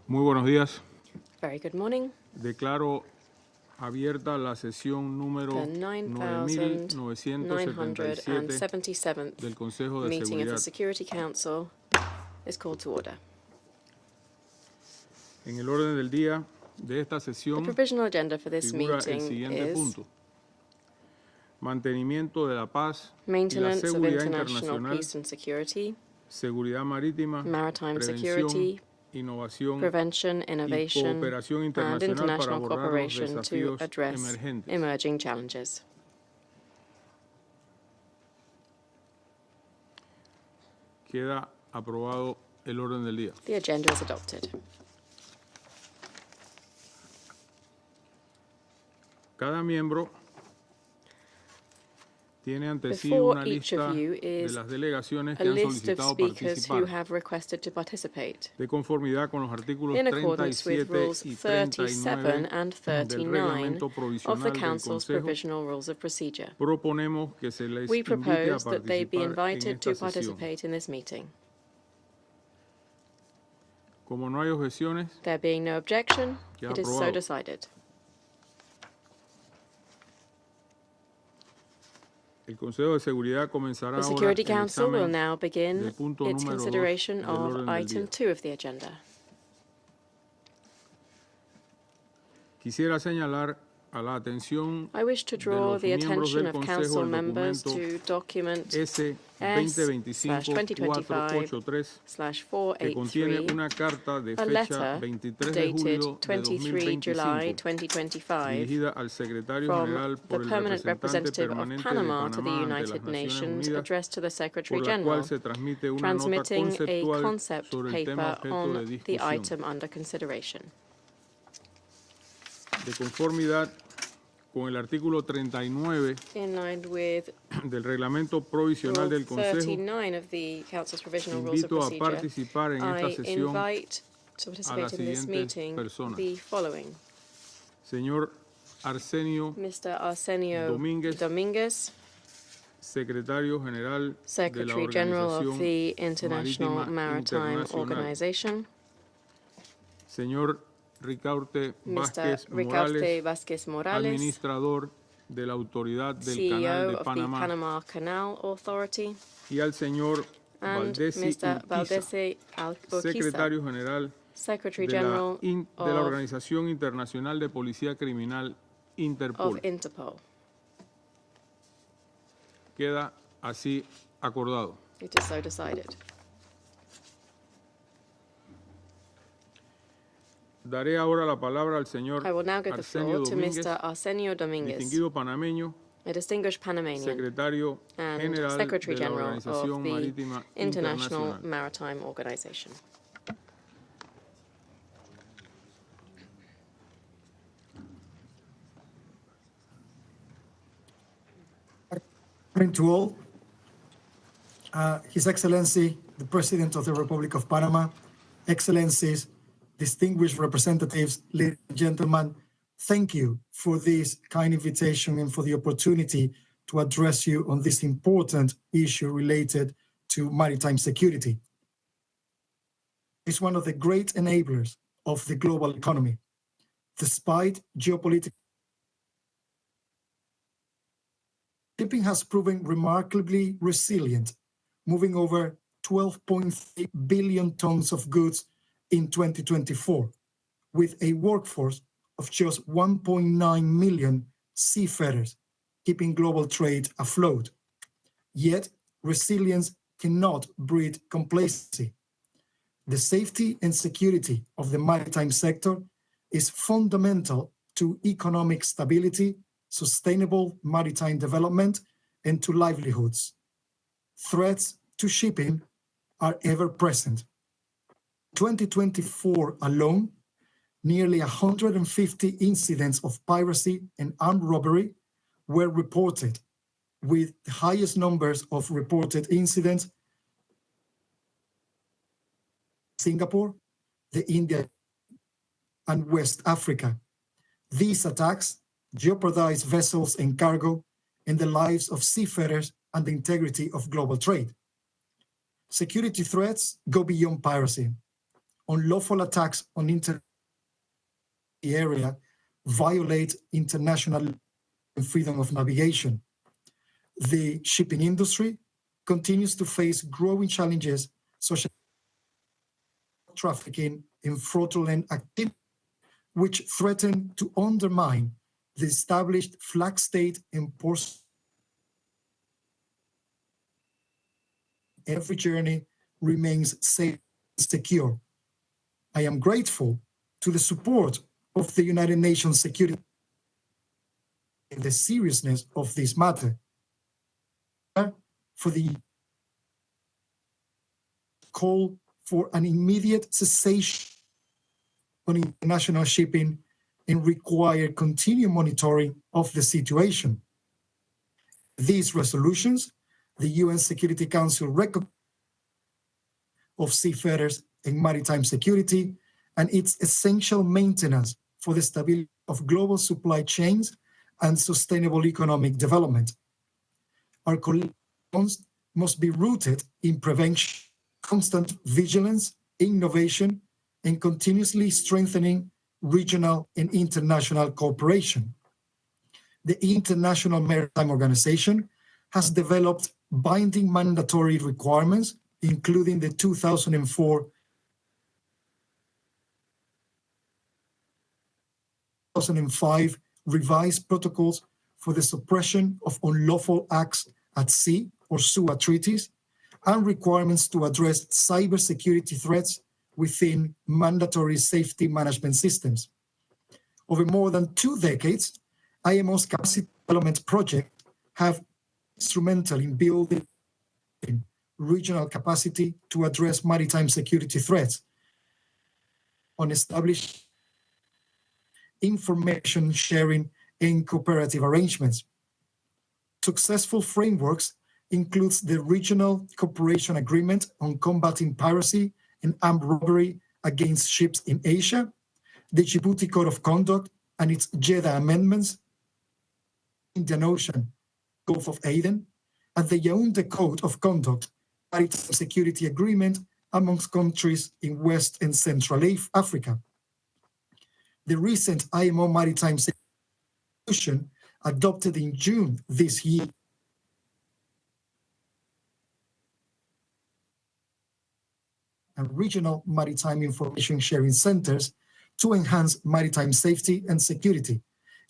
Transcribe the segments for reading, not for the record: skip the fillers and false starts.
Muy buenos días. Very good morning. Declaro abierta la sesión número The 9,977 del Consejo de meeting of the Seguridad. Security Council is called to order. En el orden del día de esta The sesión provisional agenda for this figura el meeting siguiente is punto: mantenimiento de la paz y la maintenance of seguridad international internacional, peace and security, seguridad marítima, maritime prevención, security, innovación prevention, y innovation, cooperación and internacional para international abordar los cooperation to desafíos address emergentes. emerging challenges. Queda aprobado el orden del día. The agenda is adopted. Cada miembro tiene ante sí Before una each lista of you de is las delegaciones a que han list of solicitado speakers who participar have requested to participate de conformidad con los artículos in accordance with 37 Rules y 37 39 and del 39 reglamento of the provisional del Council's Consejo. Provisional Rules of Procedure. Proponemos que se les We invite a propose that they be participar en invited esta to sesión. participate in this meeting. Como no hay objeciones, There being no objection, Queda it is so aprobado. decided. el Consejo de Seguridad comenzará The ahora Security el Council will examen now begin del punto its número 2 consideration del of orden del item día. 2 of the agenda. Quisiera señalar a la atención I wish to de draw los the miembros attention del of Consejo Council el members documento to document S-2025-483, que contiene S/2025-483, una carta de a fecha letter 23 de dated julio de 23 July 2025, 2025 dirigida al secretario from general the por el permanent representante representative of permanente de Panama to the Panamá ante las United Naciones Nations, Unidas, addressed to the Secretary por la cual General, se transmite una nota transmitting a conceptual concept sobre el tema paper objeto de on the discusión. item under consideration. De conformidad con el artículo 39 In line with del reglamento provisional Rule del Consejo, 39 of the Council's Provisional Rules of invito a Procedure, participar en esta I sesión invite to a las participate in this siguientes meeting personas: the following: señor Arsenio Mr. Arsenio Domínguez, Dominguez, secretario general de la Secretary General of Organización the International Marítima Maritime Internacional, Organization, señor Ricaurte Mr. Vázquez Ricaurte Morales, Vázquez Morales, administrador de la Autoridad del Canal CEO de of the Panamá, Panama Canal Authority, y al señor and Valdesi Mr. Urquiza, Valdesi Urquiza, secretario general Secretary de la General of Organización Internacional de Policía Criminal, Interpol. Interpol. Queda así acordado. It is so decided. Daré ahora la palabra al señor I will now give the Arsenio floor to Domínguez, Mr. Arsenio Dominguez, distinguido panameño, a distinguished Panamanian secretario and general Secretary de la General Organización of the Marítima International Internacional. Maritime Organization. Morning to all. His Excellency, the President of the Republic of Panama, Excellencies, distinguished representatives, ladies and gentlemen, thank you for this kind invitation and for the opportunity to address you on this important issue related to maritime security. It's one of the great enablers of the global economy. Despite geopolitical, shipping has proven remarkably resilient, moving over 12.3 billion tons of goods in 2024, with a workforce of just 1.9 million seafarers, keeping global trade afloat. Yet, resilience cannot breed complacency. The safety and security of the maritime sector is fundamental to economic stability, sustainable maritime development, and to livelihoods. Threats to shipping are ever present. 2024 alone, nearly 150 incidents of piracy and armed robbery were reported, with the highest numbers of reported incidents Singapore, the India, and West Africa. These attacks jeopardize vessels and cargo and the lives of seafarers and the integrity of global trade. Security threats go beyond piracy. Unlawful attacks on the area violate international freedom of navigation. The shipping industry continues to face growing challenges such as trafficking and fraudulent activity, which threaten to undermine the established flag state and port. Every journey remains safe and secure. I am grateful to the support of the United Nations Security in the seriousness of this matter. For the call for an immediate cessation on international shipping and require continued monitoring of the situation. These resolutions, the UN Security Council recommends of seafarers and maritime security and its essential maintenance for the stability of global supply chains and sustainable economic development. Our response must be rooted in prevention, constant vigilance, innovation, and continuously strengthening regional and international cooperation. The International Maritime Organization has developed binding mandatory requirements, including the 2004 2005 revised protocols for the suppression of unlawful acts at sea or SUA treaties, and requirements to address cybersecurity threats within mandatory safety management systems. Over more than 2 decades, IMO's capacity development projects have been instrumental in building regional capacity to address maritime security threats on established information sharing and cooperative arrangements. Successful frameworks includes the Regional Cooperation Agreement on Combating Piracy and Armed Robbery Against Ships in Asia, the Djibouti Code of Conduct and its Jeddah Amendments, Indian Ocean, Gulf of Aden, and the Yaoundé Code of Conduct, Maritime Security Agreement amongst countries in West and Central Africa. The recent IMO Maritime Security Resolution, adopted in June this year, and regional maritime information sharing centers to enhance maritime safety and security,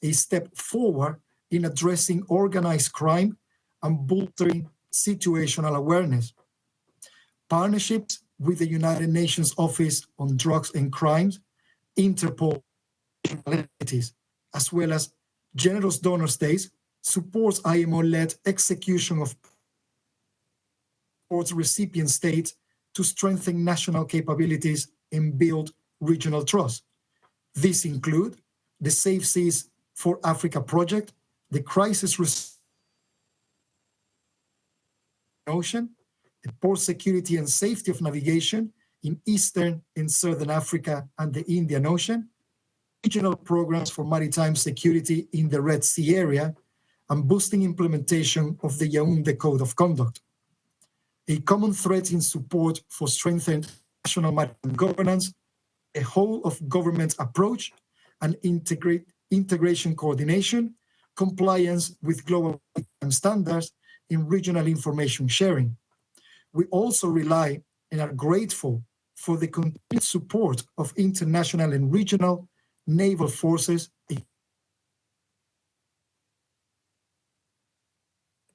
a step forward in addressing organized crime and bolstering situational awareness. Partnerships with the United Nations Office on Drugs and Crimes, Interpol, entities, as well as generous donor states, supports IMO-led execution of supports recipient states to strengthen national capabilities and build regional trust. These include the Safe Seas for Africa project, the Crisis Response Ocean, the Port Security and Safety of Navigation in Eastern and Southern Africa and the Indian Ocean, regional programs for maritime security in the Red Sea area, and boosting implementation of the Yaoundé Code of Conduct. A common thread in support for strengthened national maritime governance, a whole of government approach, and integration coordination, compliance with global maritime standards in regional information sharing. We also rely and are grateful for the continued support of international and regional naval forces,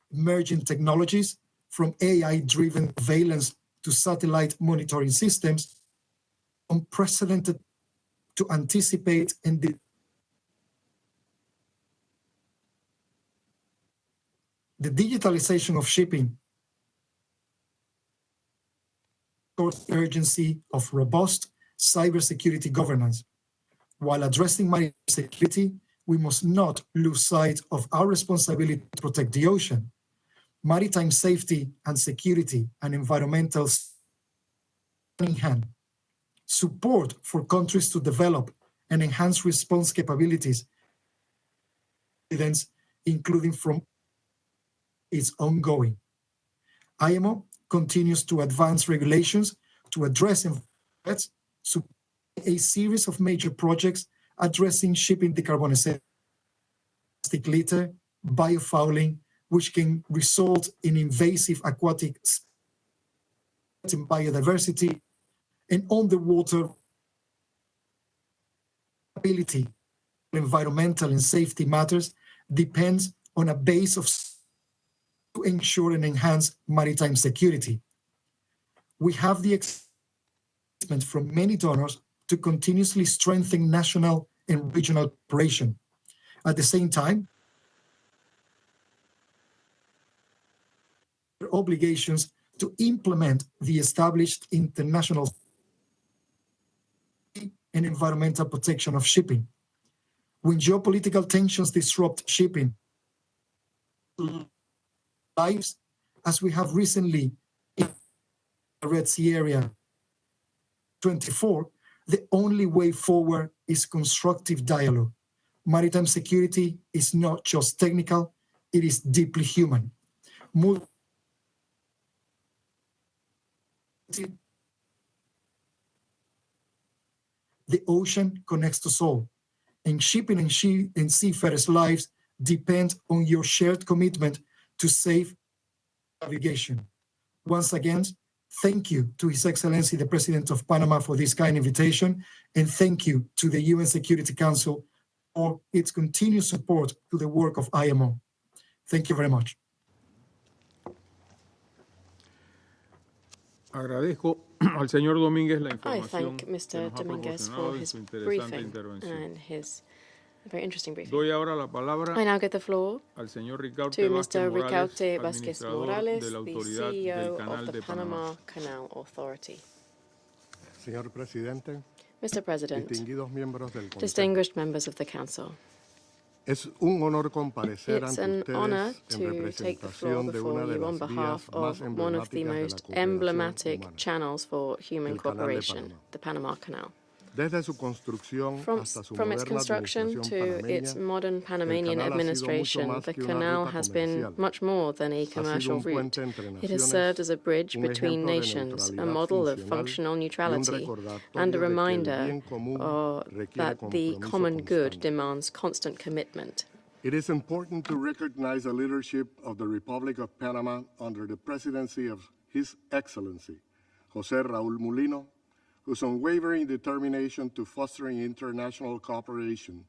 emerging technologies from AI-driven surveillance to satellite monitoring systems, unprecedented to anticipate and the digitalization of shipping, the urgency of robust cybersecurity governance. While addressing maritime security, we must not lose sight of our responsibility to protect the ocean. Maritime safety and security and environmental in hand. Support for countries to develop and enhance response capabilities, including from its ongoing. IMO continues to advance regulations to address threats, a series of major projects addressing shipping decarbonization, plastic litter, biofouling, which can result in invasive aquatic biodiversity, and on the water ability. Environmental and safety matters depends on a base of to ensure and enhance maritime security. We have the expectation from many donors to continuously strengthen national and regional cooperation. At the same time, obligations to implement the established international and environmental protection of shipping. When geopolitical tensions disrupt shipping lives, as we have recently in the Red Sea area 24, the only way forward is constructive dialogue. Maritime security is not just technical, it is deeply human. The ocean connects us all, and shipping and seafarers' lives depend on your shared commitment to safe navigation. Once again, thank you to His Excellency the President of Panama for this kind invitation, and thank you to the UN Security Council for its continued support to the work of IMO. Thank you very much. Agradezco al señor Domínguez la I información thank que Mr. nos ha Dominguez proporcionado for en his su interesante briefing intervención. and his very interesting briefing. Doy ahora la palabra I now give the floor al señor Ricaurte to Vázquez Mr. Morales, Ricaurte Vázquez administrador Morales, de la the Autoridad del CEO Canal of de the Panamá. Panama Canal Authority. Señor presidente, Mr. President, distinguidos miembros del Consejo, distinguished members of the Council, es un honor comparecer it's ante an honor ustedes en to take the floor representación de before una de you on las behalf vías más of one of the emblemáticas de la most cooperación emblematic humana, channels for human el Canal de cooperation, Panamá. the Panama Canal. Desde su construcción hasta su From its moderna construction administración to its panameña, modern Panamanian Canal ha sido mucho administration, más the que una canal ruta has been comercial. much more than a Ha sido commercial un route. puente entre It has naciones, served as a bridge un between ejemplo de nations, a neutralidad model of funcional functional y un neutrality, recordatorio and a de que el reminder bien común requiere that the compromiso common good constante. demands constant commitment. It is important to recognize the leadership of the Republic of Panama under the presidency of His Excellency, José Raúl Mulino, whose unwavering determination to fostering international cooperation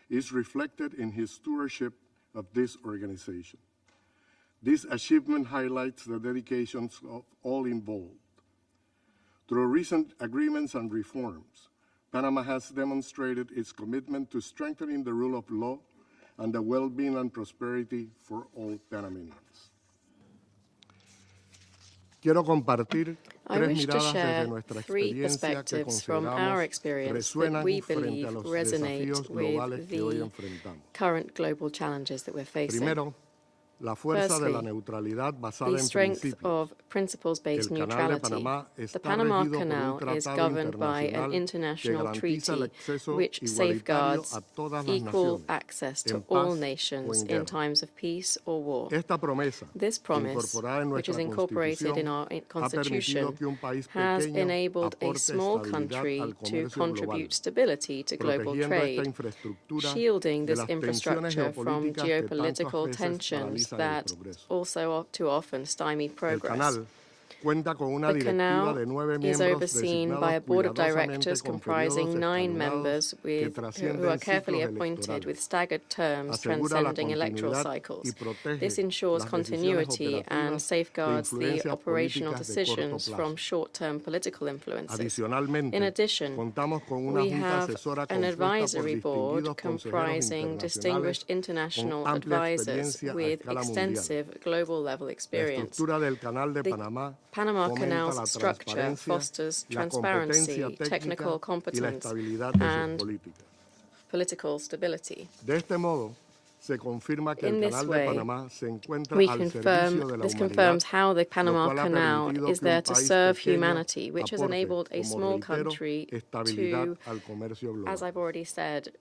is reflected in his stewardship of this organization. This achievement highlights the dedications of all involved. Through recent agreements and reforms, Panama has demonstrated its commitment to strengthening the rule of law and the well-being and prosperity for all Panamanians. Quiero compartir I tres wish to miradas share desde nuestra three experiencia que perspectives from our consideramos experience that resuenan we frente a believe los resonate desafíos globales with que hoy the enfrentamos. current global challenges that we're facing. Primero, la fuerza de la Firstly, neutralidad basada the en strength principios. of principles-based El Canal de neutrality. Panamá The está Panama regido por un Canal is tratado governed by an internacional que international garantiza el treaty acceso which igualitario safeguards a todas las equal naciones, access to en all paz o nations en in guerra. times of peace or war. Esta promesa, This promise, incorporada en which is nuestra incorporated in Constitución, our ha constitution, permitido que un país has pequeño enabled a aporte small estabilidad country al to comercio contribute global, stability to global protegiendo esta trade, infraestructura shielding de this las tensiones infrastructure from geopolíticas que tantas geopolitical veces tensions paralizan el that progreso. also too often stymie El progress. Canal cuenta con una The directiva canal de 9 is miembros overseen by a designados board of cuidadosamente directors con periodos comprising 9 escalonados members que who are trascienden carefully ciclos appointed electorales. with staggered terms Asegura la transcending electoral continuidad cycles. y protege This ensures las decisiones continuity and operativas safeguards de the influencias operational políticas de corto decisions plazo. from short-term political influences. Adicionalmente, In addition, contamos con una we junta have asesora an compuesta por advisory board distinguidos consejeros comprising distinguished internacionales international con amplia advisors experiencia a with escala mundial. extensive global-level La experience. estructura del Canal de The Panamá Panama fomenta Canal's la structure transparencia, fosters la transparency, competencia technical técnica y la competence, estabilidad de sus and políticas. political stability. De este modo, se confirma que In el this Canal de way, Panamá se encuentra we al confirm, servicio de la this humanidad, confirms how the lo Panama cual ha Canal permitido is que un there to país serve pequeño humanity, which has aporte, enabled a como small reitero, country estabilidad to, al comercio global. as I've already said,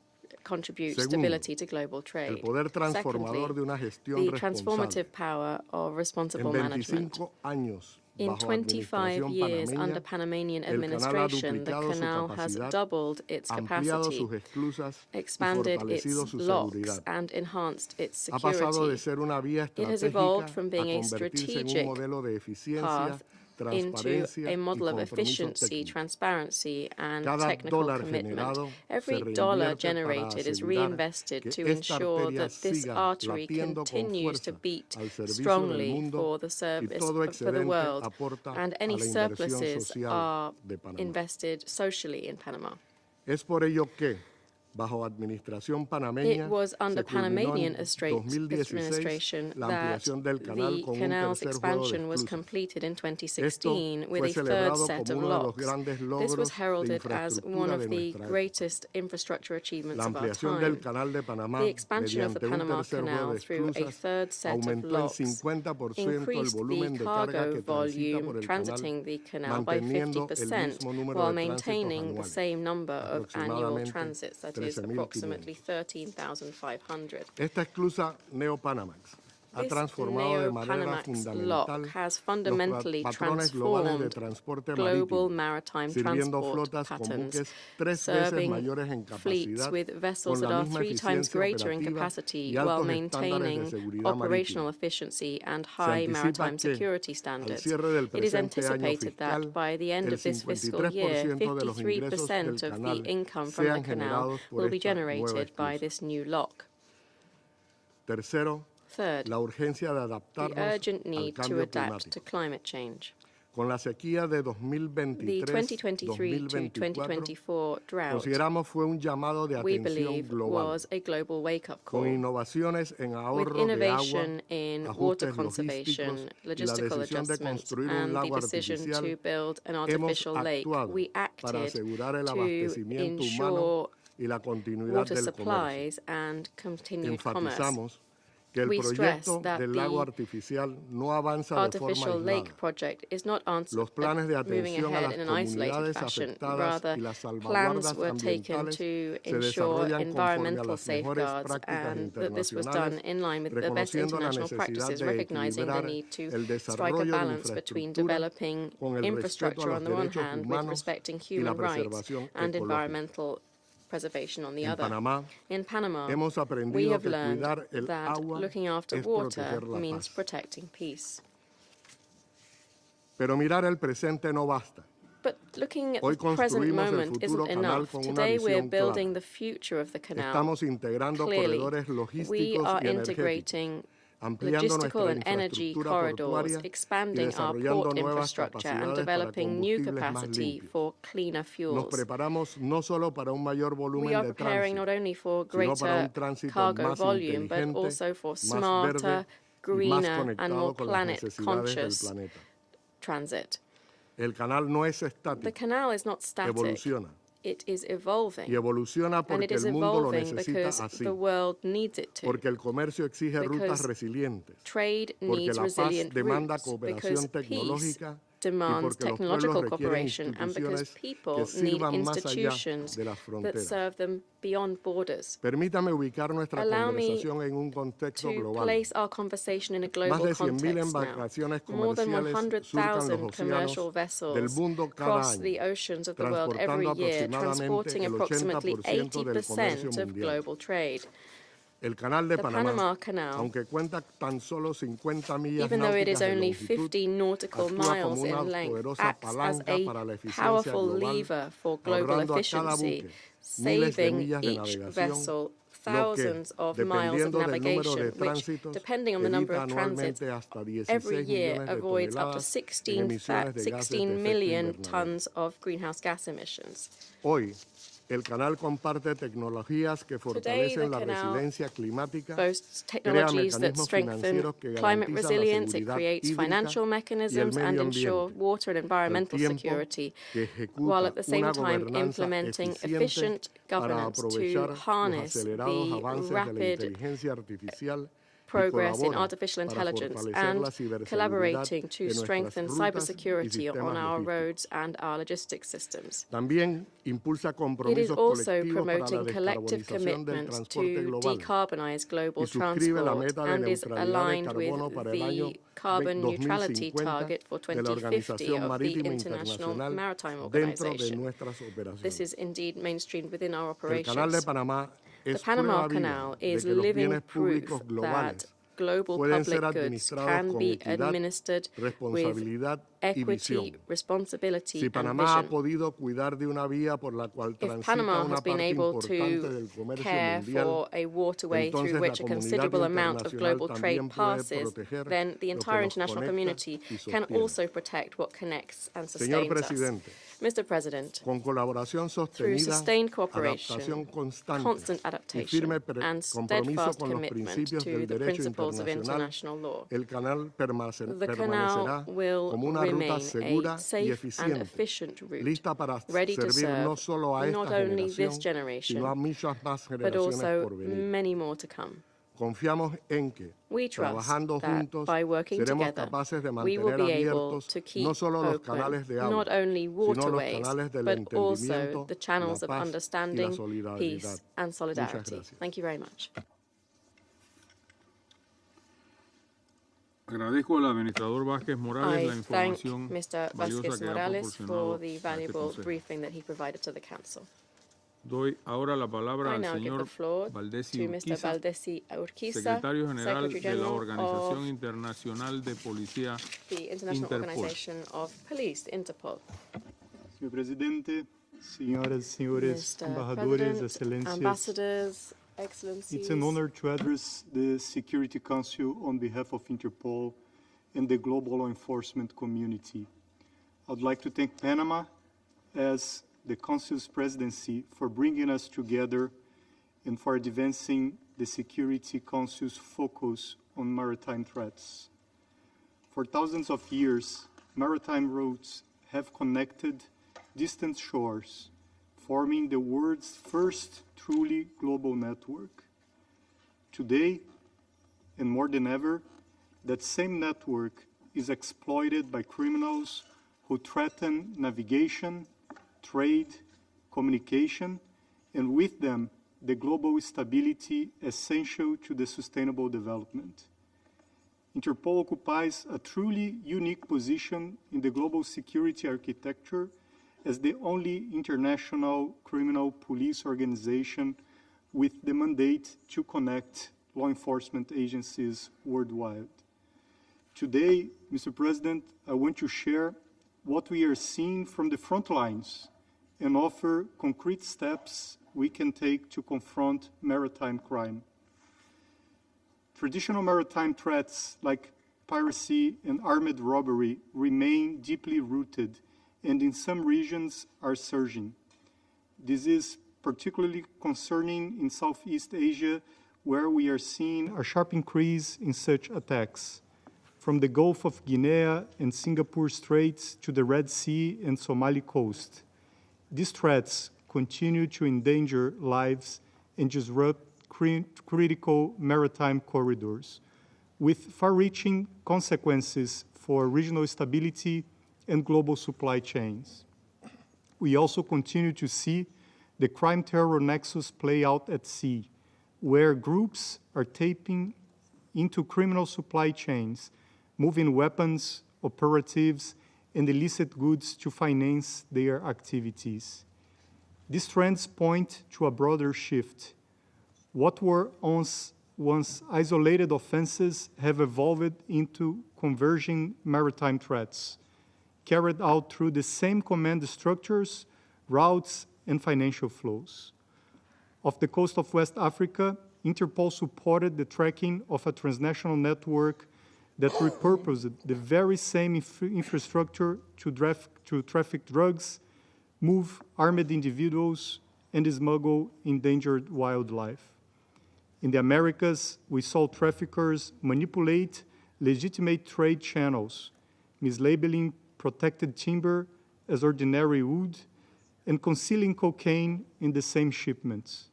contribute Segundo, stability to global el trade. poder transformador Secondly, de una gestión the responsable. transformative power of responsible En management. 25 años In bajo 25 administración years panameña, under Panamanian el canal ha administration, the duplicado su canal has capacidad, doubled its ampliado capacity, sus esclusas y expanded fortalecido its su locks, seguridad. and enhanced its Ha pasado de security. ser una vía It has estratégica evolved from a being a convertirse en un strategic modelo de eficiencia, path into transparencia a y model of compromiso efficiency, técnico. transparency, and Cada technical dólar commitment. generado se Every dollar reinvierte para generated is asegurar reinvested que to esta ensure arteria that this siga artery latiendo con continues to fuerza beat al servicio del strongly mundo for the y service todo for the excedente world, aporta and a any la inversión surpluses social are de Panamá. invested socially in Panama. Es por ello que, bajo administración panameña, It was under se culminó Panamanian en 2016 administration la that ampliación del canal the con un canal's tercer juego de expansion was esclusas. completed in Esto 2016 with fue a third celebrado set como of uno de los locks. grandes This logros was de heralded as one infraestructura of de the nuestra época. greatest infrastructure achievements La of our ampliación del time. canal de Panamá The expansion of the mediante un Panama tercer juego Canal de through a esclusas third set of aumentó en locks 50% el increased the volumen de carga cargo que transita por volume el canal, transiting the canal by manteniendo el 50% mismo número while de tránsitos maintaining the anuales, same number of annual aproximadamente transits, that is 13.500. approximately 13,500. Esta esclusa Neo-Panamax ha This transformado de manera Neo-Panamax fundamental lock has fundamentally los patrones globales de transformed transporte global marítimo, maritime sirviendo transport flotas con patterns, buques 3 veces serving mayores en fleets capacidad, with vessels con that la are misma 3 times eficiencia greater in operativa capacity y while altos estándares de maintaining seguridad operational marítima. efficiency and Se high anticipa maritime que, security al standards. cierre del It is presente año anticipated fiscal, that by the end el of this fiscal year, 53% de los ingresos del 53% of the canal income from the sean canal generados por will be esta nueva generated by esclusa. this new lock. Tercero, Third, la urgencia de the adaptarnos urgent al need to cambio adapt to climático. climate change. Con la sequía de The 2023 to 2023-2024, 2024 drought, consideramos fue un llamado de we atención believe, global, was a global wake-up con call, innovaciones en with ahorro de agua, innovation in water ajustes conservation, logísticos y la logistical decisión de adjustments, construir un and the lago decision artificial. to build an Hemos artificial lake. actuado We para acted asegurar el to abastecimiento humano ensure y la continuidad water del comercio. supplies and continued commerce. Enfatizamos que el We stress proyecto that del lago the artificial no avanza de forma artificial aislada. lake project is not Los planes de moving atención a ahead las in an isolated comunidades fashion. afectadas Rather, y las plans salvaguardas were taken ambientales to se ensure desarrollan conforme a environmental las mejores safeguards, prácticas and that this was done internacionales, in line with the best reconociendo la international necesidad practices, de recognizing the equilibrar need to el strike a desarrollo de balance between infraestructura developing con el respeto a infrastructure los on the one derechos hand with humanos respecting y la human rights preservación and ecológica. environmental preservation on the En other. Panamá, In Panama, hemos we aprendido have que learned cuidar el that agua looking after es water proteger la means paz. protecting peace. Pero mirar el presente no basta. But looking at Hoy the present construimos el moment futuro isn't canal enough. con una Today we're visión building clara. the future of the canal. Estamos integrando Clearly, corredores we logísticos are y energéticos, integrating ampliando logistical nuestra and energy infraestructura corridors, portuaria y expanding our desarrollando port nuevas infrastructure and capacidades para developing new combustibles más capacity limpios. for cleaner Nos fuels. preparamos no solo para un mayor We volumen are de preparing not tránsito, only for sino para greater un tránsito cargo más volume, but inteligente, also for más smarter, verde y más greener, and more conectado con las necesidades del planet-conscious planeta. transit. El canal no es The estático, canal is not static. evoluciona. It is evolving. Y evoluciona And it porque is el mundo lo evolving necesita because así, the world needs it to. porque el comercio exige rutas Because resilientes, trade porque needs la paz resilient demanda routes, because cooperación peace tecnológica y demands porque los pueblos technological requieren cooperation, and because instituciones people que need sirvan más allá institutions de las that fronteras. serve them beyond borders. Permítame ubicar nuestra Allow me conversación en un contexto To global. place our conversation in a Más global de 100.000 context now. embarcaciones More than comerciales surcan los 100,000 commercial océanos vessels del mundo cada cross año, the oceans of the world every transportando year, aproximadamente transporting el approximately 80% del comercio 80% of mundial. global trade. El canal de The Panamá, Panama Canal, aunque cuenta tan solo 50 millas even though it is náuticas de only longitud, 50 nautical actúa miles como una in length, poderosa acts as palanca a para la eficiencia powerful global, lever for global ahorrando a cada efficiency, buque miles de saving millas de each navegación, vessel lo que, thousands of miles of dependiendo del número de navigation, which, tránsitos, depending on the number evita of transits, anualmente hasta 16 every year millones de avoids up to toneladas en 16 emisiones de gases de 16 efecto million invernadero. tons of greenhouse gas emissions. Hoy, el canal comparte tecnologías que fortalecen la canal resiliencia climática, Boasts crea technologies that mecanismos strengthen financieros que climate garantizan la resilience, it seguridad creates hídrica financial y el mechanisms and medio ensure ambiente, water and environmental al tiempo security, que while ejecuta at the same una time gobernanza implementing eficiente efficient para governance to aprovechar los harness acelerados the avances de la rapid inteligencia artificial progress in colabora artificial para intelligence fortalecer and la ciberseguridad collaborating to de nuestras strengthen rutas y cybersecurity on sistemas our logísticos. roads and our logistics systems. También impulsa It is compromisos also colectivos para la promoting collective descarbonización del commitments transporte to global decarbonize global y suscribe la transport meta de and is neutralidad de aligned with carbono para el año the carbon neutrality 2050 target for de la 2050 Organización of the Marítima International Internacional Maritime dentro de Organization. nuestras This operaciones. is indeed mainstreamed within our El Canal de operations. Panamá The es Panama prueba viva Canal de is que los living bienes proof públicos that globales global pueden ser public goods administrados can con be equidad, administered with responsabilidad y equity, visión. responsibility, Si and Panamá ha vision. podido cuidar de una vía por la cual If transita Panama una has been parte able importante to del comercio care mundial, for a waterway through entonces la which a comunidad considerable amount of internacional global trade también puede passes, proteger then the lo que entire nos international conecta community y can sostiene. also protect what connects and Señor sustains us. Presidente, Mr. President, con colaboración through sostenida, sustained adaptación cooperation, constante constant y adaptation, firme and compromiso steadfast con los commitment principios to del the derecho principles of internacional, international law, el canal the canal permanecerá will como una ruta remain segura a y safe and eficiente, efficient route, lista para ready to servir no serve solo a not esta only this generación, sino a generation, muchas más but generaciones also por venir. many more to come. Confiamos en que, We trust trabajando that juntos, by working seremos together, capaces de we will mantener be able abiertos to no keep solo los open canales de not agua, only sino los waterways, canales del but also entendimiento, the la channels of paz y la understanding, solidaridad. peace, and Muchas solidarity. gracias. Thank you very much. Agradezco al administrador Vázquez Morales la I thank información Mr. valiosa Vázquez que ha Morales proporcionado for the a este valuable consejo. briefing that he provided to the Council. Doy ahora la palabra I al now give señor the floor Valdesi to Mr. Urquiza, Valdesi Urquiza, secretario general Secretary de la General Organización of Internacional de Policía the International Interpol. Organization of Police, Interpol. Senhor Presidente, senhoras e senhores Mr. embaixadores, President, excelências, ambassadors, excellencies, it's an honor to address the Security Council on behalf of Interpol and the global law enforcement community. I'd like to thank Panama as the Council's presidency for bringing us together and for advancing the Security Council's focus on maritime threats. For thousands of years, maritime routes have connected distant shores, forming the world's first truly global network. Today, and more than ever, that same network is exploited by criminals who threaten navigation, trade, communication, and with them, the global stability essential to the sustainable development. Interpol occupies a truly unique position in the global security architecture as the only international criminal police organization with the mandate to connect law enforcement agencies worldwide. Today, Mr. President, I want to share what we are seeing from the front lines and offer concrete steps we can take to confront maritime crime. Traditional maritime threats like piracy and armed robbery remain deeply rooted and in some regions are surging. This is particularly concerning in Southeast Asia, where we are seeing a sharp increase in such attacks, from the Gulf of Guinea and Singapore Straits to the Red Sea and Somali coast. These threats continue to endanger lives and disrupt critical maritime corridors, with far-reaching consequences for regional stability and global supply chains. We also continue to see the crime-terror nexus play out at sea, where groups are tapping into criminal supply chains, moving weapons, operatives, and illicit goods to finance their activities. These trends point to a broader shift. What were once isolated offenses have evolved into converging maritime threats, carried out through the same command structures, routes, and financial flows. Off the coast of West Africa, Interpol supported the tracking of a transnational network that repurposed the very same infrastructure to traffic drugs, move armed individuals, and smuggle endangered wildlife. In the Americas, we saw traffickers manipulate legitimate trade channels, mislabeling protected timber as ordinary wood, and concealing cocaine in the same shipments.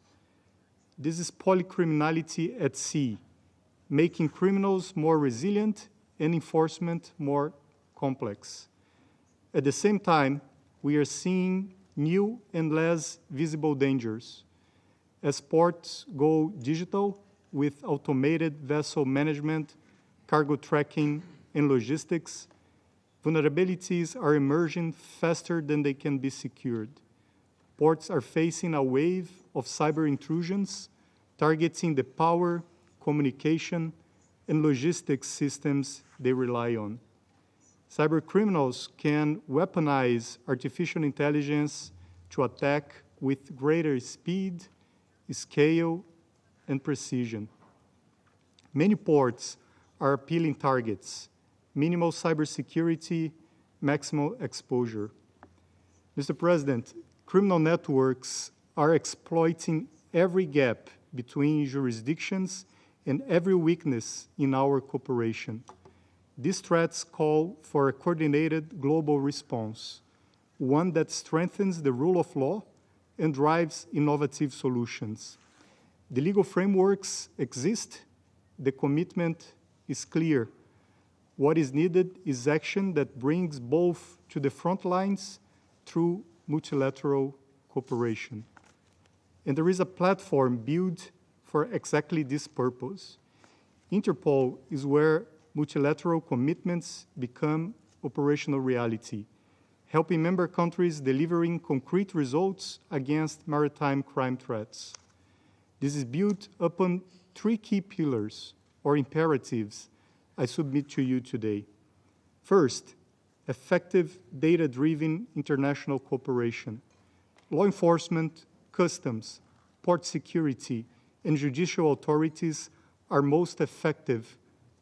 This is polycriminality at sea, making criminals more resilient and enforcement more complex. At the same time, we are seeing new and less visible dangers. As ports go digital with automated vessel management, cargo tracking, and logistics, vulnerabilities are emerging faster than they can be secured. Ports are facing a wave of cyber intrusions targeting the power, communication, and logistics systems they rely on. Cyber criminals can weaponize artificial intelligence to attack with greater speed, scale, and precision. Many ports are appealing targets: minimal cybersecurity, maximal exposure. Mr. President, criminal networks are exploiting every gap between jurisdictions and every weakness in our cooperation. These threats call for a coordinated global response, one that strengthens the rule of law and drives innovative solutions. The legal frameworks exist. The commitment is clear. What is needed is action that brings both to the front lines through multilateral cooperation. And there is a platform built for exactly this purpose. Interpol is where multilateral commitments become operational reality, helping member countries delivering concrete results against maritime crime threats. This is built upon three key pillars or imperatives I submit to you today. First, effective data-driven international cooperation. Law enforcement, customs, port security, and judicial authorities are most effective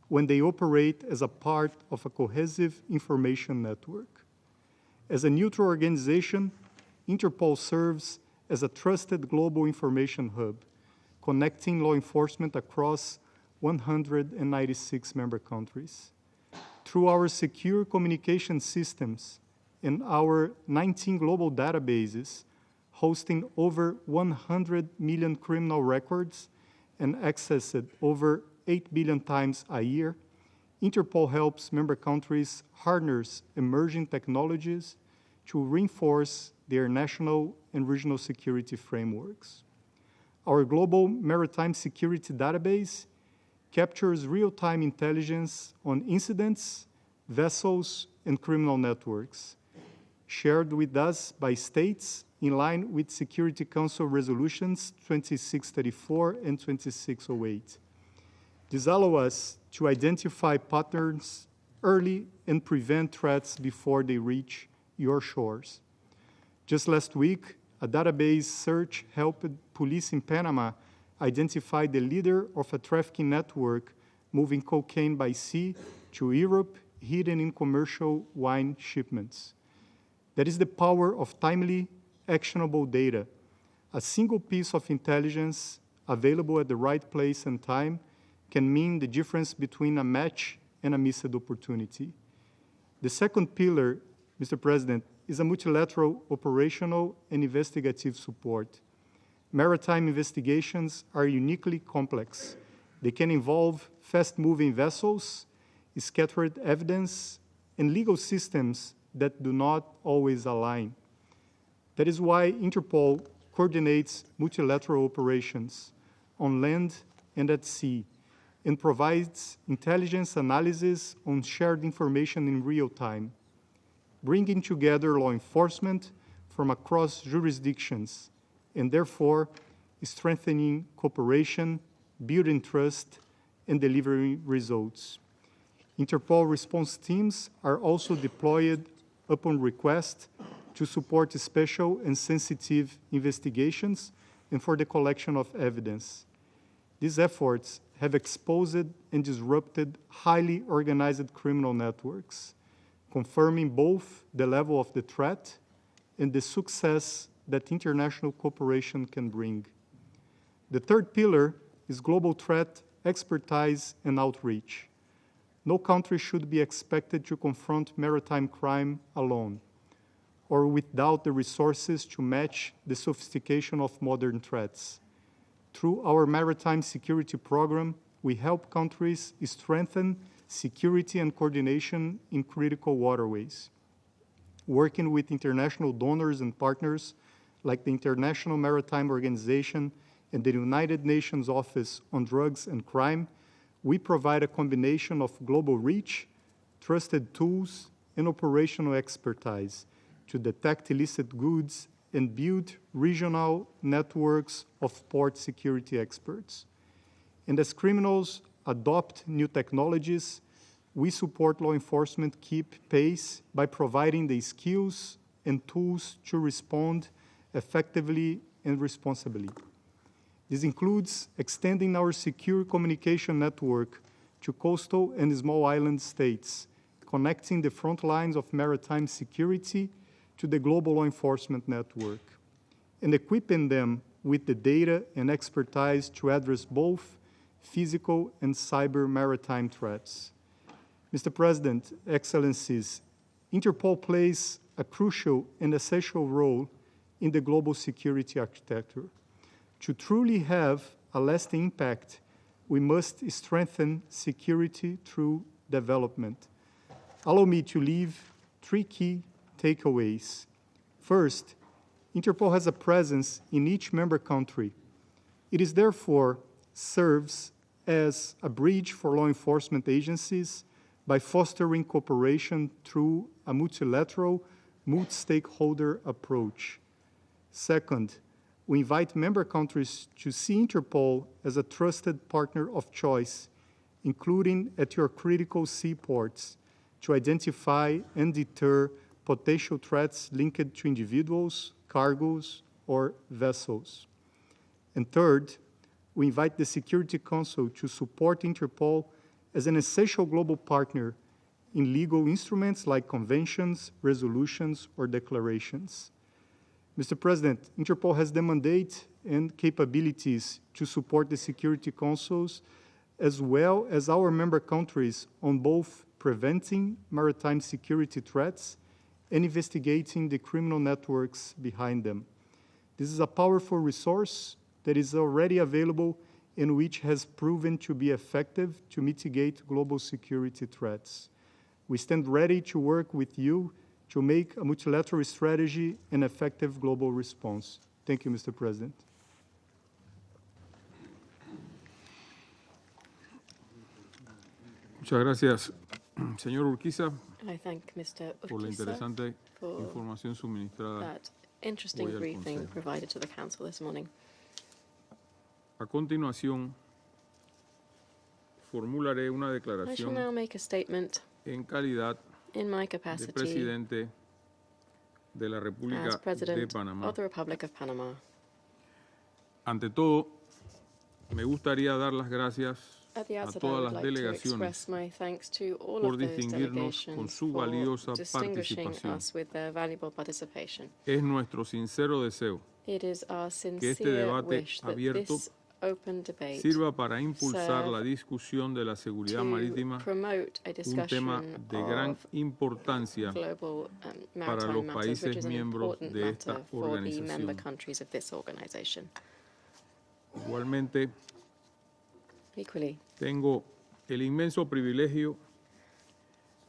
when they operate as a part of a cohesive information network. As a neutral organization, Interpol serves as a trusted global information hub, connecting law enforcement across 196 member countries. Through our secure communication systems and our 19 global databases, hosting over 100 million criminal records and accessed over 8 billion times a year, Interpol helps member countries harness emerging technologies to reinforce their national and regional security frameworks. Our global maritime security database captures real-time intelligence on incidents, vessels, and criminal networks, shared with us by states in line with Security Council Resolutions 2634 and 2608. This allows us to identify patterns early and prevent threats before they reach your shores. Just last week, a database search helped police in Panama identify the leader of a trafficking network moving cocaine by sea to Europe, hidden in commercial wine shipments. That is the power of timely, actionable data. A single piece of intelligence available at the right place and time can mean the difference between a match and a missed opportunity. The second pillar, Mr. President, is a multilateral operational and investigative support. Maritime investigations are uniquely complex. They can involve fast-moving vessels, scattered evidence, and legal systems that do not always align. That is why Interpol coordinates multilateral operations on land and at sea and provides intelligence analysis on shared information in real time, bringing together law enforcement from across jurisdictions and therefore strengthening cooperation, building trust, and delivering results. Interpol response teams are also deployed upon request to support special and sensitive investigations and for the collection of evidence. These efforts have exposed and disrupted highly organized criminal networks, confirming both the level of the threat and the success that international cooperation can bring. The third pillar is global threat expertise and outreach. No country should be expected to confront maritime crime alone or without the resources to match the sophistication of modern threats. Through our maritime security program, we help countries strengthen security and coordination in critical waterways, working with international donors and partners like the International Maritime Organization and the United Nations Office on Drugs and Crime. We provide a combination of global reach, trusted tools, and operational expertise to detect illicit goods and build regional networks of port security experts. And as criminals adopt new technologies, we support law enforcement keep pace by providing the skills and tools to respond effectively and responsibly. This includes extending our secure communication network to coastal and small island states, connecting the front lines of maritime security to the global law enforcement network, and equipping them with the data and expertise to address both physical and cyber maritime threats. Mr. President, Excellencies, Interpol plays a crucial and essential role in the global security architecture. To truly have a lasting impact, we must strengthen security through development. Allow me to leave 3 key takeaways. First, Interpol has a presence in each member country. It is therefore serves as a bridge for law enforcement agencies by fostering cooperation through a multilateral, multi-stakeholder approach. Second, we invite member countries to see Interpol as a trusted partner of choice, including at your critical seaports, to identify and deter potential threats linked to individuals, cargoes, or vessels. And third, we invite the Security Council to support Interpol as an essential global partner in legal instruments like conventions, resolutions, or declarations. Mr. President, Interpol has the mandate and capabilities to support the Security Councils as well as our member countries on both preventing maritime security threats and investigating the criminal networks behind them. This is a powerful resource that is already available and which has proven to be effective to mitigate global security threats. We stand ready to work with you to make a multilateral strategy an effective global response. Thank you, Mr. President. Muchas gracias, señor Urquiza, I thank Mr. por la Urquiza interesante for información suministrada. that interesting Voy al briefing Consejo. provided to the Council this morning. A continuación, formularé una I shall declaración now make a statement en calidad in my de capacity presidente de la as República de President Panamá. of the Republic of Panama. Ante todo, me gustaría dar las gracias At the a outset, I todas would las like to delegaciones express my thanks to all por of those distinguirnos con delegations su for valiosa distinguishing participación. us with their valuable participation. Es nuestro sincero deseo It is our que este sincere debate wish that abierto this open debate sirva para impulsar serve la discusión de la seguridad to marítima, promote a un tema discussion de gran of importancia global para maritime los matters, países which is an miembros important de esta matter for the member organización. countries of this organization. Igualmente, Equally, tengo el inmenso privilegio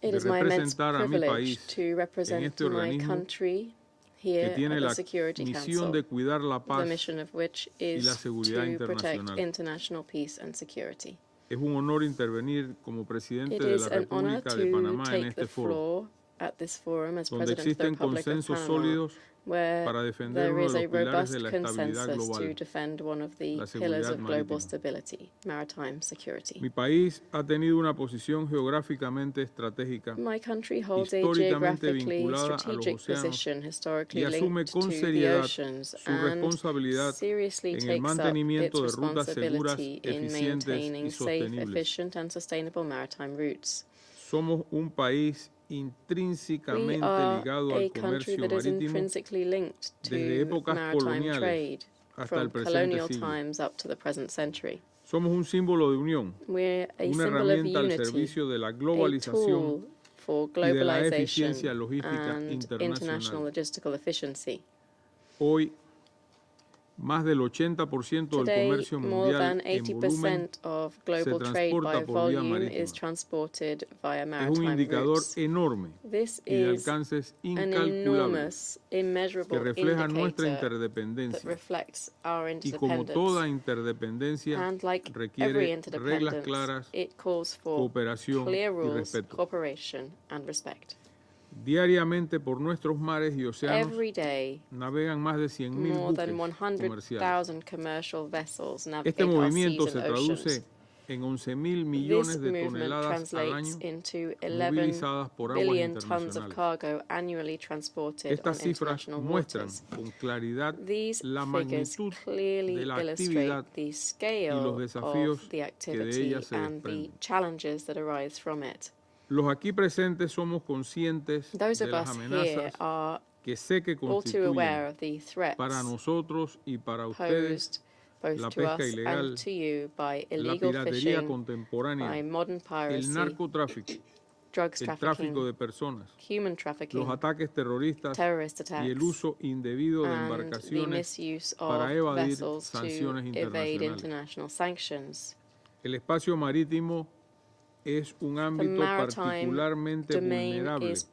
it de is my immense representar a mi privilege país to represent este my organismo country que here tiene at la the Security misión Council, de cuidar la the paz. mission of which y la is seguridad to protect internacional. international peace and security. Es un honor intervenir como presidente It de is la an honor República de to Panamá en take the este foro, floor at this forum as donde President of the existen Republic of consensos Panama, sólidos where para defender there uno is de a los pilares robust de la estabilidad consensus to global, defend one of the la pillars seguridad of global marítima. stability, maritime security. Mi país ha tenido una posición geográficamente estratégica My country holds a históricamente geographically vinculada a los strategic océanos position historically y asume linked con to the seriedad oceans su and responsabilidad seriously en el takes up mantenimiento its de rutas seguras, responsibility in eficientes maintaining y safe, sostenibles. efficient and sustainable maritime routes. Somos un país We intrínsecamente are ligado a al country comercio that is marítimo intrinsically linked desde to épocas maritime coloniales trade hasta el from presente colonial siglo. times up to the present century. Somos un símbolo de unión, We're a una symbol of herramienta al unity, servicio de la a globalización tool for y de la globalization eficiencia logística and international internacional. logistical efficiency. Hoy Más del 80% del Today, comercio more than mundial en volumen 80% of global trade by transporta por vía volume is marítima. transported via Es un maritime indicador routes. enorme This y de is alcances an incalculables enormous, que immeasurable refleja nuestra indicator that interdependencia. reflects our Y como toda interdependence. interdependencia, And like every requiere reglas interdependence, claras, it calls for cooperación clear y rules, respeto. cooperation, and respect. Diariamente por nuestros mares y océanos Every day, navegan más de 100.000 more than buques comerciales. 100,000 commercial vessels Este navigate our movimiento seas se and traduce oceans. en 11.000 This millones de movement toneladas al translates año into 11 movilizadas por aguas billion tons of internacionales. cargo annually transported Estas on cifras international muestran waters. con claridad These la figures magnitud clearly de la illustrate actividad the y los scale desafíos of the que de activity ella se and the desprenden. challenges that arise from it. Los aquí presentes somos conscientes Those de of las us here amenazas are que sé que all too aware constituyen of the threats para nosotros y para ustedes posed both la to pesca us ilegal, and to you by la illegal piratería fishing, contemporánea, by modern el piracy, narcotráfico, drugs el tráfico trafficking, de personas, human los trafficking, ataques terroristas terrorist y el attacks, uso indebido de and the embarcaciones misuse para of evadir vessels to sanciones evade internacionales. international sanctions. El espacio marítimo es un ámbito maritime particularmente domain vulnerable is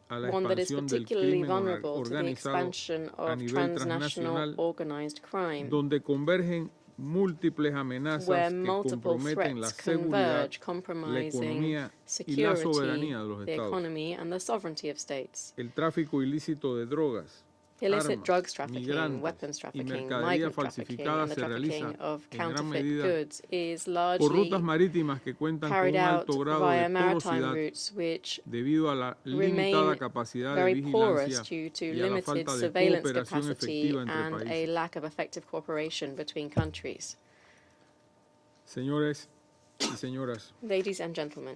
a la one that is expansión del particularly crimen vulnerable to the organizado expansion a of nivel transnational transnacional, organized crime, donde convergen múltiples amenazas where que multiple comprometen la threats seguridad, converge, la compromising economía y la security, soberanía de los the estados. economy, and the sovereignty of states. El tráfico ilícito de drogas, Illicit armas, drugs trafficking, migrantes weapons y trafficking, mercadería migrant trafficking, falsificada and the se realiza trafficking of en gran counterfeit medida goods is por largely rutas marítimas que cuentan con carried un out alto grado via de maritime porosidad routes, which debido a la remain limitada capacidad de very porous vigilancia due to y a la limited falta de surveillance cooperación capacity efectiva entre and a países. lack of effective cooperation between countries. Señores y señoras, Ladies and gentlemen,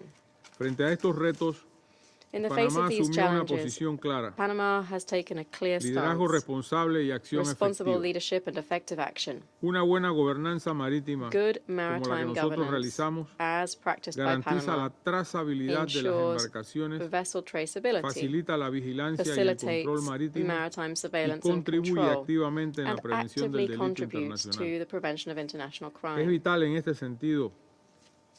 frente a estos retos, in the face Panamá of these asumió una challenges, posición clara, Panama has taken a clear liderazgo stance, responsable y acción responsible efectiva. leadership and effective action. Una buena gobernanza marítima, Good como la que maritime nosotros governance, realizamos, as practiced by garantiza Panama, la trazabilidad de las ensures embarcaciones, vessel traceability, facilita la vigilancia y el control facilitates marítimo maritime y surveillance and contribuye control, activamente en la and prevención actively del delito contributes to internacional. the prevention of international Es crime. vital en este sentido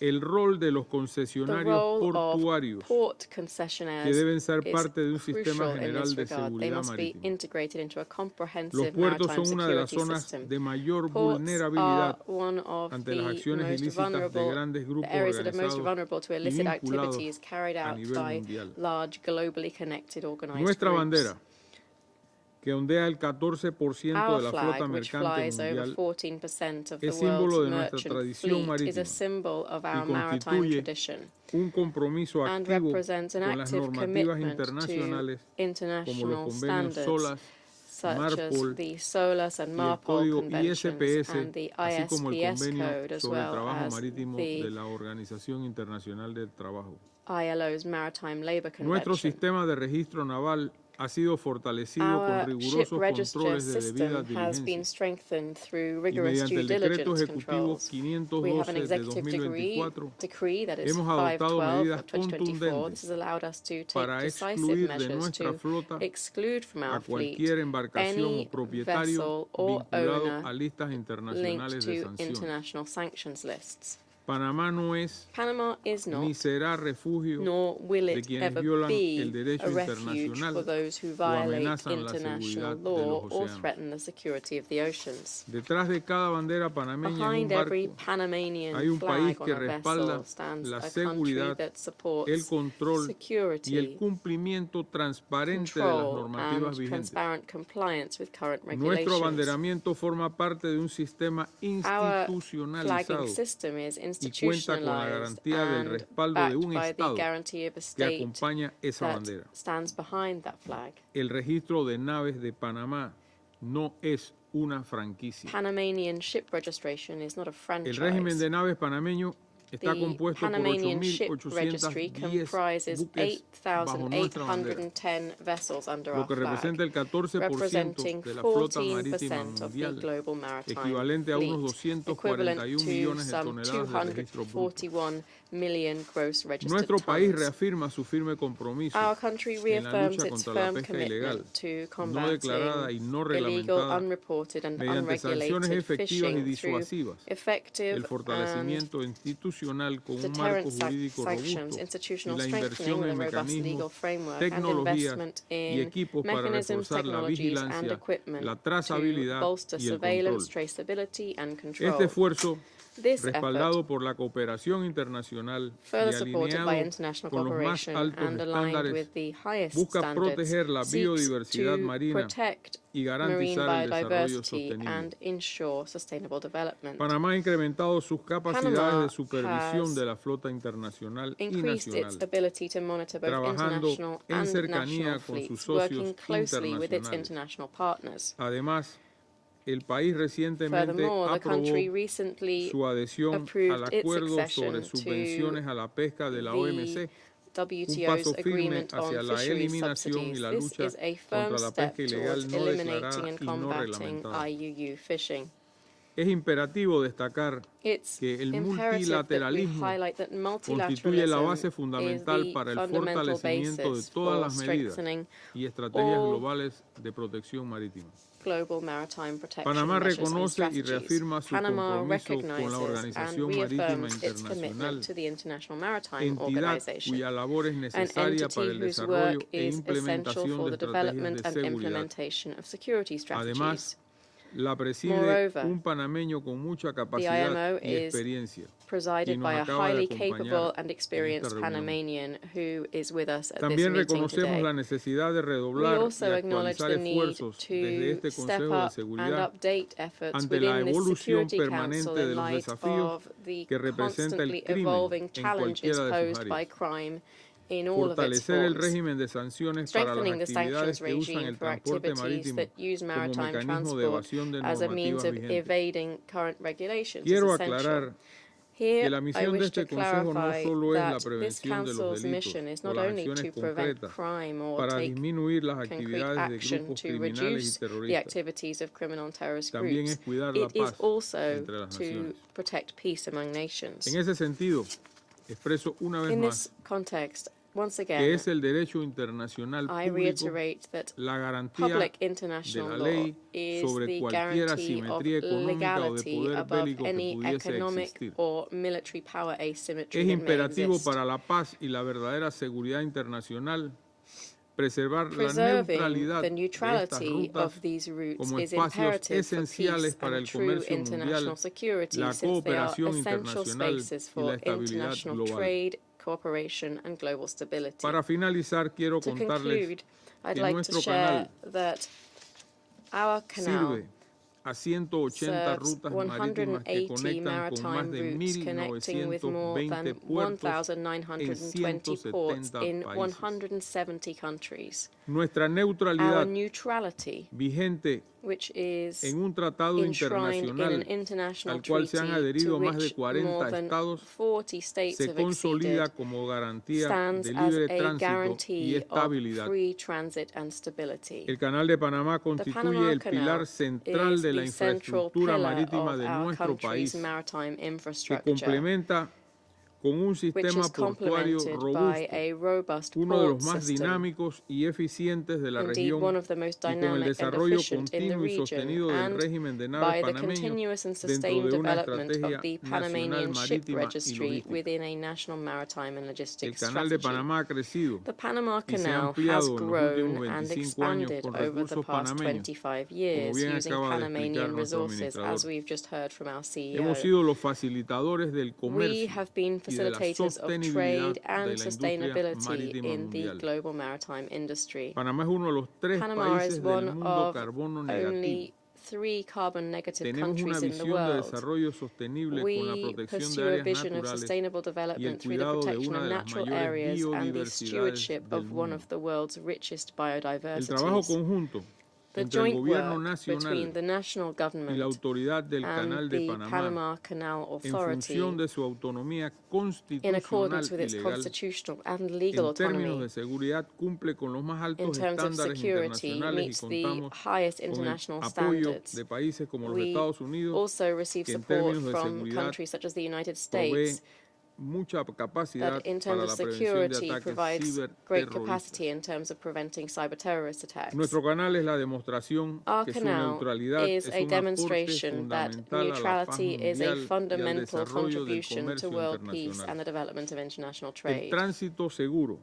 el rol de los The concesionarios role of portuarios port que concessionaires deben ser is parte de un sistema crucial in general this de regard. They seguridad must be marítima. integrated into a Los comprehensive puertos maritime son una de las security zonas system. de mayor Ports vulnerabilidad are one of ante las the acciones most ilícitas de vulnerable, grandes the grupos areas that are most organizados vulnerable to y illicit vinculados activities carried a out nivel by mundial. large, globally connected organized Nuestra groups. bandera, que ondea el 14% Our de la flag, flota which mercante flies over mundial, 14% of the es símbolo world's de nuestra merchant tradición fleet, is a marítima symbol of y our maritime constituye tradition un compromiso and activo represents an con las active normativas commitment to internacionales como los international convenios standards SOLAS, such as MARPOL the SOLAS and y el MARPOL código conventions ISPS, and the así como el ISPS convenio code, as sobre el well trabajo as marítimo de the la Organización Internacional del Trabajo. ILO's Maritime Labour Nuestro Convention. sistema de registro naval ha sido fortalecido con Our ship rigurosos register controles de debida system has been diligencia strengthened through y rigorous mediante due el decreto diligence ejecutivo controls. We have an 512 de executive 2024 decree that is hemos adoptado 512 medidas of 2024. This contundentes has allowed us to take para decisive excluir de measures nuestra to flota exclude from a our fleet cualquier embarcación o any propietario vessel or vinculado owner a listas linked internacionales de to sanciones. international sanctions lists. Panamá no es Panama is ni not, será refugio nor will de it quienes ever violan be el derecho a refuge internacional for those who o violate amenazan la international seguridad de law los or océanos. threaten the security of the oceans. Detrás de cada bandera panameña en Behind un every barco Panamanian hay un país flag on que a respalda vessel stands la a country seguridad, that el supports control y el security, cumplimiento transparente de las control, normativas and vigentes. transparent compliance with current Nuestro regulations. abanderamiento forma parte de un sistema Our institucionalizado flagging system is y cuenta con la institutionalized garantía del and respaldo de backed un by the Estado guarantee of a que state acompaña esa that bandera. stands behind that flag. El registro de naves de Panamá no es una franquicia. Panamanian ship registration is not a El régimen franchise. de naves panameño está The compuesto por Panamanian ship registry 8.810 comprises buques bajo nuestra bandera, 8,810 vessels under lo our que flag, representa el 14% representing de la flota 14% marítima of the mundial, global maritime equivalente a unos fleet, equivalent 241 to millones de some toneladas de registro bruto. 241 million gross registered Nuestro país tons. reafirma su firme compromiso Our country en la reaffirms lucha its contra la firm pesca ilegal, commitment to no declarada y combating no illegal, reglamentada, unreported and mediante sanciones unregulated efectivas y fishing through disuasivas, el effective and fortalecimiento institucional con un deterrent marco jurídico sanctions, robusto y institutional la strengthening inversión with a en robust legal mecanismos, framework and tecnologías investment y in equipos para mechanisms, reforzar la technologies and vigilancia, equipment la to trazabilidad bolster y el surveillance, control. traceability and Este control. esfuerzo, This effort, respaldado por la cooperación internacional y further supported by alineado international con los más cooperation altos and aligned estándares, with the highest busca standards, proteger la seeks biodiversidad to marina protect y marine garantizar el desarrollo biodiversity sostenible. and ensure sustainable development. Panamá ha incrementado sus capacidades Panama de supervisión has de la flota internacional y increased its nacional, ability to monitor both trabajando international en and cercanía national con sus fleets, socios working closely with its internacionales. international partners. Además, el país recientemente Furthermore, the country aprobó recently su adhesión al approved its acuerdo sobre accession subvenciones to a la pesca de la the OMC, un WTO's paso firme agreement hacia on la fisheries eliminación y subsidies. la This lucha is a contra firm la step pesca ilegal towards no eliminating declarada and y no combating reglamentada. IUU fishing. Es imperativo destacar It's que el imperative that we multilateralismo highlight that constituye la multilateralism base is fundamental the para el fundamental fortalecimiento de basis todas for las medidas strengthening y estrategias all globales de protección marítima. global maritime protection Panamá measures and reconoce y strategies. reafirma su Panama compromiso con la recognizes and Organización Marítima reaffirms its Internacional, commitment to the International Maritime entidad Organization, cuya labor es an necesaria para entity el whose desarrollo work e is essential implementación for de the estrategias development de and seguridad. implementation of security strategies. Además, la preside Moreover, un panameño con mucha the capacidad IMO y is experiencia, presided quien nos by a acaba de highly acompañar capable and en esta experienced reunión. Panamanian who is with us at this También meeting reconocemos today. la necesidad de We redoblar y also acknowledge actualizar the need esfuerzos desde to este step Consejo de up and Seguridad update efforts ante la within this evolución Security Council permanente de in los light desafíos of the que representa el constantly crimen evolving en challenges cualquiera de sus posed by áreas. crime in all of its Fortalecer el forms. régimen de sanciones para las Strengthening the actividades sanctions que usan regime el for transporte activities marítimo that use como maritime mecanismo de transport evasión de as a means normativas of vigentes. evading current regulations is Quiero essential. aclarar Here, que la I misión de wish to este Consejo no clarify solo es la that this prevención de los Council's delitos mission is o not las only acciones to prevent concretas crime or para take disminuir las concrete actividades de action grupos to criminales reduce y the terroristas. activities of criminal and terrorist También groups. es cuidar la It is paz also entre las to naciones. protect peace among nations. En ese sentido, expreso una vez In más this context, once que again, es el derecho internacional I público reiterate that la garantía public de international la law ley is sobre the cualquier guarantee of asimetría económica o de legality poder above bélico que any pudiese economic existir. or military power asymmetry Es that may imperativo exist. para la paz y la verdadera seguridad internacional preservar la Preserving neutralidad the de estas neutrality rutas of these routes como is espacios imperative for esenciales peace para and el true comercio international mundial, security, la since they are cooperación essential internacional spaces y la for estabilidad international global. trade, cooperation, and global stability. Para finalizar, quiero To contarles conclude, I'd que like to nuestro share canal that our canal sirve a 180 serves rutas marítimas que 180 conectan con más maritime de routes connecting with more 1920 than puertos en 1,920 ports 170 in países. 170 countries. Nuestra Our neutralidad neutrality, vigente which is en un tratado enshrined in an internacional international al cual se han treaty to adherido más de which 40 more than estados, 40 states se have consolida acceded, como garantía stands de as libre a tránsito y guarantee of estabilidad. free transit and stability. El Canal de Panamá The constituye Panama el pilar Canal central is de la the central infraestructura pillar marítima of de our nuestro country's país, maritime que infrastructure, complementa con un which sistema is portuario complemented by robusto, a robust uno de los port más system, dinámicos y eficientes de la indeed one región, of the most y con el dynamic and desarrollo efficient in the continuo y region, sostenido del and régimen de naves by the panameños continuous and dentro sustained de una development estrategia of the nacional Panamanian Ship marítima y Registry logística. within a national maritime and El logistics Canal de strategy. Panamá ha crecido The Panama y se ha Canal has ampliado en los últimos grown and 25 años expanded con over the recursos past panameños, 25 como years bien using acaba de explicar Panamanian nuestro resources, administrador. as we've just heard from our Hemos CEO. sido los facilitadores del We comercio have been y de la facilitators of sostenibilidad trade de and la industria sustainability marítima in the mundial. global maritime industry. Panamá es uno de los 3 Panama is países del one mundo of carbono negativo. only 3 carbon negative Tenemos una countries in the visión de world. desarrollo sostenible con la We protección de pursue a áreas vision of naturales sustainable y el development through the cuidado de protection una of de las natural mayores areas and the biodiversidades stewardship del of one mundo. of the world's richest El trabajo biodiversities. conjunto The entre el joint gobierno work between nacional the national y la government autoridad del and Canal de the Panamá, Panama Canal en Authority, función de su autonomía in constitucional accordance with y its legal, constitutional and legal en términos autonomy, de seguridad cumple con los más in altos terms of estándares security, internacionales y meets the contamos highest con el international apoyo standards. de países como los We Estados Unidos, also receive que en support términos de from seguridad countries such as the United provee States, mucha capacidad that in para terms la of prevención de security ataques provides great ciberterroristas. capacity in terms of preventing cyber-terrorist attacks. Nuestro canal es la demostración Our que su canal neutralidad is es a un aporte demonstration that fundamental a la paz neutrality is a mundial y al fundamental desarrollo del contribution to comercio world peace internacional. and the development of international El trade. tránsito seguro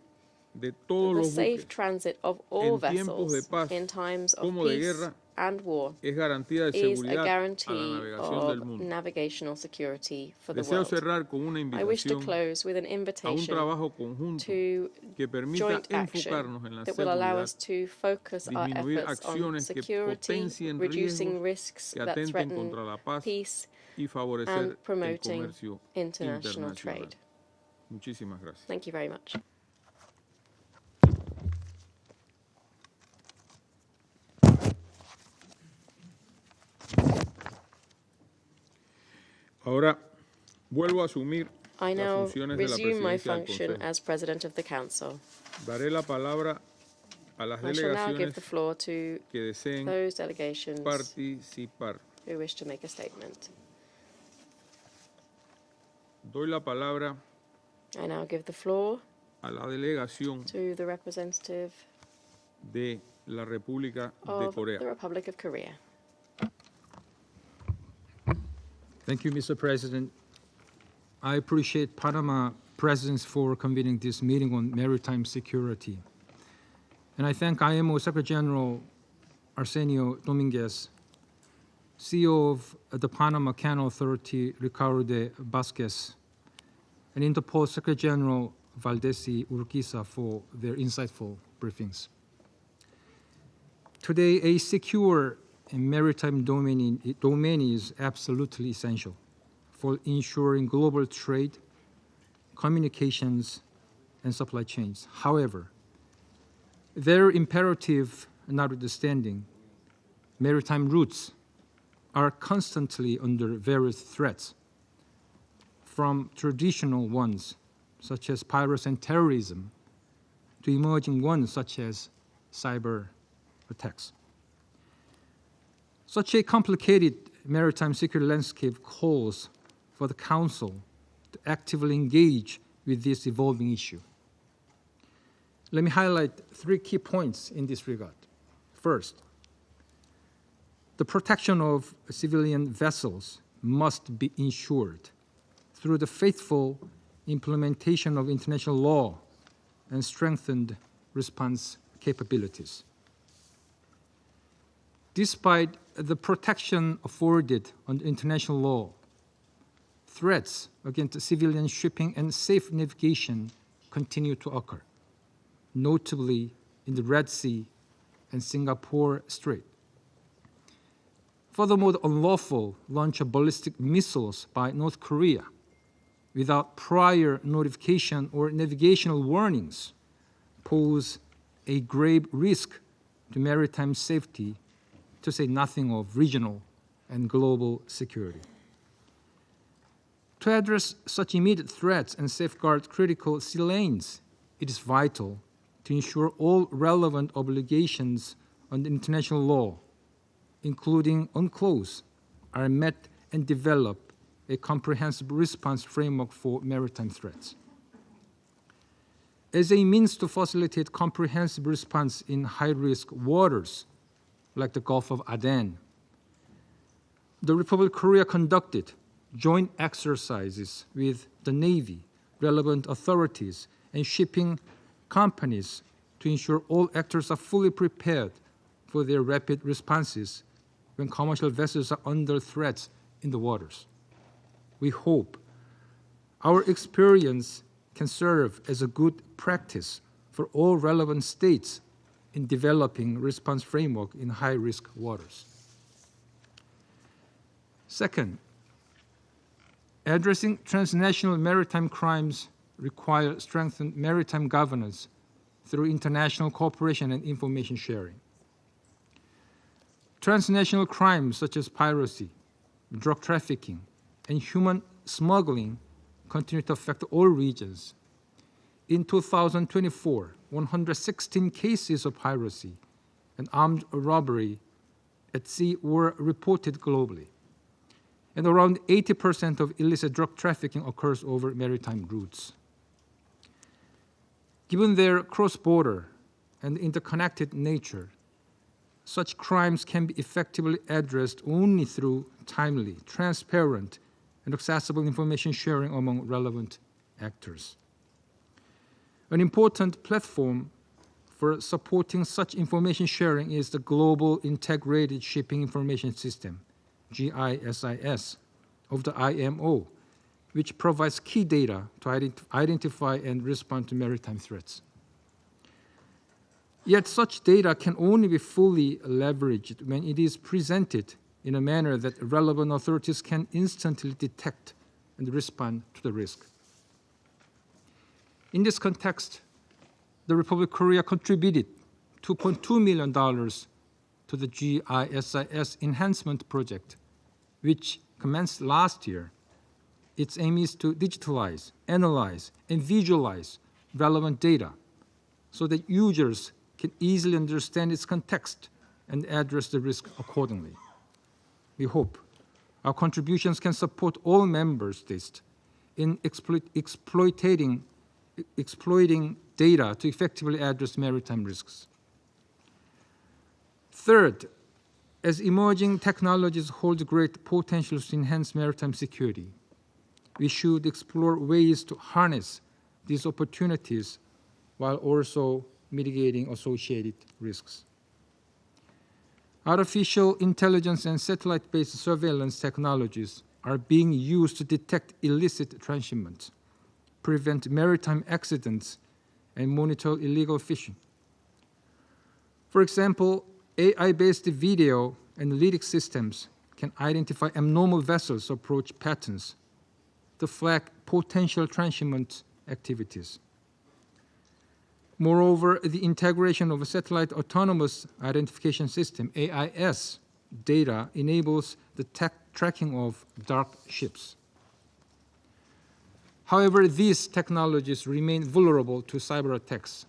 de todos The los safe buques transit of all en tiempos de vessels paz in times of como de peace guerra and war es garantía de is a seguridad a la guarantee navegación del of mundo. navigational security for the Deseo world. cerrar con una I wish to invitación close with an a un invitation trabajo conjunto to que permita joint action enfocarnos en la that will allow seguridad, us to focus our disminuir efforts on acciones que security, potencien reducing riesgos risks que that atenten threaten contra la paz peace, y favorecer and el promoting comercio international internacional. trade. Muchísimas gracias. Thank you very much. Ahora vuelvo a asumir I las now funciones de la resume my presidencia del function Consejo. as President of the Council. Daré la palabra a las I shall now give delegaciones the floor to que deseen those delegations participar. who wish to make a statement. Doy la palabra I now give the floor a la delegación to the representative de la República de of Corea. the Republic of Korea. Thank you, Mr. President. I appreciate Panama presence for convening this meeting on maritime security. And I thank IMO Secretary General Arsenio Dominguez, CEO of the Panama Canal Authority, Ricardo de Vasquez, and Interpol Secretary General Valdesi Urquiza for their insightful briefings. Today, a secure maritime domain is absolutely essential for ensuring global trade, communications, and supply chains. However, their imperative notwithstanding, maritime routes are constantly under various threats, from traditional ones, such as piracy and terrorism, to emerging ones, such as cyber attacks. Such a complicated maritime security landscape calls for the Council to actively engage with this evolving issue. Let me highlight 3 key points in this regard. First, the protection of civilian vessels must be ensured through the faithful implementation of international law and strengthened response capabilities. Despite the protection afforded under international law, threats against civilian shipping and safe navigation continue to occur, notably in the Red Sea and Singapore Strait. Furthermore, the unlawful launch of ballistic missiles by North Korea without prior notification or navigational warnings pose a grave risk to maritime safety, to say nothing of regional and global security. To address such immediate threats and safeguard critical sea lanes, it is vital to ensure all relevant obligations under international law, including UNCLOS, are met and develop a comprehensive response framework for maritime threats. As a means to facilitate comprehensive response in high-risk waters, like the Gulf of Aden, the Republic of Korea conducted joint exercises with the Navy, relevant authorities, and shipping companies to ensure all actors are fully prepared for their rapid responses when commercial vessels are under threats in the waters. We hope our experience can serve as a good practice for all relevant states in developing response framework in high-risk waters. Second, addressing transnational maritime crimes require strengthened maritime governance through international cooperation and information sharing. Transnational crimes such as piracy, drug trafficking, and human smuggling continue to affect all regions. In 2024, 116 cases of piracy and armed robbery at sea were reported globally. and around 80% of illicit drug trafficking occurs over maritime routes. Given their cross-border and interconnected nature, such crimes can be effectively addressed only through timely, transparent, and accessible information sharing among relevant actors. An important platform for supporting such information sharing is the Global Integrated Shipping Information System, GISIS, of the IMO, which provides key data to identify and respond to maritime threats. Yet such data can only be fully leveraged when it is presented in a manner that relevant authorities can instantly detect and respond to the risk. In this context, the Republic of Korea contributed $2.2 million to the GISIS enhancement project, which commenced last year. Its aim is to digitalize, analyze, and visualize relevant data so that users can easily understand its context and address the risk accordingly. We hope our contributions can support all member states in exploiting data to effectively address maritime risks. Third, as emerging technologies hold great potential to enhance maritime security, we should explore ways to harness these opportunities while also mitigating associated risks. Artificial intelligence and satellite-based surveillance technologies are being used to detect illicit transshipments, prevent maritime accidents, and monitor illegal fishing. For example, AI-based video analytic systems can identify abnormal vessels' approach patterns to flag potential transshipment activities. Moreover, the integration of a satellite autonomous identification system, AIS, data enables the tracking of dark ships. However, these technologies remain vulnerable to cyber attacks,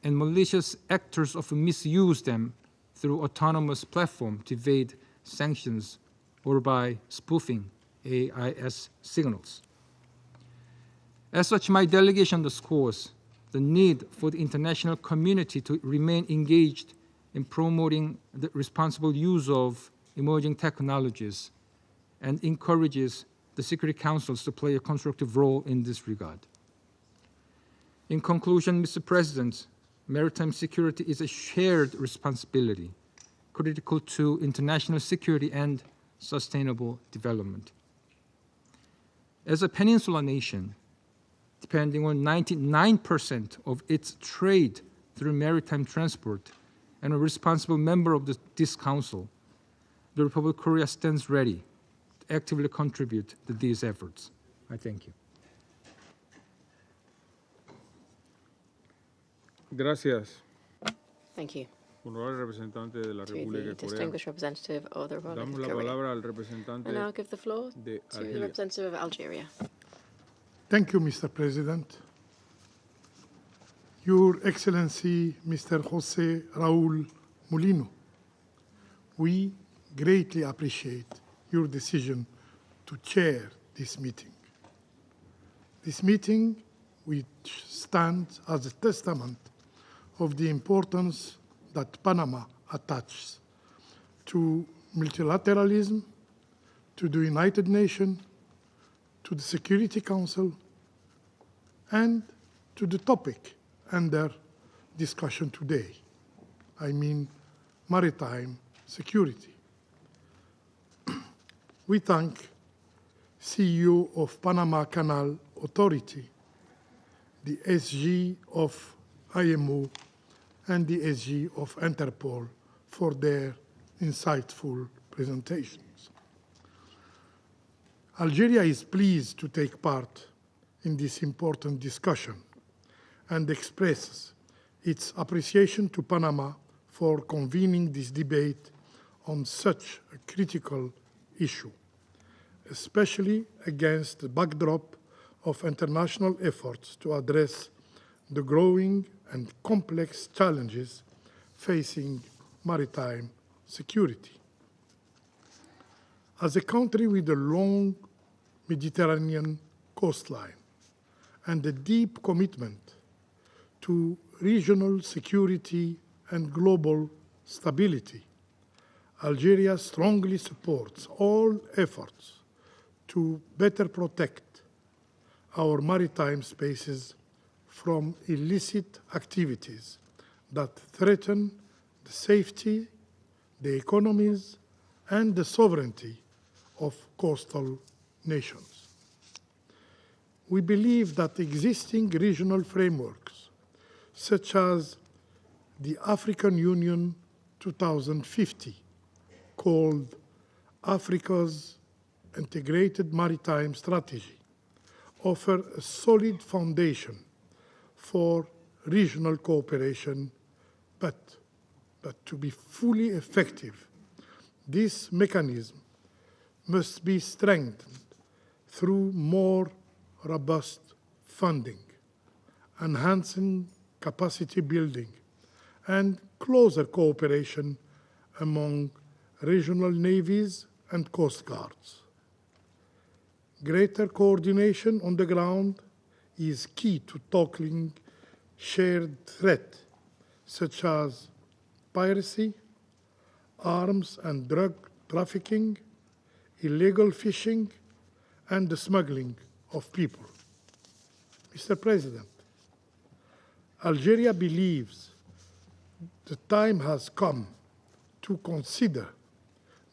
and malicious actors often misuse them through autonomous platforms to evade sanctions or by spoofing AIS signals. As such, my delegation underscores the need for the international community to remain engaged in promoting the responsible use of emerging technologies and encourages the Security Councils to play a constructive role in this regard. In conclusion, Mr. President, maritime security is a shared responsibility critical to international security and sustainable development. As a peninsula nation, depending on 99% of its trade through maritime transport, and a responsible member of this Council, the Republic of Korea stands ready to actively contribute to these efforts. I thank you. Gracias, Thank you honorable representante de la to República the de Corea. distinguished representative of the Republic Damos of la Korea. palabra al representante And I'll give the floor de to the Argelia. representative of Algeria. Thank you, Mr. President. Your Excellency, Mr. José Raúl Mulino, we greatly appreciate your decision to chair this meeting. This meeting, which stands as a testament of the importance that Panama attaches to multilateralism, to the United Nations, to the Security Council, and to the topic under discussion today. I mean, maritime security. We thank CEO of Panama Canal Authority, the SG of IMO, and the SG of Interpol for their insightful presentations. Algeria is pleased to take part in this important discussion and expresses its appreciation to Panama for convening this debate on such a critical issue, especially against the backdrop of international efforts to address the growing and complex challenges facing maritime security. As a country with a long Mediterranean coastline and a deep commitment to regional security and global stability, Algeria strongly supports all efforts to better protect our maritime spaces from illicit activities that threaten the safety, the economies, and the sovereignty of coastal nations. We believe that existing regional frameworks, such as the African Union 2050, called Africa's Integrated Maritime Strategy, offer a solid foundation for regional cooperation, but to be fully effective, this mechanism must be strengthened through more robust funding, enhancing capacity building, and closer cooperation among regional navies and coast guards. Greater coordination on the ground is key to tackling shared threats such as piracy, arms and drug trafficking, illegal fishing, and the smuggling of people. Mr. President, Algeria believes the time has come to consider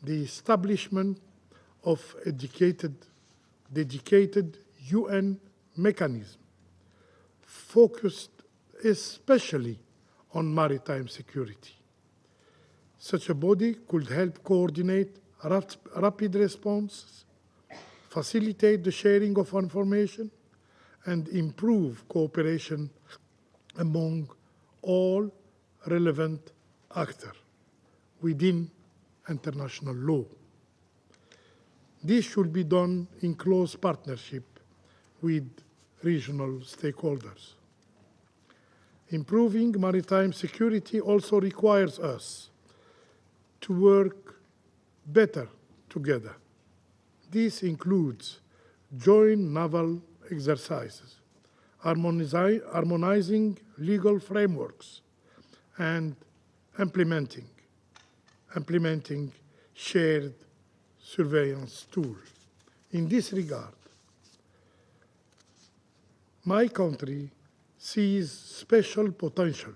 the establishment of a dedicated UN mechanism focused especially on maritime security. Such a body could help coordinate rapid responses, facilitate the sharing of information, and improve cooperation among all relevant actors within international law. This should be done in close partnership with regional stakeholders. Improving maritime security also requires us to work better together. This includes joint naval exercises, harmonizing legal frameworks, and implementing shared surveillance tools. In this regard, my country sees special potential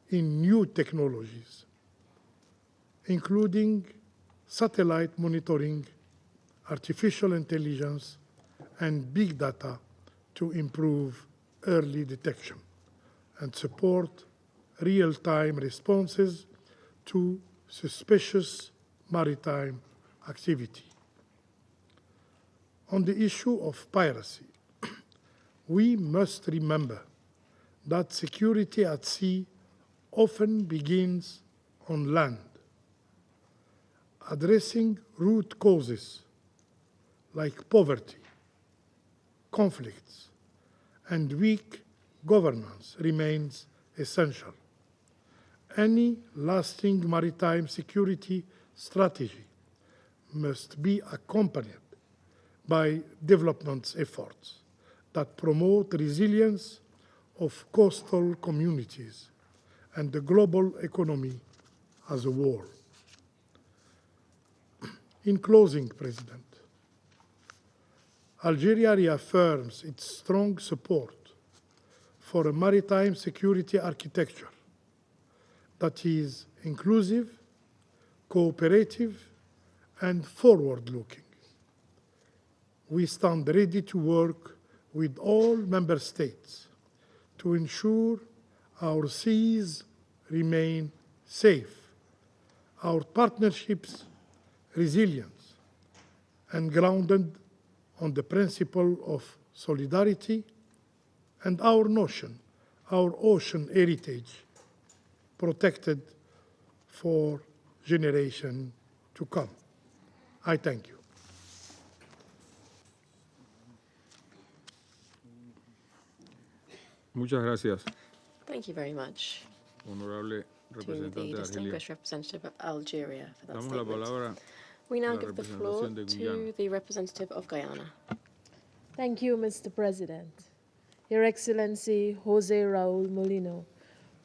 in new technologies, including satellite monitoring, artificial intelligence, and big data to improve early detection and support real-time responses to suspicious maritime activity. On the issue of piracy, we must remember that security at sea often begins on land. Addressing root causes like poverty, conflicts, and weak governance remains essential. Any lasting maritime security strategy must be accompanied by development efforts that promote resilience of coastal communities and the global economy as a whole. In closing, President, Algeria reaffirms its strong support for a maritime security architecture that is inclusive, cooperative, and forward-looking. We stand ready to work with all member states to ensure our seas remain safe, our partnerships resilient, and grounded on the principle of solidarity, and our ocean heritage protected for generations to come. I thank you. Muchas gracias, Thank you very much honorable to representante the de Argelia. distinguished representative of Algeria for that Damos la statement. palabra We now La give the floor representación de Guyana. to the representative of Guyana. Thank you, Mr. President. Your Excellency Jose Raul Molino,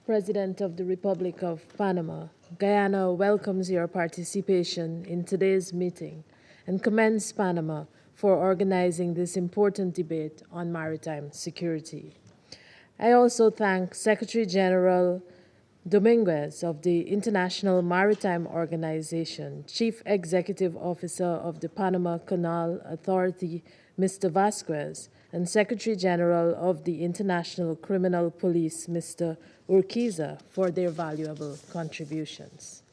President of the Republic of Panama, Guyana welcomes your participation in today's meeting and commends Panama for organizing this important debate on maritime security. I also thank Secretary General Dominguez of the International Maritime Organization, Chief Executive Officer of the Panama Canal Authority, Mr. Vasquez, and Secretary General of the International Criminal Police, Mr. Urquiza, for their valuable contributions.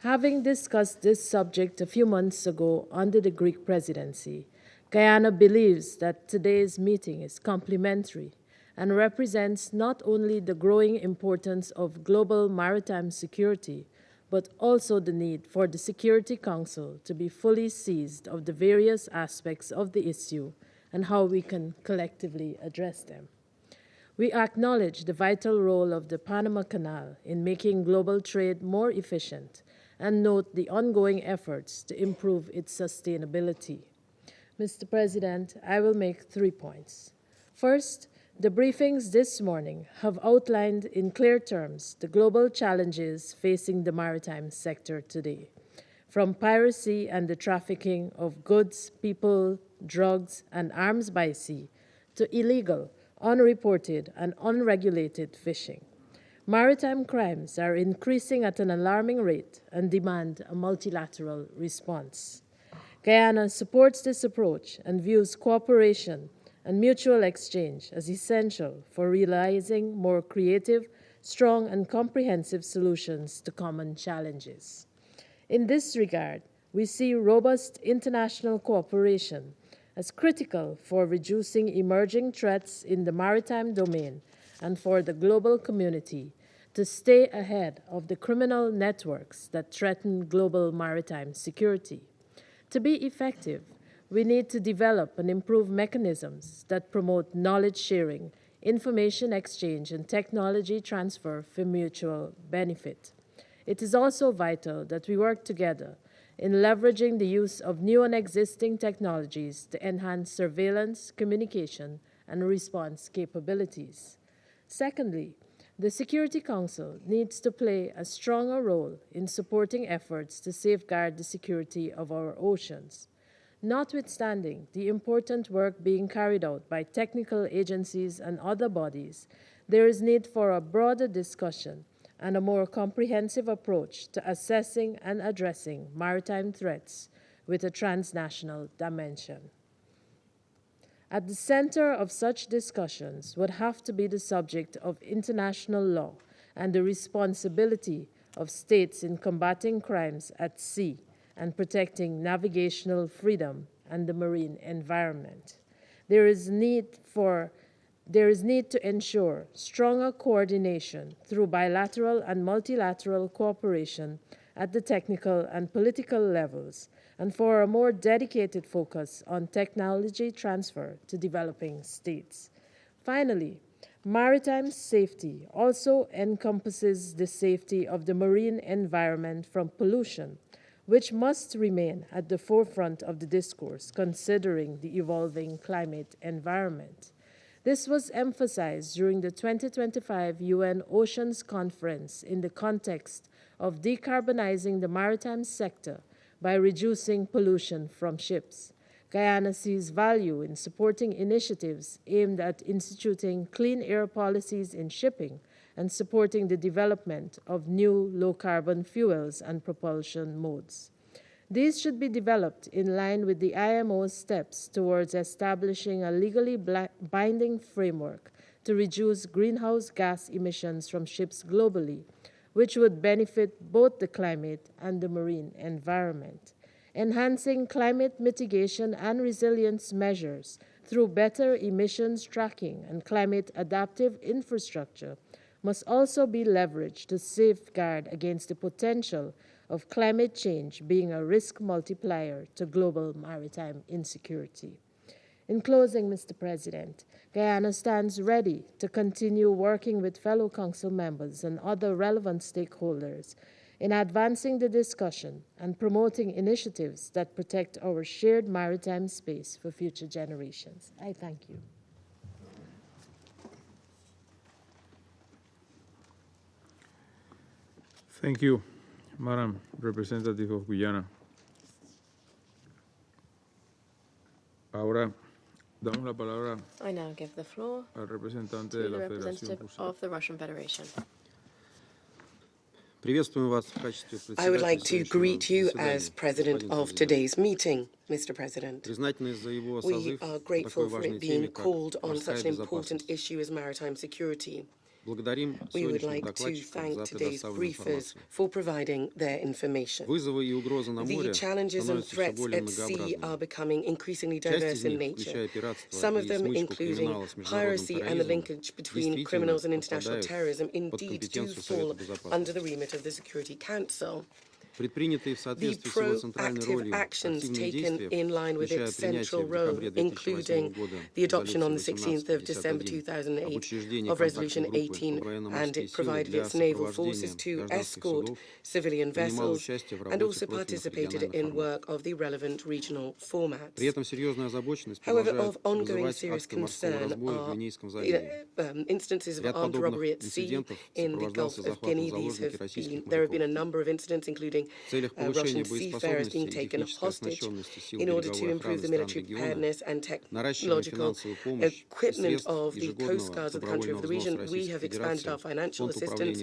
Having discussed this subject a few months ago under the Greek presidency, Guyana believes that today's meeting is complementary and represents not only the growing importance of global maritime security, but also the need for the Security Council to be fully seized of the various aspects of the issue and how we can collectively address them. We acknowledge the vital role of the Panama Canal in making global trade more efficient and note the ongoing efforts to improve its sustainability. Mr. President, I will make 3 points. First, the briefings this morning have outlined in clear terms the global challenges facing the maritime sector today, from piracy and the trafficking of goods, people, drugs, and arms by sea, to illegal, unreported, and unregulated fishing. Maritime crimes are increasing at an alarming rate and demand a multilateral response. Guyana supports this approach and views cooperation and mutual exchange as essential for realizing more creative, strong, and comprehensive solutions to common challenges. In this regard, we see robust international cooperation as critical for reducing emerging threats in the maritime domain and for the global community to stay ahead of the criminal networks that threaten global maritime security. To be effective, we need to develop and improve mechanisms that promote knowledge sharing, information exchange, and technology transfer for mutual benefit. It is also vital that we work together in leveraging the use of new and existing technologies to enhance surveillance, communication, and response capabilities. Secondly, the Security Council needs to play a stronger role in supporting efforts to safeguard the security of our oceans. Notwithstanding the important work being carried out by technical agencies and other bodies, there is need for a broader discussion and a more comprehensive approach to assessing and addressing maritime threats with a transnational dimension. At the center of such discussions would have to be the subject of international law and the responsibility of states in combating crimes at sea and protecting navigational freedom and the marine environment. There is need to ensure stronger coordination through bilateral and multilateral cooperation at the technical and political levels, and for a more dedicated focus on technology transfer to developing states. Finally, maritime safety also encompasses the safety of the marine environment from pollution, which must remain at the forefront of the discourse considering the evolving climate environment. This was emphasized during the 2025 UN Oceans Conference in the context of decarbonizing the maritime sector by reducing pollution from ships. Guyana sees value in supporting initiatives aimed at instituting clean air policies in shipping and supporting the development of new low-carbon fuels and propulsion modes. These should be developed in line with the IMO's steps towards establishing a legally binding framework to reduce greenhouse gas emissions from ships globally, which would benefit both the climate and the marine environment. Enhancing climate mitigation and resilience measures through better emissions tracking and climate adaptive infrastructure must also be leveraged to safeguard against the potential of climate change being a risk multiplier to global maritime insecurity. In closing, Mr. President, Guyana stands ready to continue working with fellow Council members and other relevant stakeholders in advancing the discussion and promoting initiatives that protect our shared maritime space for future generations. I thank you. Thank you, Madam Representative of Guyana. Ahora damos la palabra I now give the floor al representante to de the la Federación representative Rusa. of the Russian Federation. I would like to greet you as President of today's meeting, Mr. President. We are grateful for it being called on such an important issue as maritime security. We would like to thank today's briefers for providing their information. The challenges and threats at sea are becoming increasingly diverse in nature, some of them including piracy and the linkage between criminals and international terrorism indeed do fall under the remit of the Security Council. The proactive actions taken in line with its central role, including the adoption on the 16th of December 2008 of Resolution 18, and it provided its naval forces to escort civilian vessels and also participated in work of the relevant regional formats. However, of ongoing serious concern are instances of armed robbery at sea in the Gulf of Guinea. There have been a number of incidents, including Russian seafarers being taken hostage in order to improve the military preparedness and technological equipment of the coast guards of the country of the region. We have expanded our financial assistance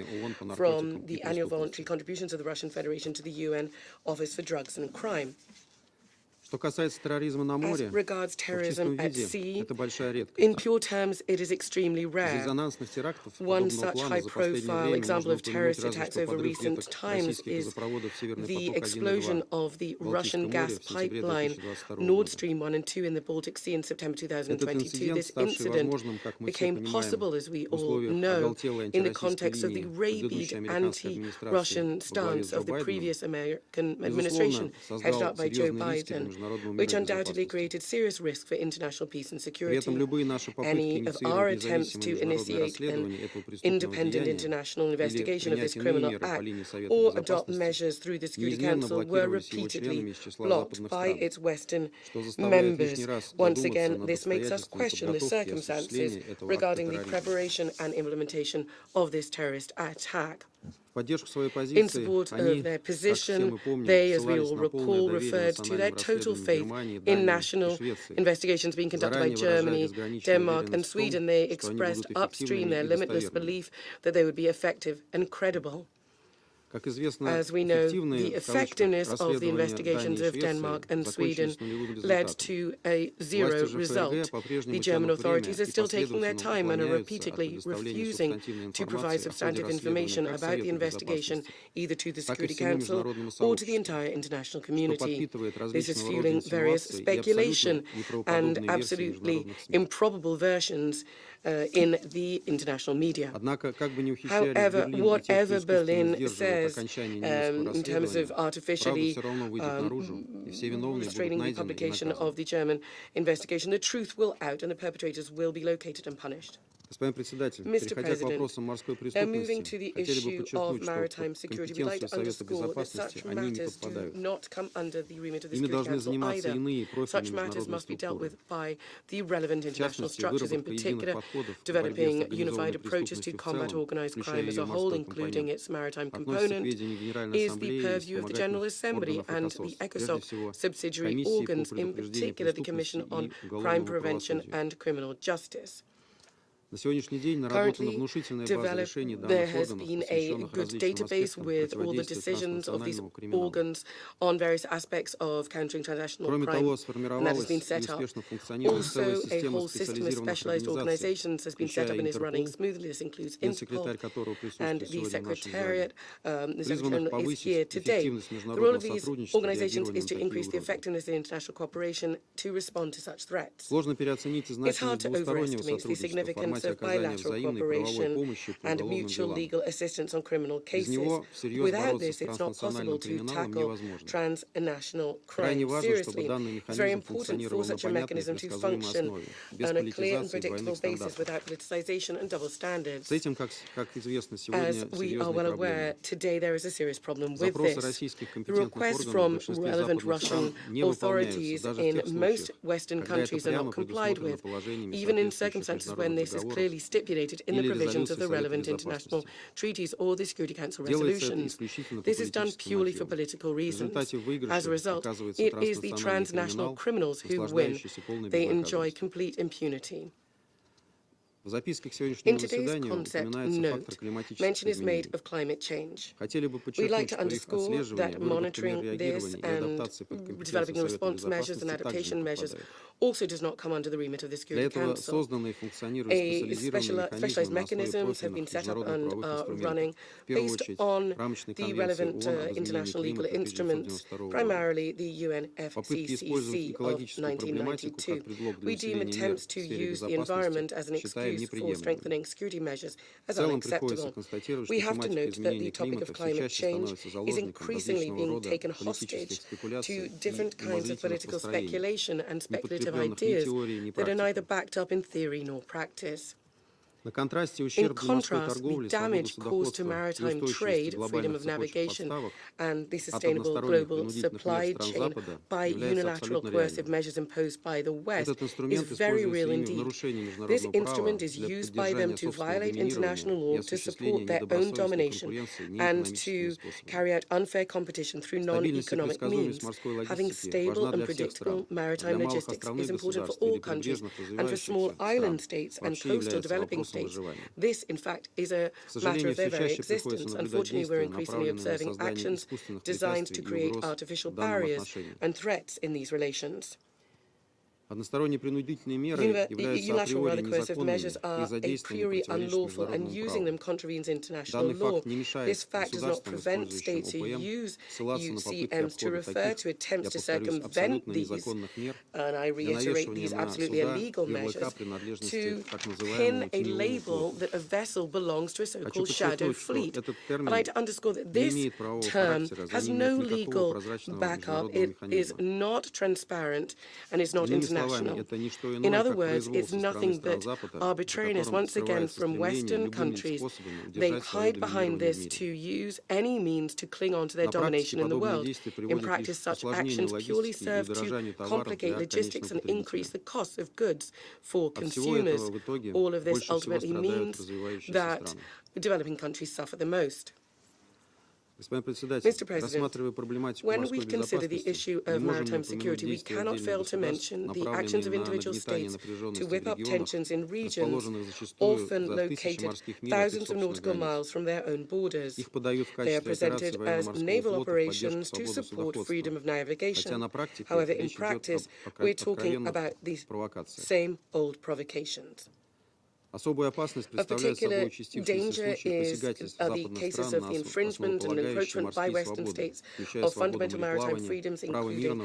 from the annual voluntary contributions of the Russian Federation to the UN Office for Drugs and Crime. As regards terrorism at sea, in pure terms, it is extremely rare. One such high-profile example of terrorist attacks over recent times is the explosion of the Russian gas pipeline Nord Stream 1 and 2 in the Baltic Sea in September 2022. This incident became possible, as we all know, in the context of the rabid anti-Russian stance of the previous American administration, headed up by Joe Biden, which undoubtedly created serious risk for international peace and security. Any of our attempts to initiate an independent international investigation of this criminal act or adopt measures through the Security Council were repeatedly blocked by its Western members. Once again, this makes us question the circumstances regarding the preparation and implementation of this terrorist attack. In support of their position, they, as we all recall, referred to their total faith in national investigations being conducted by Germany, Denmark and Sweden. They expressed upstream their limitless belief that they would be effective and credible. As we know, the effectiveness of the investigations of Denmark and Sweden led to a zero result. The German authorities are still taking their time and are repeatedly refusing to provide substantive information about the investigation either to the Security Council or to the entire international community. This is fueling various speculation and absolutely improbable versions in the international media. However, whatever Berlin says in terms of artificially restraining the publication of the German investigation, the truth will out and the perpetrators will be located and punished. Mr. President, moving to the issue of maritime security, we'd like to underscore that such matters do not come under the remit of the Security Council either. Such matters must be dealt with by the relevant international structures, in particular developing unified approaches to combat organized crime as a whole, including its maritime component, is the purview of the General Assembly and the ECOSOC subsidiary organs, in particular the Commission on Crime Prevention and Criminal Justice. Currently developed, there has been a good database with all the decisions of these organs on various aspects of countering transnational crime, and that has been set up. Also, a whole system of specialized organizations has been set up and is running smoothly. This includes Interpol, and the Secretariat, the Secretary is here today. The role of these organizations is to increase the effectiveness of international cooperation to respond to such threats. It's hard to overestimate the significance terms of bilateral cooperation and mutual legal assistance on criminal cases. Without this, it's not possible to tackle transnational crime seriously. It's very important for such a mechanism to function on a clear and predictable basis without politicization and double standards. As we are well aware, today there is a serious problem with this. The requests from relevant Russian authorities in most Western countries are not complied with, even in circumstances when this is clearly stipulated in the provisions of the relevant international treaties or the Security Council resolutions. This is done purely for political reasons. As a result, it is the transnational criminals who win. They enjoy complete impunity. In today's concept note, mention is made of climate change. We'd like to underscore that monitoring this and developing response measures and adaptation measures also does not come under the remit of the Security Council. Specialized mechanisms have been set up and are running based on the relevant international legal instruments, primarily the UNFCCC of 1992. We deem attempts to use the environment as an excuse for strengthening security measures as unacceptable. We have to note that the topic of climate change is increasingly being taken hostage to different kinds of political speculation and speculative ideas that are neither backed up in theory nor practice. In contrast, the damage caused to maritime trade, freedom of navigation, and the sustainable global supply chain by unilateral coercive measures imposed by the West is very real indeed. This instrument is used by them to violate international law, to support their own domination, and to carry out unfair competition through non-economic means. Having stable and predictable maritime logistics is important for all countries, and for small island states and coastal developing states. This, in fact, is a matter of their very existence. Unfortunately, we're increasingly observing actions designed to create artificial barriers and threats in these relations. Unilateral rather coercive measures are a priori unlawful, and using them contravenes international law. This fact does not prevent states who use UCMs to refer to attempts to circumvent these, and I reiterate these absolutely illegal measures, to pin a label that a vessel belongs to a so-called shadow fleet. I'd like to underscore that this term has no legal backup. It is not transparent and is not international. In other words, it's nothing but arbitrariness, once again, from Western countries. They hide behind this to use any means to cling on to their domination in the world. In practice, such actions purely serve to complicate logistics and increase the cost of goods for consumers. All of this ultimately means that developing countries suffer the most. Mr. President, when we consider the issue of maritime security, we cannot fail to mention the actions of individual states to whip up tensions in regions often located thousands of nautical miles from their own borders. They are presented as naval operations to support freedom of navigation. However, in practice, we're talking about these same old provocations. Of particular danger is the cases of the infringement and encroachment by Western states of fundamental maritime freedoms, including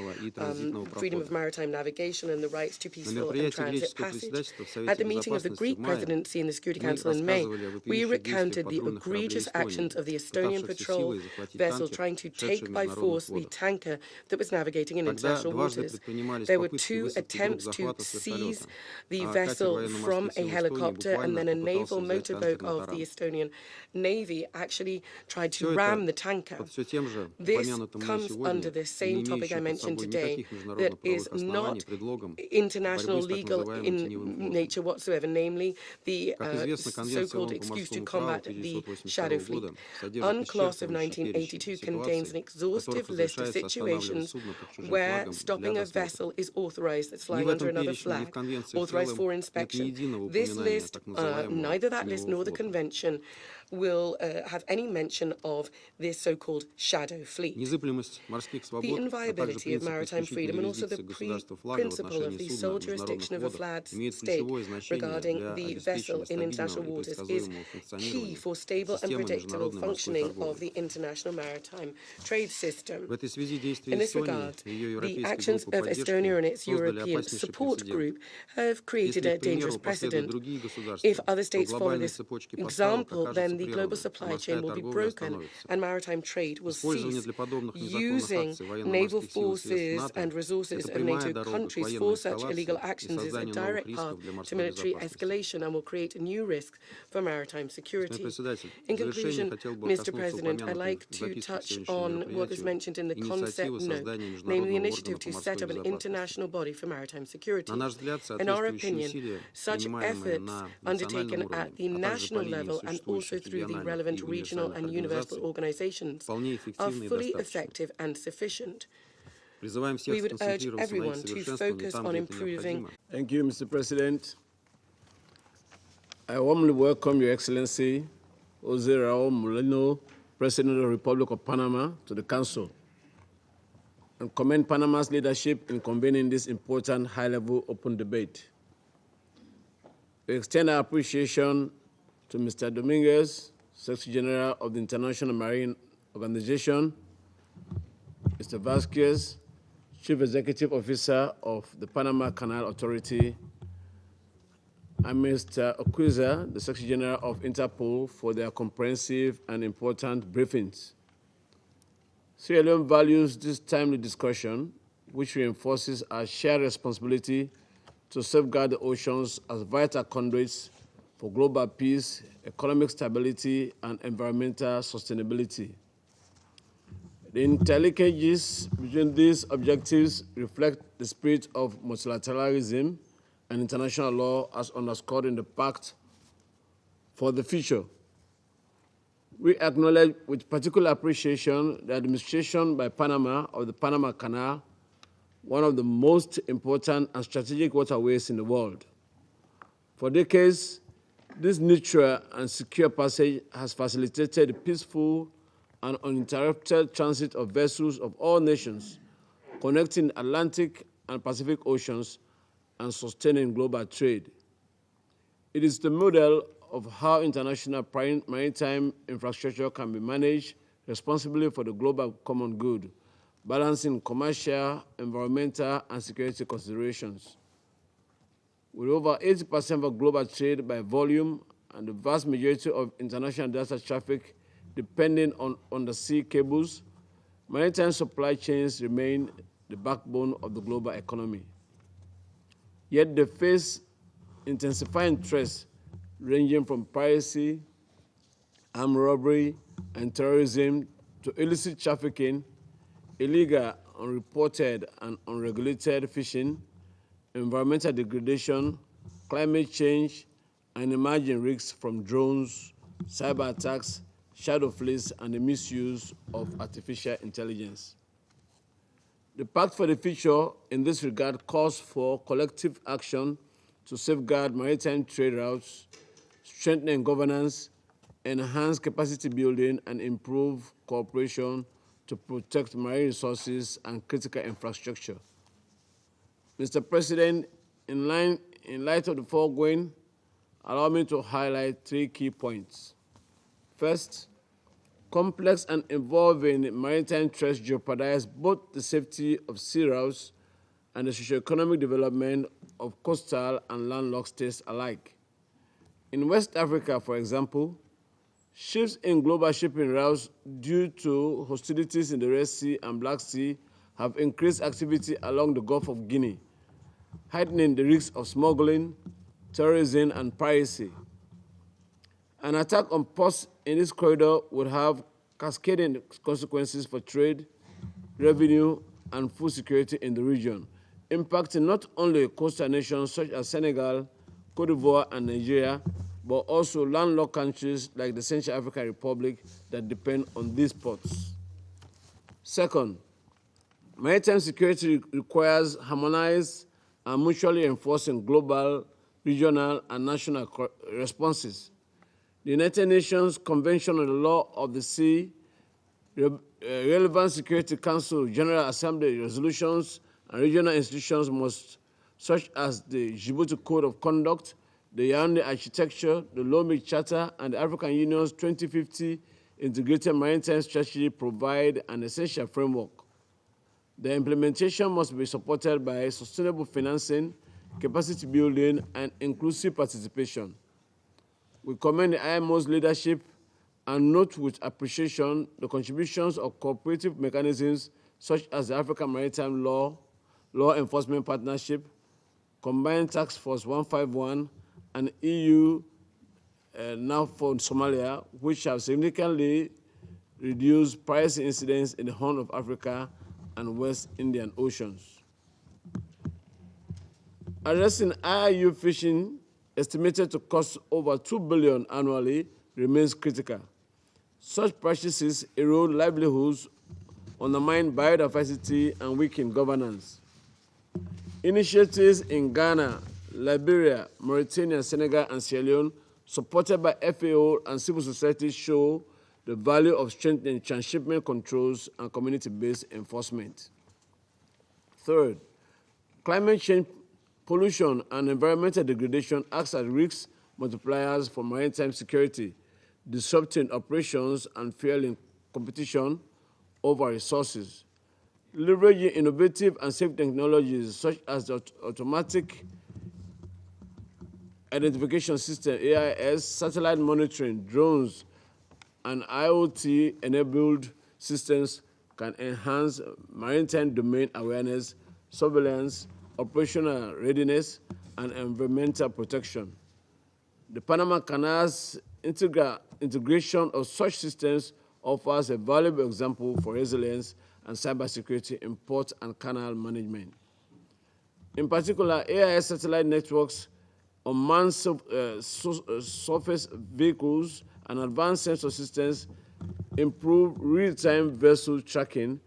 freedom of maritime navigation and the rights to peaceful and transit passage. At the meeting of the Greek presidency in the Security Council in May, we recounted the egregious actions of the Estonian patrol vessel trying to take by force the tanker that was navigating in international waters. There were 2 attempts to seize the vessel from a helicopter, and then a naval motorboat of the Estonian Navy actually tried to ram the tanker. This comes under the same topic I mentioned today, that is not international legal in nature whatsoever, namely the so-called excuse to combat the shadow fleet. UNCLOS of 1982 contains an exhaustive list of situations where stopping a vessel is authorized that's flying under another flag, authorized for inspection. This list, neither that list nor the convention will have any mention of this so-called shadow fleet. The inviolability of maritime freedom and also the principle of the sole jurisdiction of a flag state regarding the vessel in international waters is key for stable and predictable functioning of the international maritime trade system. In this regard, the actions of Estonia and its European support group have created a dangerous precedent. If other states follow this example, then the global supply chain will be broken and maritime trade will cease. Using naval forces and resources of NATO countries for such illegal actions is a direct path to military escalation and will create new risks for maritime security. In conclusion, Mr. President, I'd like to touch on what was mentioned in the concept note, namely the initiative to set up an international body for maritime security. In our opinion, such efforts undertaken at the national level and also through the relevant regional and universal organizations are fully effective and sufficient. We would urge everyone to focus on improving. Thank you, Mr. President. I warmly welcome Your Excellency, Jose Raul Mulino, President of the Republic of Panama, to the Council, and commend Panama's leadership in convening this important high-level open debate. We extend our appreciation to Mr. Dominguez, Secretary General of the International Marine Organization, Mr. Vasquez, Chief Executive Officer of the Panama Canal Authority, and Mr. Oquiza, the Secretary General of Interpol, for their comprehensive and important briefings. Sierra Leone values this timely discussion, which reinforces our shared responsibility to safeguard the oceans as vital conduits for global peace, economic stability, and environmental sustainability. The interlinkages between these objectives reflect the spirit of multilateralism and international law as underscored in the Pact for the Future. We acknowledge with particular appreciation the administration by Panama of the Panama Canal, one of the most important and strategic waterways in the world. For decades, this neutral and secure passage has facilitated the peaceful and uninterrupted transit of vessels of all nations, connecting Atlantic and Pacific Oceans and sustaining global trade. It is the model of how international maritime infrastructure can be managed responsibly for the global common good, balancing commercial, environmental, and security considerations. With over 80% of global trade by volume and the vast majority of international data traffic depending on undersea cables, maritime supply chains remain the backbone of the global economy. Yet they face intensifying threats ranging from piracy, armed robbery, and terrorism to illicit trafficking, illegal, unreported, and unregulated fishing, environmental degradation, climate change, and emerging risks from drones, cyber attacks, shadow fleets, and the misuse of artificial intelligence. The Pact for the Future in this regard calls for collective action to safeguard maritime trade routes, strengthen governance, enhance capacity building, and improve cooperation to protect marine resources and critical infrastructure. Mr. President, in light of the foregoing, allow me to highlight 3 key points. First, complex and evolving maritime threats jeopardize both the safety of sea routes and the socio-economic development of coastal and landlocked states alike. In West Africa, for example, shifts in global shipping routes due to hostilities in the Red Sea and Black Sea have increased activity along the Gulf of Guinea, heightening the risks of smuggling, terrorism, and piracy. An attack on ports in this corridor would have cascading consequences for trade, revenue, and food security in the region, impacting not only coastal nations such as Senegal, Cote d'Ivoire, and Nigeria, but also landlocked countries like the Central African Republic that depend on these ports. Second, maritime security requires harmonized and mutually enforcing global, regional, and national responses. The United Nations Convention on the Law of the Sea, relevant Security Council, General Assembly resolutions, and regional institutions such as the Djibouti Code of Conduct, the Yaoundé Architecture, the Lomé Charter, and the African Union's 2050 Integrated Maritime Strategy provide an essential framework. The implementation must be supported by sustainable financing, capacity building, and inclusive participation. We commend the IMO's leadership and note with appreciation the contributions of cooperative mechanisms such as the African Maritime Law Enforcement Partnership, Combined Task Force 151, and EU now for Somalia, which have significantly reduced piracy incidents in the Horn of Africa and West Indian Oceans. Addressing IUU fishing, estimated to cost over $2 billion annually, remains critical. Such practices erode livelihoods, undermine biodiversity, and weaken governance. Initiatives in Ghana, Liberia, Mauritania, Senegal, and Sierra Leone, supported by FAO and civil society, show the value of strengthening transshipment controls and community-based enforcement. Third, climate change, pollution, and environmental degradation acts as risk multipliers for maritime security, disrupting operations and fueling competition over resources. Leveraging innovative and safe technologies such as the automatic identification system, AIS, satellite monitoring, drones, and IoT-enabled systems can enhance maritime domain awareness, surveillance, operational readiness, and environmental protection. The Panama Canal's integration of such systems offers a valuable example for resilience and cybersecurity in port and canal management. In particular, AIS satellite networks, unmanned surface vehicles, and advanced sensor systems improve real-time vessel tracking,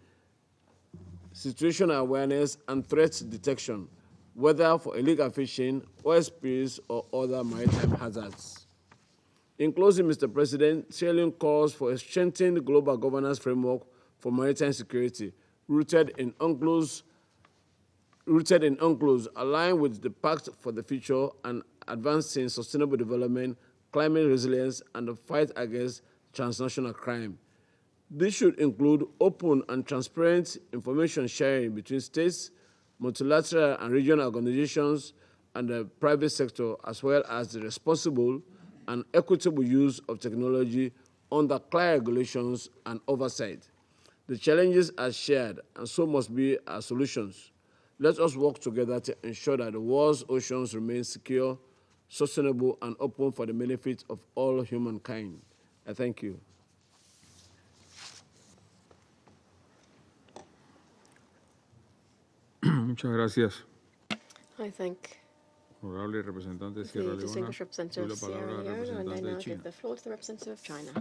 situational awareness, and threat detection, whether for illegal fishing, oil spills, or other maritime hazards. In closing, Mr. President, Sierra Leone calls for a strengthened global governance framework for maritime security, rooted in UNCLOS, aligned with the Pact for the Future and advancing sustainable development, climate resilience, and the fight against transnational crime. This should include open and transparent information sharing between states, multilateral and regional organizations, and the private sector, as well as the responsible and equitable use of technology under clear regulations and oversight. The challenges are shared, and so must be our solutions. Let us work together to ensure that the world's oceans remain secure, sustainable, and open for the benefit of all humankind. I thank you. Muchas gracias. I thank Honorable representante de the Sierra Leona. distinguished representative of Doy la palabra Sierra al Leone, and I representante de now China. give the floor to the representative of China.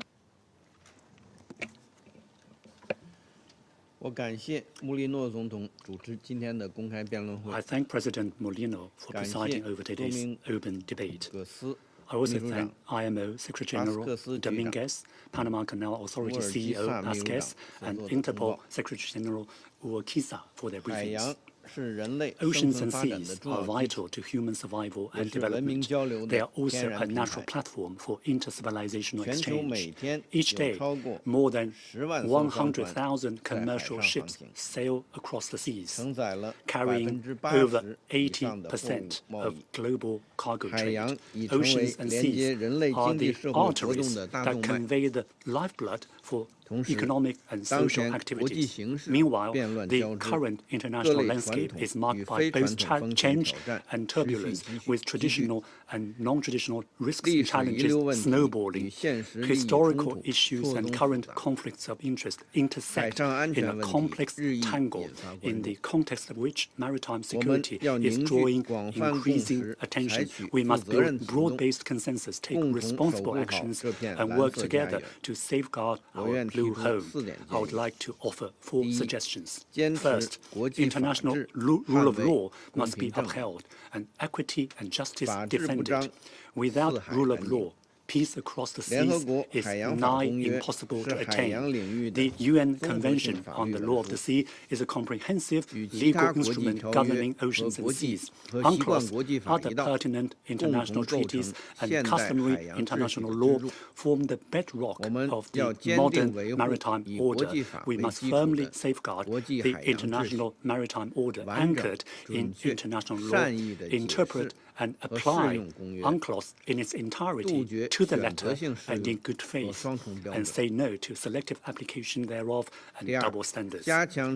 我感谢穆利诺总统主持今天的公开辩论会。 I thank President Molino for 感谢 presiding over 多 today's 名 open debate. 葛斯 I also 秘书长 thank IMO Secretary General 巴斯克斯局长 Dominguez, Panama Canal Authority 乌尔基 CEO 萨秘书长 Vasquez, 所 and 做的通 Interpol 报。 Secretary General Urquiza for their 海 briefings. 洋是人类生 Oceans 存 and 发展的 seas 重 are 要基础， vital to human survival 也 and 是文明 development. 交流 They 的 are also 天 a 然平 natural 台。 platform for intercivilizational 全球每 exchange. 天 Each 有 day, 超过 more than 10万艘商船 100,000 在海 commercial 上航 ships 行， sail across the seas, 承载了 carrying 80% over 以上的货物 80% 贸 of 易。 global cargo 海 trade. 洋已成为 Oceans and 连接 seas 人类 are 经济 the 社会活动 arteries 的大 that 动脉。 convey the lifeblood for 同时， economic and 当 social 前国际 activities. 形势 Meanwhile, 变乱 the 交织， current 各 international 类传 landscape 统 is 与 marked by 非传 both 统风险 change 挑战 and 持续 turbulence, 积 with 聚。 traditional and non-traditional risks 历 and 史遗 challenges 留问题与 snowballing. 现实利益冲 Historical 突 issues 错 and 综复 current 杂， conflicts of interest 海 intersect 上安 in 全 a 问题 complex 日益 tangle 引发关 in 注 the。context of which maritime 我们 security 要 is 凝聚 drawing 广泛共 increasing 识，采 attention. 取 We 负 must 责任 build 行动， broad-based consensus, take 共同守 responsible 护好 actions, 这片 and 蓝 work 色家 together 园。 to safeguard 我 our 愿提 blue 出 home. 4点 I would 建议。 like to offer 4第一， suggestions. 坚持 First, 国际法 international 治， rule 捍 of 卫 law 公 must 平 be 正义。 upheld and equity and justice 法治不彰， defended. Without 四海 rule of 安定。 law, peace across the 联合 seas 国 is 海洋法 nigh 公约 impossible 是 to 海洋 attain. 领域 The 的 UN 综合性 Convention 法 on 律 the 文 Law of 书 the，Sea is a comprehensive 与其他 legal 国际 instrument 条约 governing 和 oceans and 国际 seas. 和习惯 UNCLOS, 国际法 other 一道， pertinent 共 international 同构成 treaties, and 现代 customary 海洋秩序 international 的 law 支柱。 form the bedrock 我们 of 要 the 坚定 modern 维护 maritime 以国 order. 际法 We 为 must 基础 firmly 的 safeguard 国际 the 海洋秩序， international maritime order 完整、 anchored in 准确、 international law, 善意的解 interpret 释 and apply UNCLOS in its entirety to the letter and in good faith, and say no to selective application thereof and double standards.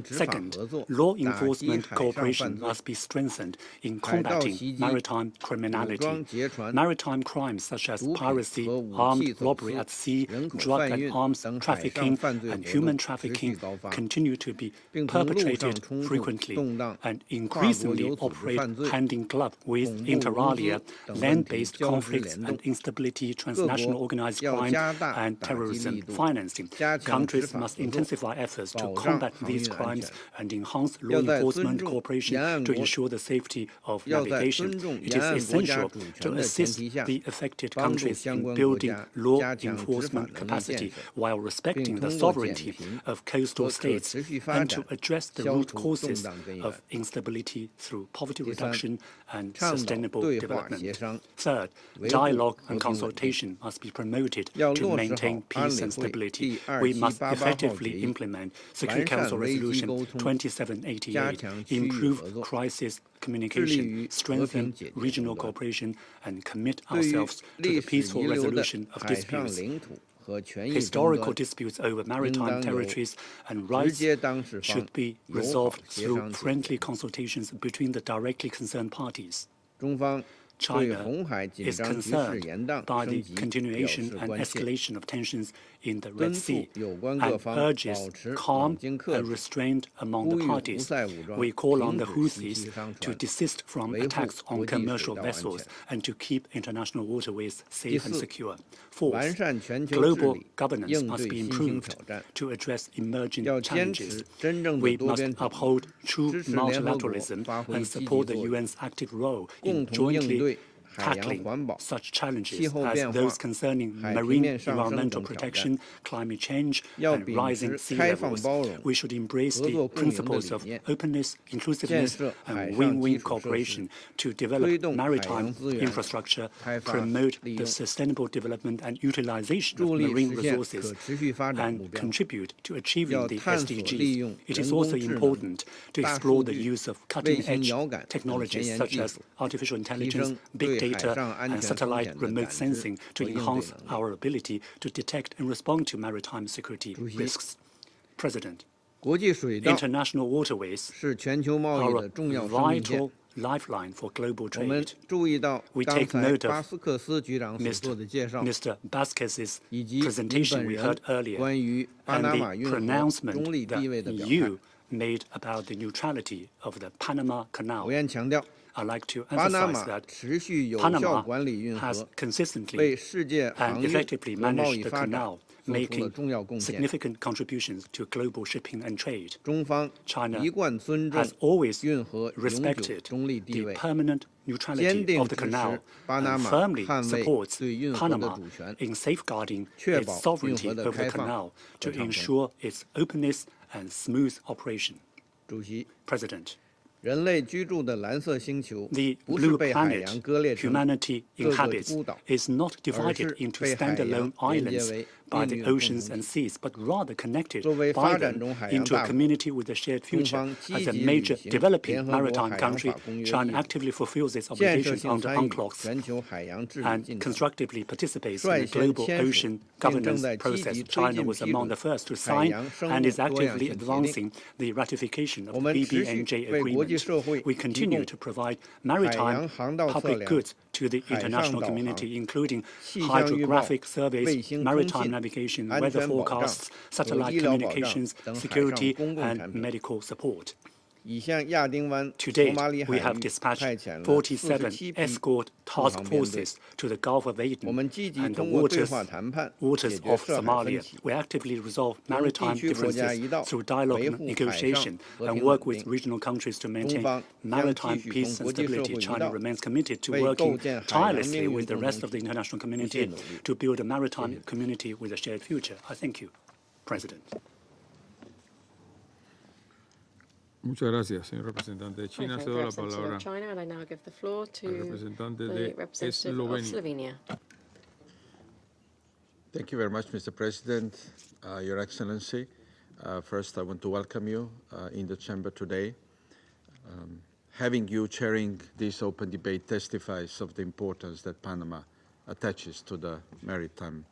Second, law enforcement cooperation must be strengthened in combating maritime criminality. Maritime crimes such as piracy, armed robbery at sea, drug and arms trafficking, and human trafficking continue to be perpetrated frequently and increasingly operate hand in glove with inter alia, land-based conflicts and instability, transnational organized crime, and terrorism financing. Countries must intensify efforts to combat these crimes and enhance law enforcement cooperation to ensure the safety of navigation. It is essential to assist the affected countries in building law enforcement capacity while respecting the sovereignty of coastal states and to address the root causes of instability through poverty reduction and sustainable development. Third, dialogue and consultation must be promoted to maintain peace and stability. We must effectively implement Security Council Resolution 2788, improve crisis communication, strengthen regional cooperation, and commit ourselves to the peaceful resolution of disputes. Historical disputes over maritime territories and rights should be resolved through friendly consultations between the directly concerned parties. China is concerned by the continuation and escalation of tensions in the Red Sea and urges calm and restraint among the parties. We call on the Houthis to desist from attacks on commercial vessels and to keep international waterways safe and secure. Fourth, global governance must be improved to address emerging challenges. We must uphold true multilateralism and support the UN's active role in jointly tackling such challenges as those concerning marine environmental protection, climate change, and rising sea levels. We should embrace the principles of openness, inclusiveness, and win-win cooperation to develop maritime infrastructure, promote the sustainable development and utilization of marine resources, and contribute to achieving the SDGs. It is also important to explore the use of cutting-edge technologies such as artificial intelligence, big data, and satellite remote sensing to enhance our ability to detect and respond to maritime security risks. President, international waterways are a vital lifeline for global trade. We take note of Mr. Vasquez's presentation we heard earlier and the pronouncement that you made about the neutrality of the Panama Canal. I'd like to emphasize that Panama has consistently and effectively managed the canal, making significant contributions to global shipping and trade. China has always respected the permanent neutrality of the canal and firmly supports Panama in safeguarding its sovereignty over the canal to ensure its openness and smooth operation. President, the blue planet humanity inhabits is not divided into standalone islands by the oceans and seas, but rather connected by them into a community with a shared future. As a major developing maritime country, China actively fulfills its obligations under UNCLOS and constructively participates in the global ocean governance process. China was among the first to sign and is actively advancing the ratification of the BBNJ agreement. We continue to provide maritime public goods to the international community, including hydrographic surveys, maritime navigation, weather forecasts, satellite communications, security, and medical support. To date, we have dispatched 47 escort task forces to the Gulf of Aden and the waters of Somalia. We actively resolve maritime differences through dialogue and negotiation and work with regional countries to maintain maritime peace and stability. China remains committed to working tirelessly with the rest of the international community to build a maritime community with a shared future. I thank you, President. Muchas gracias, señor representante de China. Cedo la palabra China, and I now give the floor to al representante the de representative of Slovenia. Thank you very much, Mr. President, Your Excellency. First, I want to welcome you in the chamber today. having you chairing this open debate testifies of the importance that Panama attaches to the maritime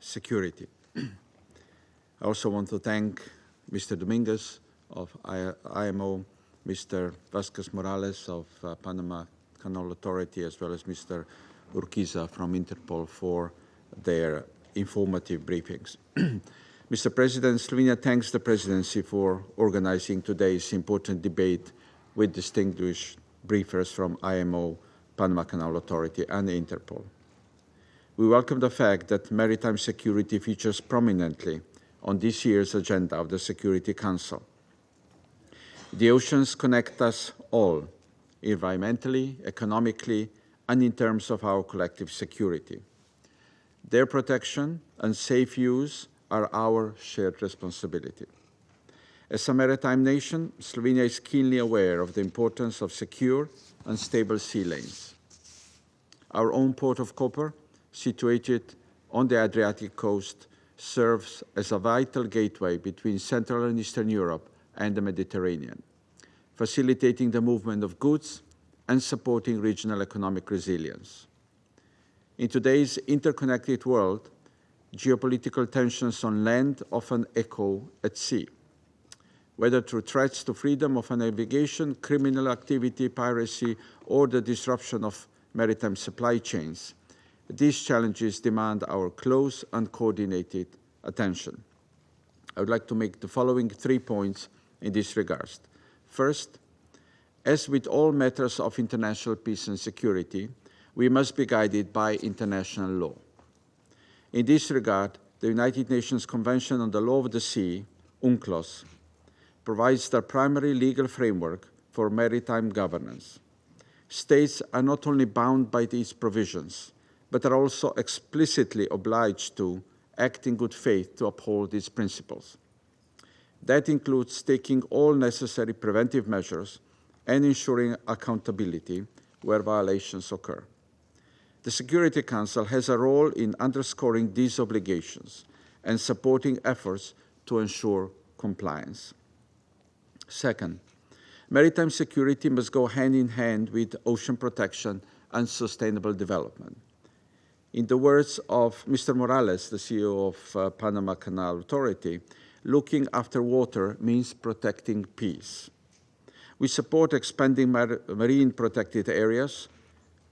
security. I also want to thank Mr. Dominguez of IMO, Mr. Vasquez Morales of Panama Canal Authority, as well as Mr. Urquiza from Interpol for their informative briefings. Mr. President, Slovenia thanks the Presidency for organizing today's important debate with distinguished briefers from IMO, Panama Canal Authority, and Interpol. We welcome the fact that maritime security features prominently on this year's agenda of the Security Council. The oceans connect us all, environmentally, economically, and in terms of our collective security. Their protection and safe use are our shared responsibility. As a maritime nation, Slovenia is keenly aware of the importance of secure and stable sea lanes. Our own port of Koper, situated on the Adriatic coast, serves as a vital gateway between Central and Eastern Europe and the Mediterranean, facilitating the movement of goods and supporting regional economic resilience. In today's interconnected world, geopolitical tensions on land often echo at sea. Whether through threats to freedom of navigation, criminal activity, piracy, or the disruption of maritime supply chains, these challenges demand our close and coordinated attention. I would like to make the following 3 points in this regard. First, as with all matters of international peace and security, we must be guided by international law. In this regard, the United Nations Convention on the Law of the Sea, UNCLOS, provides the primary legal framework for maritime governance. States are not only bound by these provisions, but are also explicitly obliged to act in good faith to uphold these principles. That includes taking all necessary preventive measures and ensuring accountability where violations occur. The Security Council has a role in underscoring these obligations and supporting efforts to ensure compliance. Second, maritime security must go hand in hand with ocean protection and sustainable development. In the words of Mr. Morales, the CEO of Panama Canal Authority, looking after water means protecting peace. We support expanding marine protected areas,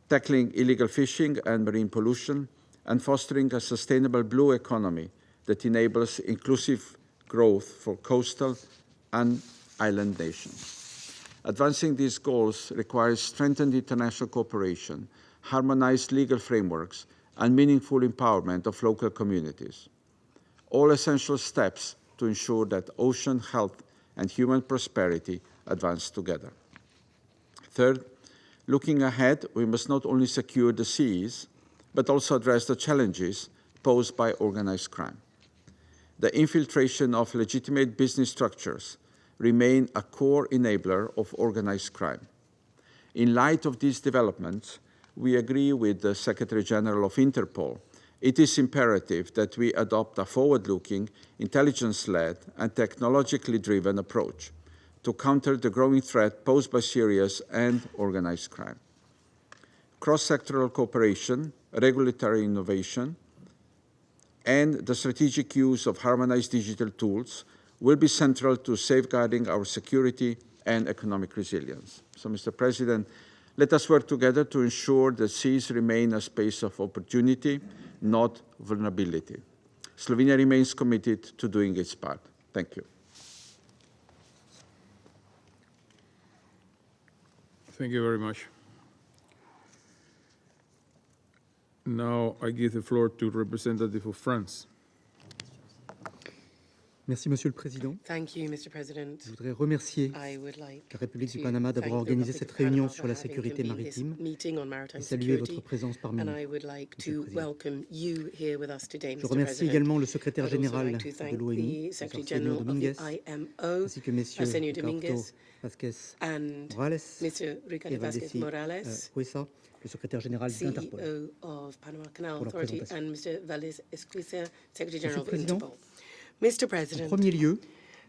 tackling illegal fishing and marine pollution, and fostering a sustainable blue economy that enables inclusive growth for coastal and island nations. Advancing these goals requires strengthened international cooperation, harmonized legal frameworks, and meaningful empowerment of local communities. All essential steps to ensure that ocean health and human prosperity advance together. Third, looking ahead, we must not only secure the seas, but also address the challenges posed by organized crime. The infiltration of legitimate business structures remain a core enabler of organized crime. In light of these developments, we agree with the Secretary General of Interpol. It is imperative that we adopt a forward-looking, intelligence-led, and technologically driven approach to counter the growing threat posed by serious and organized crime. Cross-sectoral cooperation, regulatory innovation, and the strategic use of harmonized digital tools will be central to safeguarding our security and economic resilience. So, Mr. President, let us work together to ensure that seas remain a space of opportunity, not vulnerability. Slovenia remains committed to doing its part. Thank you. Thank you very much. Now I give the floor to the representative of France. Merci, Monsieur le Président. Thank you, Mr. President. Je voudrais remercier la République du Panama d'avoir organisé cette réunion sur la sécurité maritime et saluer votre présence parmi nous, Monsieur le Président. Je remercie également le secrétaire général de l'ONU, Arsenio Dominguez, ainsi que Messieurs Ricardo Vasquez Morales et Valdeci Huesa, le secrétaire général d'Interpol, pour leur présentation. Mr. President, En premier lieu,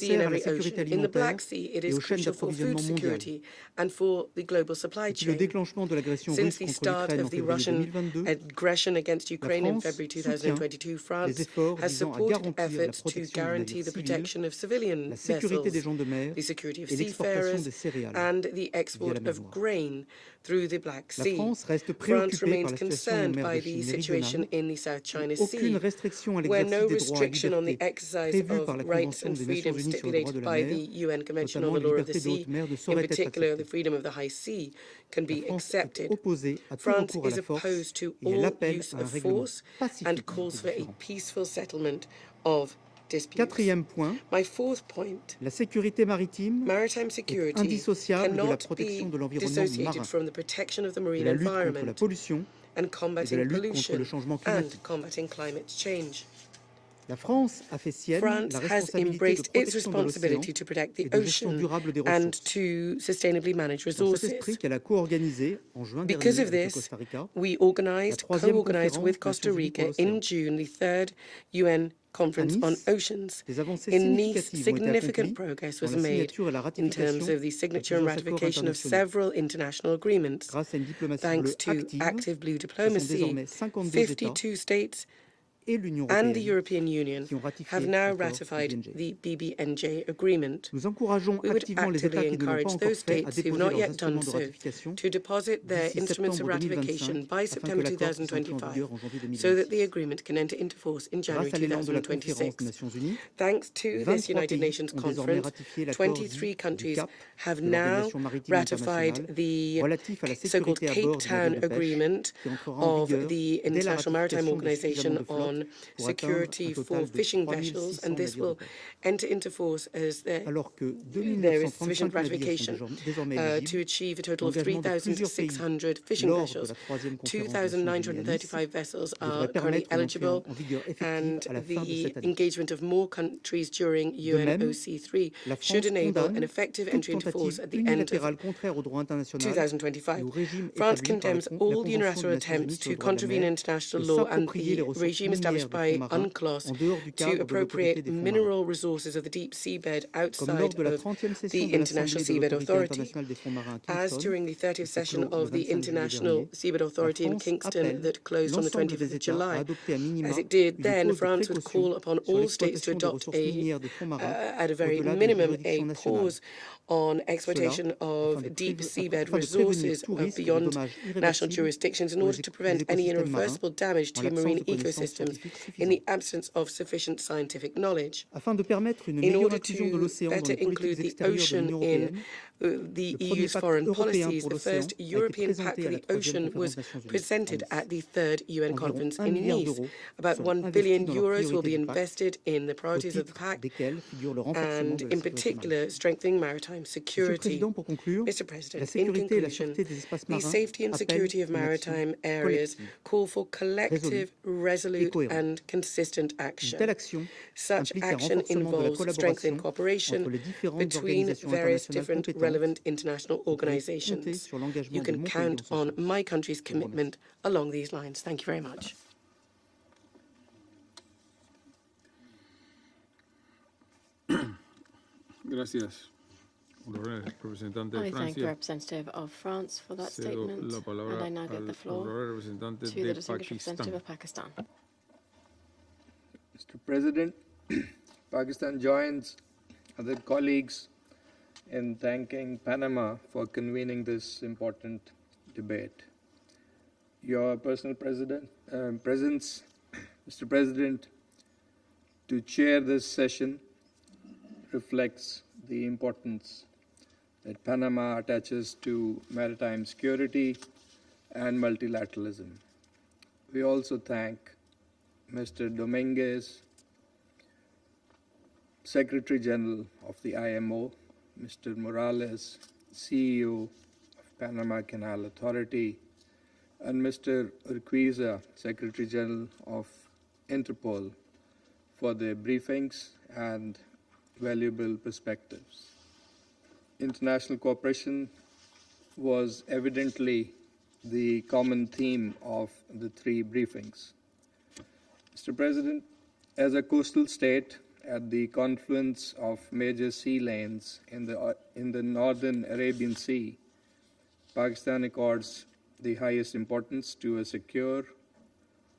nécessaire à la Merry sécurité Ocean. In the Black alimentaire Sea, it et is aux chaînes crucial for food d'approvisionnement mondiales. security and for the global supply Depuis le chain. déclenchement de l'agression Since russe the contre start l'Ukraine en of the février Russian 2022, aggression against Ukraine in France February soutient 2022, les France efforts has visant à supported garantir la efforts to protection des guarantee navires the civils, protection of civilian la sécurité des vessels, gens de mer the security of et l'exportation seafarers, des céréales and the via export la mer of Noire. grain through the Black La Sea. France reste France préoccupée remains par la situation en concerned mer by de Chine the méridionale situation in the South China Sea, aucune restriction à where no l'exercice des droits et restriction on the libertés exercise prévus par la of rights Convention and des Nations freedoms Unies sur le droit de stipulated la by mer, the UN Convention on notamment the les Law of the libertés de Sea, haute mer, ne in saurait être particular the acceptée. freedom of the high sea, can La be France accepted. est opposée à tout France recours à is la force opposed to et elle all appelle use à un of règlement force pacifique and calls des for a différends. peaceful settlement of disputes. Quatrième point, My fourth point, la sécurité maritime maritime est security indissociable de la cannot protection be de l'environnement dissociated marin, from the protection of the de marine la lutte contre la environment pollution and et de la combating lutte contre le pollution changement and climatique. combating climate change. La France a fait sienne France la has responsabilité de embraced its protection de l'océan responsibility to protect the et de gestion ocean durable des and ressources. to sustainably manage C'est dans cet esprit resources. qu'elle a co-organisé en juin Because dernier of avec le this, Costa Rica we la troisième co-organised with conférence Costa Nations Unies pour Rica in l'océan. June the third UN À Conference on Nice, Oceans. des avancées In Nice, significatives ont été significant accomplies progress dans was la made signature et la in ratification terms of the de signature and plusieurs accords ratification of internationaux. several international agreements. Grâce à une diplomatie Thanks bleue to active, active blue ce sont diplomacy, désormais 52 États 52 states et l'Union and the européenne European Union qui ont ratifié have now l'accord ratified BBNJ. the BBNJ agreement. Nous encourageons We would activement les États actively qui ne l'ont pas encourage encore those fait à states who have déposer not leurs yet done instruments de so ratification to deposit their d'ici instruments of septembre ratification 2025 by afin que September l'accord puisse entrer en 2025 vigueur en janvier so that 2026. the agreement can enter into force in January Grâce à l'élan de la conférence des 2026. Nations Unies, Thanks to this 23 United pays Nations ont désormais conference, ratifié l'accord 23 dit du countries CAP have de now l'Organisation maritime ratified internationale the relatif à la so-called sécurité à Cape bord des navires Town de pêche Agreement qui entrera en of vigueur the dès la International Maritime ratification de suffisamment Organization de flottes on pour atteindre un security for total de fishing 3 vessels, 600 and this navires de will pêche. enter into force as Alors que there is sufficient 2935 navires ratification sont désormais to éligibles, achieve a total of l'engagement de plusieurs pays 3,600 fishing lors de vessels. la troisième conférence des Nations Unies à Nice 2,935 vessels are devrait currently permettre une entrée eligible, en vigueur effective and à la fin de the cette année. engagement of more countries during De même, UNOC3 la should France enable an condamne effective toute entry into force tentative at the end of unilatérale contraire au droit international et 2025. au régime France établi par la condemns all Convention des unilateral Nations Unies attempts sur le to droit de la contravene mer international de law and s'approprier les the ressources regime established minières des by fonds marins UNCLOS en dehors du to cadre de l'autorité appropriate des fonds marins. mineral resources of the deep seabed Comme lors outside de la of 30e the session de International l'Assemblée de Seabed l'Autorité Authority. internationale des fonds marins à As Kingston, during the 30th qui s'est session clos le of the 25 juillet International dernier, Seabed la Authority in France Kingston appelle that closed on the l'ensemble 25th des of États à July, adopter à minima as it did une then, clause de France would précaution call upon sur all states to l'exploitation des adopt ressources minières des fonds marins at a very au-delà de la minimum, juridiction a nationale. pause on Cela, exploitation afin of de deep prévenir seabed tout resources risque de beyond dommages national irréversibles jurisdictions in pour order les to prevent any écosystèmes marins irreversible damage en to marine l'absence de connaissances ecosystems scientifiques in the suffisantes. absence of sufficient scientific knowledge. Afin de permettre une In meilleure order inclusion de to l'océan dans better les politiques include the extérieures de ocean l'Union in européenne, the le premier EU's pacte foreign européen policies, pour the l'océan first a été European Pact présenté for à la the troisième Ocean conférence was des Nations Unies à presented Nice. at the third UN Environ conference 1 in milliard Nice. d'euros About seront €1 billion investis dans leurs will be priorités du pacte, invested in the au priorities of the titre pact, desquelles figure le renforcement and de la in sécurité maritime. particular strengthening maritime Monsieur le security. Président, pour conclure, Mr. la President, in sécurité et la conclusion, sûreté des espaces the marins safety and appellent security of une action maritime areas collective, call for collective, résolue et resolute cohérente. and consistent Une action. telle action Such implique un action renforcement de la involves strengthened collaboration cooperation entre les différentes between organisations various internationales different compétentes. relevant international Vous pouvez compter organizations. sur l'engagement You de can mon pays count dans ce on sens. my country's Je vous remercie. commitment along these lines. Thank you very much. Gracias, honorable representante de I thank the Francia. representative of France for that Cedo statement, la palabra and I now give the al floor honorable representante to the de distinguished representative of Pakistan. Mr. President, Pakistan joins other colleagues in thanking Panama for convening this important debate. Your personal presence, Mr. President, to chair this session reflects the importance that Panama attaches to maritime security and multilateralism. We also thank Mr. Dominguez, Secretary General of the IMO, Mr. Morales, CEO of Panama Canal Authority, and Mr. Urquiza, Secretary General of Interpol, for their briefings and valuable perspectives. International cooperation was evidently the common theme of the three briefings. Mr. President, as a coastal state at the confluence of major sea lanes in the northern Arabian Sea, Pakistan accords the highest importance to a secure,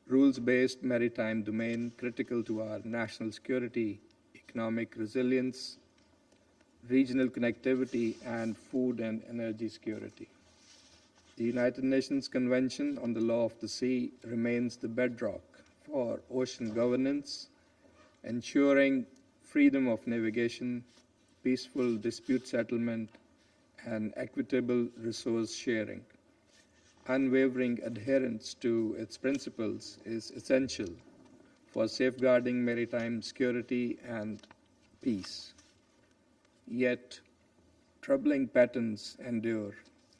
rules-based maritime domain critical to our national security, economic resilience, regional connectivity, and food and energy security. The United Nations Convention on the Law of the Sea remains the bedrock for ocean governance, ensuring freedom of navigation, peaceful dispute settlement, and equitable resource sharing. Unwavering adherence to its principles is essential for safeguarding maritime security and peace. Yet, troubling patterns endure,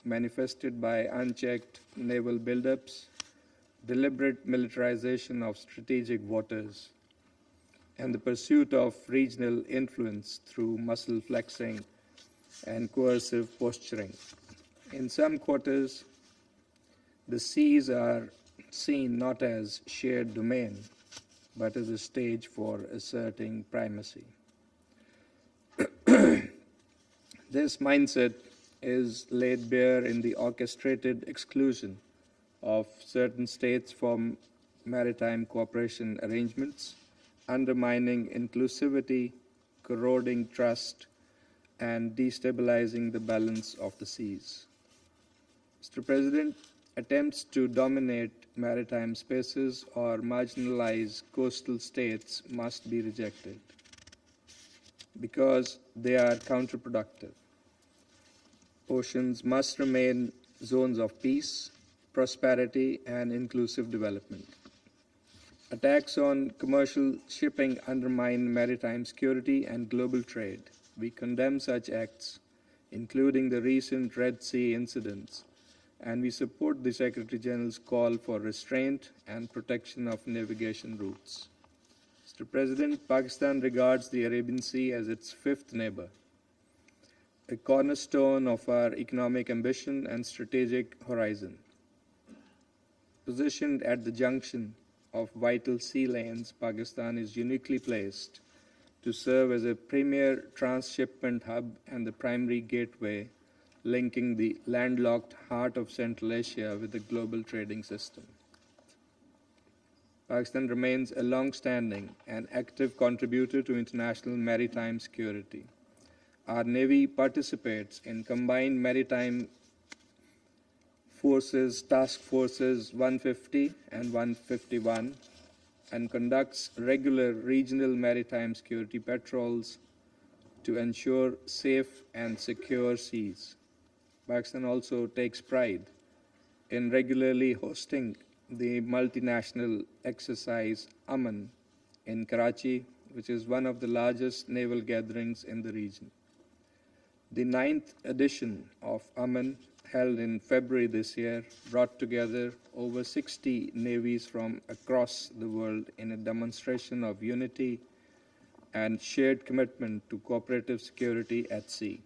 manifested by unchecked naval buildups, deliberate militarization of strategic waters, and the pursuit of regional influence through muscle flexing and coercive posturing. In some quarters, the seas are seen not as shared domain, but as a stage for asserting primacy. This mindset is laid bare in the orchestrated exclusion of certain states from maritime cooperation arrangements, undermining inclusivity, corroding trust, and destabilizing the balance of the seas. Mr. President, attempts to dominate maritime spaces or marginalize coastal states must be rejected because they are counterproductive. Oceans must remain zones of peace, prosperity, and inclusive development. Attacks on commercial shipping undermine maritime security and global trade. We condemn such acts, including the recent Red Sea incidents, and we support the Secretary General's call for restraint and protection of navigation routes. Mr. President, Pakistan regards the Arabian Sea as its fifth neighbor, a cornerstone of our economic ambition and strategic horizon. Positioned at the junction of vital sea lanes, Pakistan is uniquely placed to serve as a premier transshipment hub and the primary gateway linking the landlocked heart of Central Asia with the global trading system. Pakistan remains a long-standing and active contributor to international maritime security. Our Navy participates in combined maritime forces, task forces 150 and 151, and conducts regular regional maritime security patrols to ensure safe and secure seas. Pakistan also takes pride in regularly hosting the multinational exercise Aman in Karachi, which is one of the largest naval gatherings in the region. The 9th edition of Aman, held in February this year, brought together over 60 navies from across the world in a demonstration of unity and shared commitment to cooperative security at sea.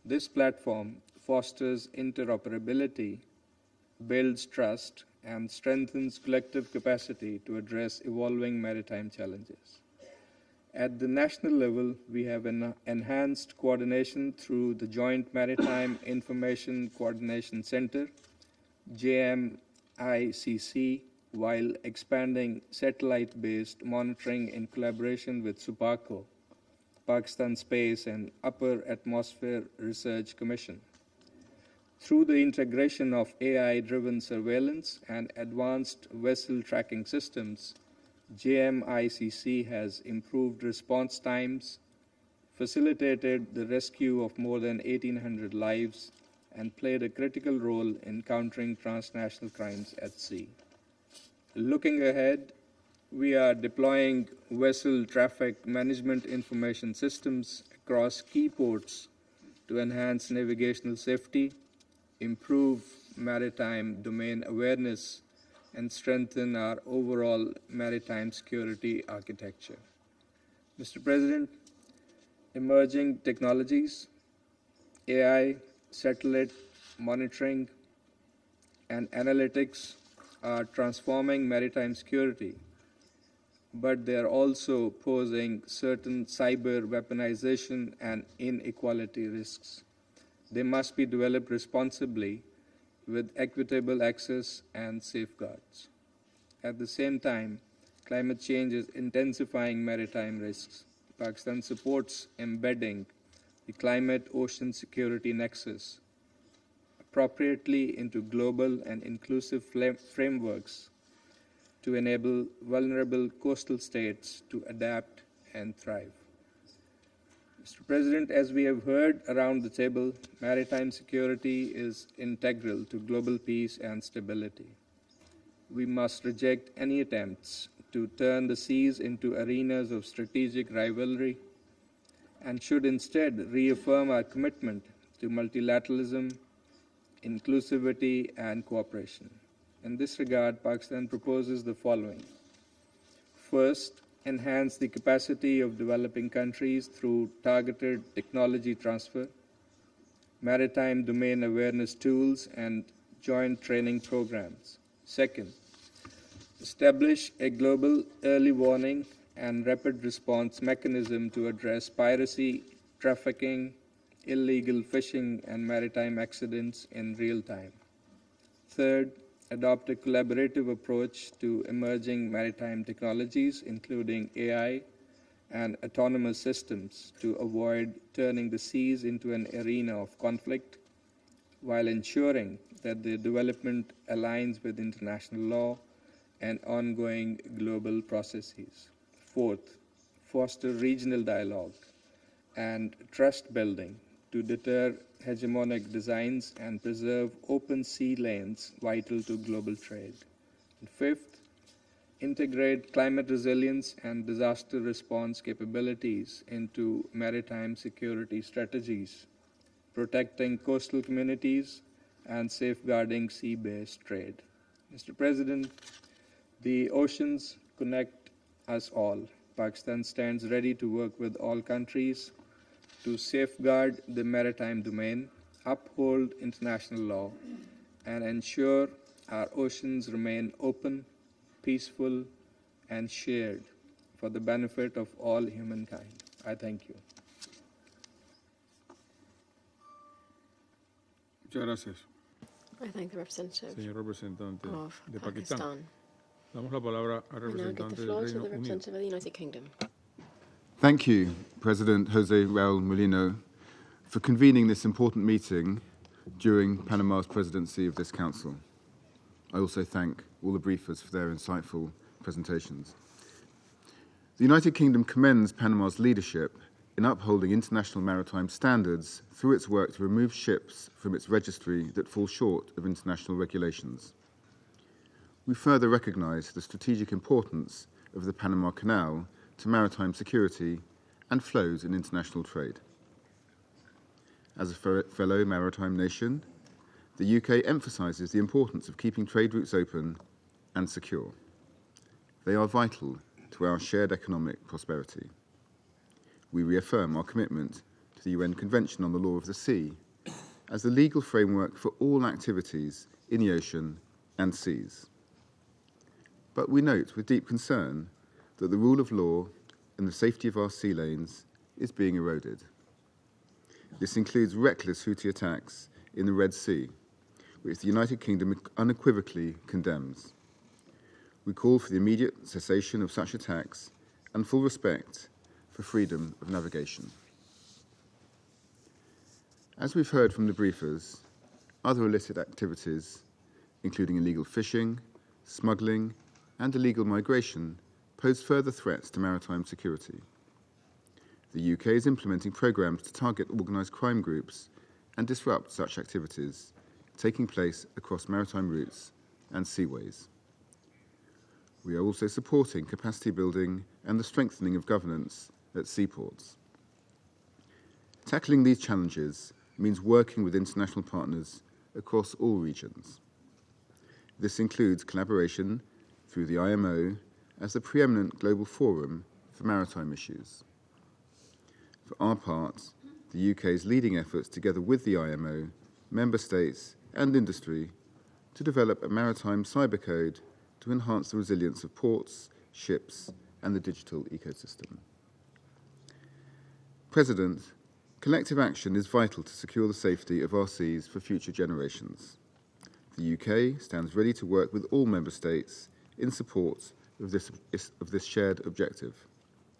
This platform fosters interoperability, builds trust, and strengthens collective capacity to address evolving maritime challenges. At the national level, we have enhanced coordination through the Joint Maritime Information Coordination Center, JMICC, while expanding satellite-based monitoring in collaboration with SUPACO, Pakistan Space and Upper Atmosphere Research Commission. Through the integration of AI-driven surveillance and advanced vessel tracking systems, JMICC has improved response times, facilitated the rescue of more than 1,800 lives, and played a critical role in countering transnational crimes at sea. Looking ahead, we are deploying vessel traffic management information systems across key ports to enhance navigational safety, improve maritime domain awareness, and strengthen our overall maritime security architecture. Mr. President, emerging technologies, AI, satellite monitoring, and analytics are transforming maritime security, but they are also posing certain cyber weaponization and inequality risks. They must be developed responsibly with equitable access and safeguards. At the same time, climate change is intensifying maritime risks. Pakistan supports embedding the climate-ocean security nexus, appropriately into global and inclusive frameworks to enable vulnerable coastal states to adapt and thrive. Mr. President, as we have heard around the table, maritime security is integral to global peace and stability. We must reject any attempts to turn the seas into arenas of strategic rivalry and should instead reaffirm our commitment to multilateralism, inclusivity, and cooperation. In this regard, Pakistan proposes the following. First, enhance the capacity of developing countries through targeted technology transfer, maritime domain awareness tools, and joint training programs. Second, establish a global early warning and rapid response mechanism to address piracy, trafficking, illegal fishing, and maritime accidents in real time. Third, adopt a collaborative approach to emerging maritime technologies, including AI and autonomous systems, to avoid turning the seas into an arena of conflict, while ensuring that the development aligns with international law and ongoing global processes. Fourth, foster regional dialogue and trust building to deter hegemonic designs and preserve open sea lanes vital to global trade. And fifth, integrate climate resilience and disaster response capabilities into maritime security strategies, protecting coastal communities and safeguarding sea-based trade. Mr. President, the oceans connect us all. Pakistan stands ready to work with all countries to safeguard the maritime domain, uphold international law, and ensure our oceans remain open, peaceful, and shared for the benefit of all humankind. I thank you. Muchas gracias. I thank the representative Señor representante of de Pakistán. Pakistan. Damos la palabra al I now give representante the del floor to Reino the Unido. representative of the United Kingdom. Thank you, President Jose Raul Mulino, for convening this important meeting during Panama's presidency of this Council. I also thank all the briefers for their insightful presentations. The United Kingdom commends Panama's leadership in upholding international maritime standards through its work to remove ships from its registry that fall short of international regulations. We further recognise the strategic importance of the Panama Canal to maritime security and flows in international trade. As a fellow maritime nation, the UK emphasises the importance of keeping trade routes open and secure. They are vital to our shared economic prosperity. We reaffirm our commitment to the UN Convention on the Law of the Sea as the legal framework for all activities in the ocean and seas. But we note with deep concern that the rule of law and the safety of our sea lanes is being eroded. This includes reckless Houthi attacks in the Red Sea, which the United Kingdom unequivocally condemns. We call for the immediate cessation of such attacks and full respect for freedom of navigation. As we've heard from the briefers, other illicit activities, including illegal fishing, smuggling, and illegal migration, pose further threats to maritime security. The UK is implementing programmes to target organised crime groups and disrupt such activities taking place across maritime routes and seaways. We are also supporting capacity building and the strengthening of governance at seaports. Tackling these challenges means working with international partners across all regions. This includes collaboration through the IMO as the preeminent global forum for maritime issues. For our part, the UK is leading efforts together with the IMO, member states and industry to develop a maritime cyber code to enhance the resilience of ports, ships and the digital ecosystem. President, collective action is vital to secure the safety of our seas for future generations. The UK stands ready to work with all member states in support of this shared objective,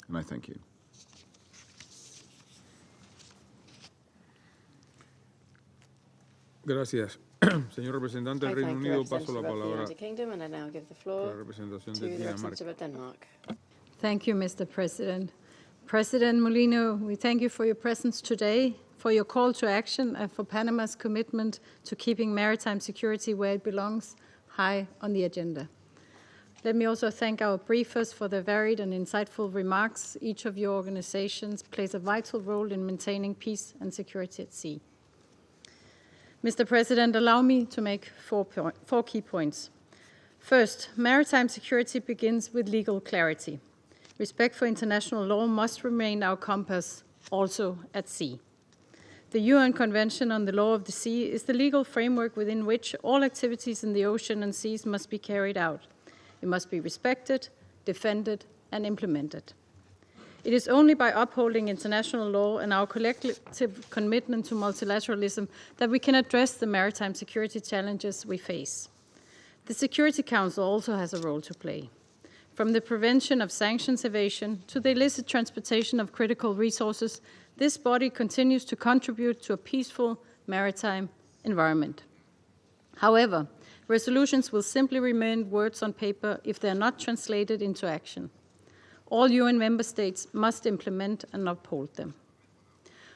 and I thank you. Gracias. Señor representante del Reino Unido, paso la palabra and I now give the floor a la representación to de the Dinamarca. representative of Denmark. Thank you, Mr. President. President Molino, we thank you for your presence today, for your call to action, and for Panama's commitment to keeping maritime security where it belongs, high on the agenda. Let me also thank our briefers for their varied and insightful remarks. Each of your organizations plays a vital role in maintaining peace and security at sea. Mr. President, allow me to make four key points. First, maritime security begins with legal clarity. Respect for international law must remain our compass, also at sea. The UN Convention on the Law of the Sea is the legal framework within which all activities in the ocean and seas must be carried out. It must be respected, defended, and implemented. It is only by upholding international law and our collective commitment to multilateralism that we can address the maritime security challenges we face. The Security Council also has a role to play. From the prevention of sanctions evasion to the illicit transportation of critical resources, this body continues to contribute to a peaceful maritime environment. However, resolutions will simply remain words on paper if they are not translated into action. All UN member states must implement and uphold them.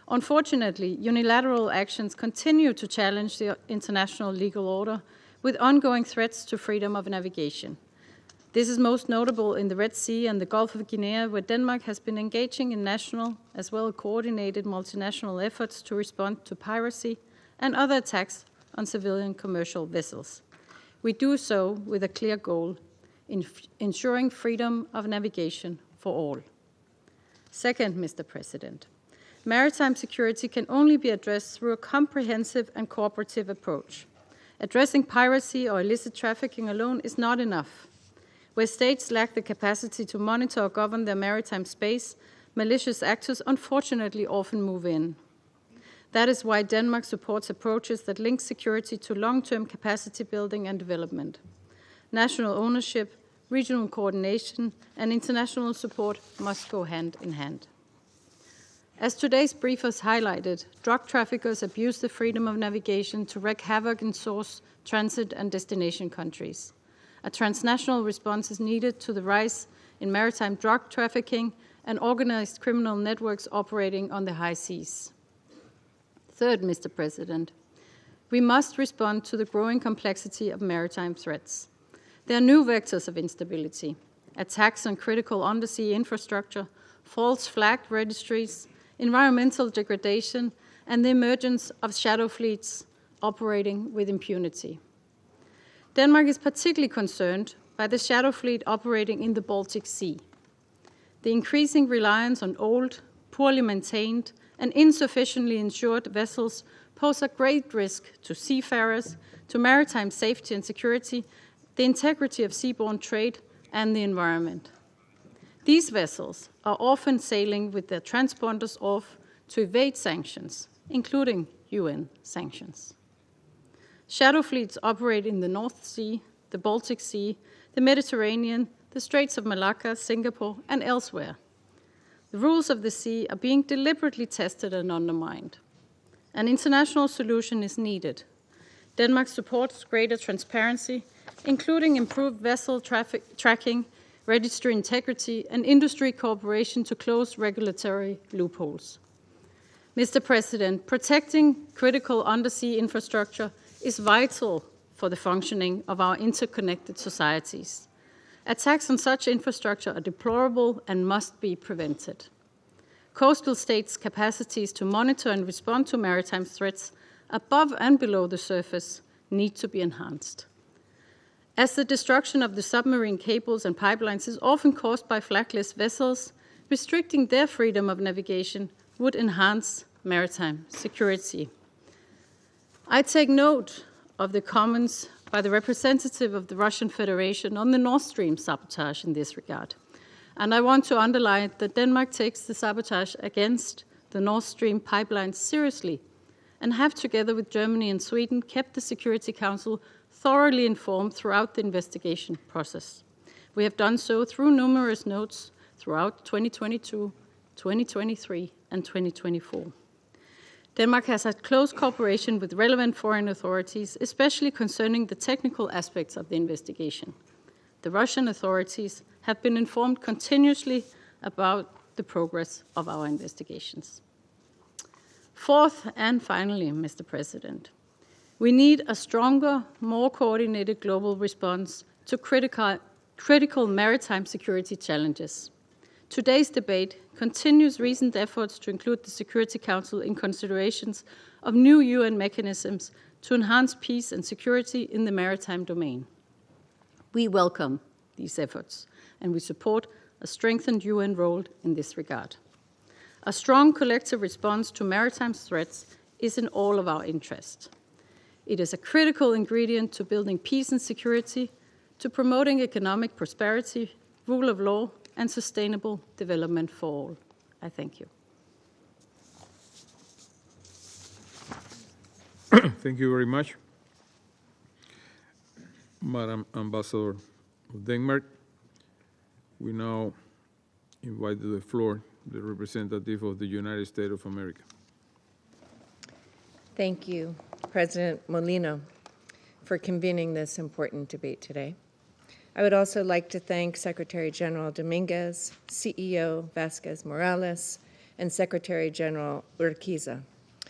Unfortunately, unilateral actions continue to challenge the international legal order with ongoing threats to freedom of navigation. This is most notable in the Red Sea and the Gulf of Guinea, where Denmark has been engaging in national as well as coordinated multinational efforts to respond to piracy and other attacks on civilian commercial vessels. We do so with a clear goal: ensuring freedom of navigation for all. Second, Mr. President, maritime security can only be addressed through a comprehensive and cooperative approach. Addressing piracy or illicit trafficking alone is not enough. Where states lack the capacity to monitor or govern their maritime space, malicious actors unfortunately often move in. That is why Denmark supports approaches that link security to long-term capacity building and development. National ownership, regional coordination, and international support must go hand in hand. As today's briefers highlighted, drug traffickers abuse the freedom of navigation to wreak havoc in source, transit, and destination countries. A transnational response is needed to the rise in maritime drug trafficking and organized criminal networks operating on the high seas. Third, Mr. President, we must respond to the growing complexity of maritime threats. There are new vectors of instability: attacks on critical undersea infrastructure, false flag registries, environmental degradation, and the emergence of shadow fleets operating with impunity. Denmark is particularly concerned by the shadow fleet operating in the Baltic Sea. The increasing reliance on old, poorly maintained, and insufficiently insured vessels pose a great risk to seafarers, to maritime safety and security, the integrity of seaborne trade, and the environment. These vessels are often sailing with their transponders off to evade sanctions, including UN sanctions. Shadow fleets operate in the North Sea, the Baltic Sea, the Mediterranean, the Straits of Malacca, Singapore, and elsewhere. The rules of the sea are being deliberately tested and undermined. An international solution is needed. Denmark supports greater transparency, including improved vessel tracking, registry integrity, and industry cooperation to close regulatory loopholes. Mr. President, protecting critical undersea infrastructure is vital for the functioning of our interconnected societies. Attacks on such infrastructure are deplorable and must be prevented. Coastal states' capacities to monitor and respond to maritime threats above and below the surface need to be enhanced. As the destruction of the submarine cables and pipelines is often caused by flagless vessels, restricting their freedom of navigation would enhance maritime security. I take note of the comments by the representative of the Russian Federation on the Nord Stream sabotage in this regard. And I want to underline that Denmark takes the sabotage against the Nord Stream pipeline seriously and have, together with Germany and Sweden, kept the Security Council thoroughly informed throughout the investigation process. We have done so through numerous notes throughout 2022, 2023, and 2024. Denmark has had close cooperation with relevant foreign authorities, especially concerning the technical aspects of the investigation. The Russian authorities have been informed continuously about the progress of our investigations. Fourth and finally, Mr. President, we need a stronger, more coordinated global response to critical maritime security challenges. Today's debate continues recent efforts to include the Security Council in considerations of new UN mechanisms to enhance peace and security in the maritime domain. We welcome these efforts, and we support a strengthened UN role in this regard. A strong collective response to maritime threats is in all of our interest. It is a critical ingredient to building peace and security, to promoting economic prosperity, rule of law, and sustainable development for all. I thank you. Thank you very much, Madam Ambassador of Denmark. We now invite to the floor the representative of the United States of America. Thank you, President Molino, for convening this important debate today. I would also like to thank Secretary General Dominguez, CEO Vasquez Morales, and Secretary General Urquiza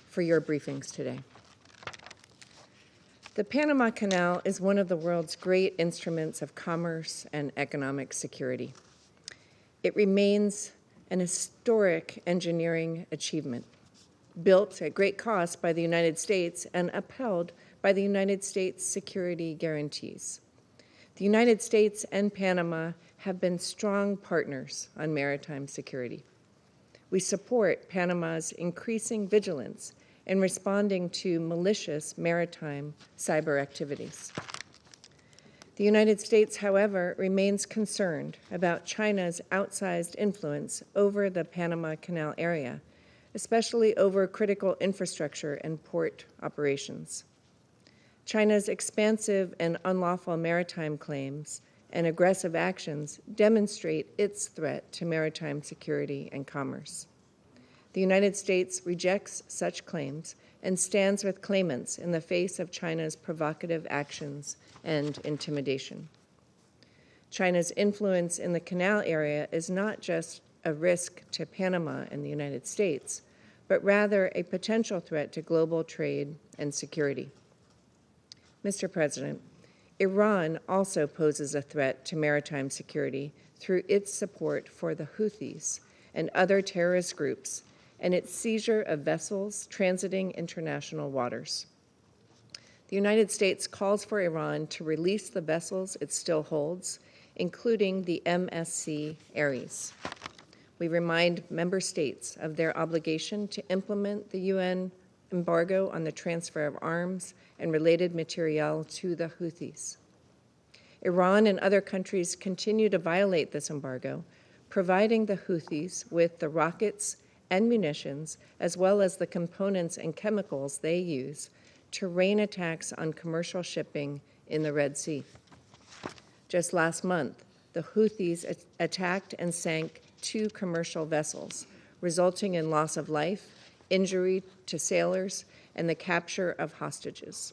for your briefings today. The Panama Canal is one of the world's great instruments of commerce and economic security. It remains an historic engineering achievement, built at great cost by the United States and upheld by the United States security guarantees. The United States and Panama have been strong partners on maritime security. We support Panama's increasing vigilance in responding to malicious maritime cyber activities. The United States, however, remains concerned about China's outsized influence over the Panama Canal area, especially over critical infrastructure and port operations. China's expansive and unlawful maritime claims and aggressive actions demonstrate its threat to maritime security and commerce. The United States rejects such claims and stands with claimants in the face of China's provocative actions and intimidation. China's influence in the canal area is not just a risk to Panama and the United States, but rather a potential threat to global trade and security. Mr. President, Iran also poses a threat to maritime security through its support for the Houthis and other terrorist groups and its seizure of vessels transiting international waters. The United States calls for Iran to release the vessels it still holds, including the MSC Ares. We remind member states of their obligation to implement the UN embargo on the transfer of arms and related materiel to the Houthis. Iran and other countries continue to violate this embargo, providing the Houthis with the rockets and munitions, as well as the components and chemicals they use to rain attacks on commercial shipping in the Red Sea. Just last month, the Houthis attacked and sank 2 commercial vessels, resulting in loss of life, injury to sailors, and the capture of hostages.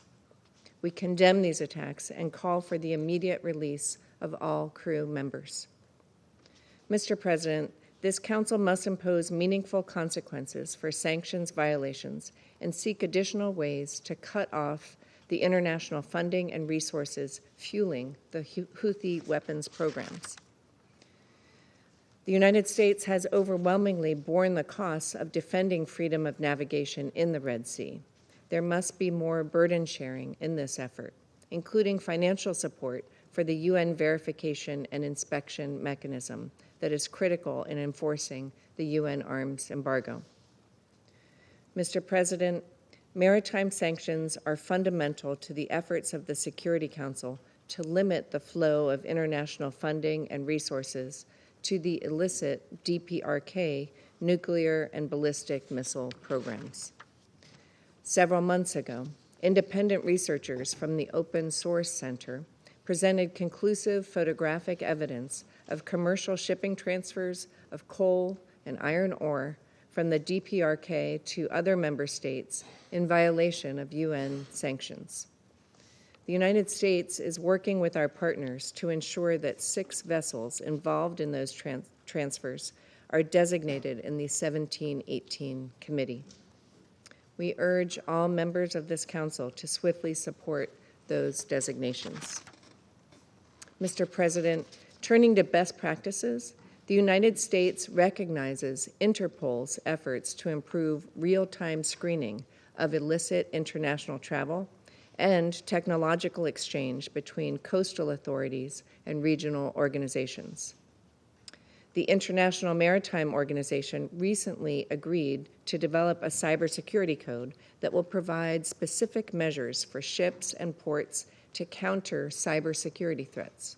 We condemn these attacks and call for the immediate release of all crew members. Mr. President, this Council must impose meaningful consequences for sanctions violations and seek additional ways to cut off the international funding and resources fueling the Houthi weapons programs. The United States has overwhelmingly borne the costs of defending freedom of navigation in the Red Sea. There must be more burden sharing in this effort, including financial support for the UN verification and inspection mechanism that is critical in enforcing the UN arms embargo. Mr. President, maritime sanctions are fundamental to the efforts of the Security Council to limit the flow of international funding and resources to the illicit DPRK nuclear and ballistic missile programs. Several months ago, independent researchers from the Open Source Center presented conclusive photographic evidence of commercial shipping transfers of coal and iron ore from the DPRK to other member states in violation of UN sanctions. The United States is working with our partners to ensure that 6 vessels involved in those transfers are designated in the 1718 committee. We urge all members of this council to swiftly support those designations. Mr. President, turning to best practices, the United States recognizes Interpol's efforts to improve real-time screening of illicit international travel and technological exchange between coastal authorities and regional organizations. The International Maritime Organization recently agreed to develop a cybersecurity code that will provide specific measures for ships and ports to counter cybersecurity threats.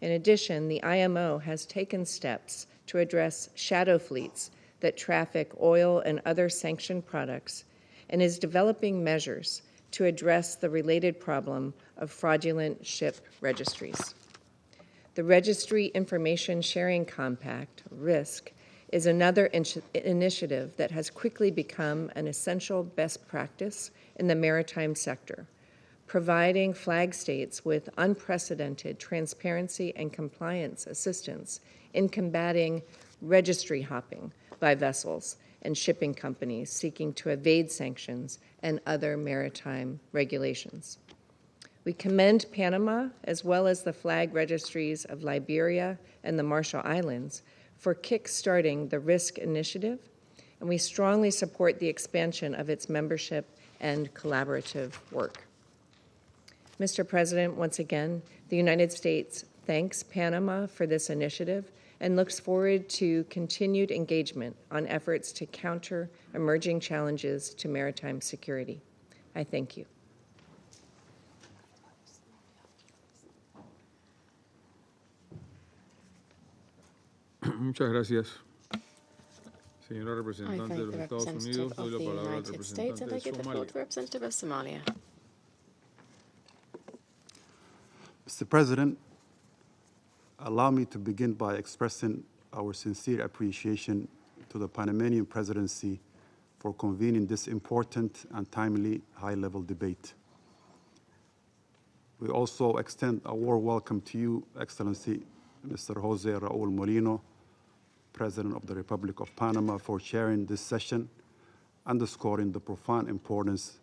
In addition, the IMO has taken steps to address shadow fleets that traffic oil and other sanctioned products and is developing measures to address the related problem of fraudulent ship registries. The Registry Information Sharing Compact, RISC, is another initiative that has quickly become an essential best practice in the maritime sector, providing flag states with unprecedented transparency and compliance assistance in combating registry hopping by vessels and shipping companies seeking to evade sanctions and other maritime regulations. We commend Panama, as well as the flag registries of Liberia and the Marshall Islands, for kick-starting the RISC initiative, and we strongly support the expansion of its membership and collaborative work. Mr. President, once again, the United States thanks Panama for this initiative and looks forward to continued engagement on efforts to counter emerging challenges to maritime security. I thank you. Muchas gracias. Señora I representante thank de the los Estados representative Unidos, doy of la the palabra al United States, and I representante de give the floor to Somalia. the representative of Somalia. Mr. President, allow me to begin by expressing our sincere appreciation to the Panamanian presidency for convening this important and timely high-level debate. We also extend a warm welcome to you, Excellency Mr. Jose Raul Molino, President of the Republic of Panama, for chairing this session, underscoring the profound importance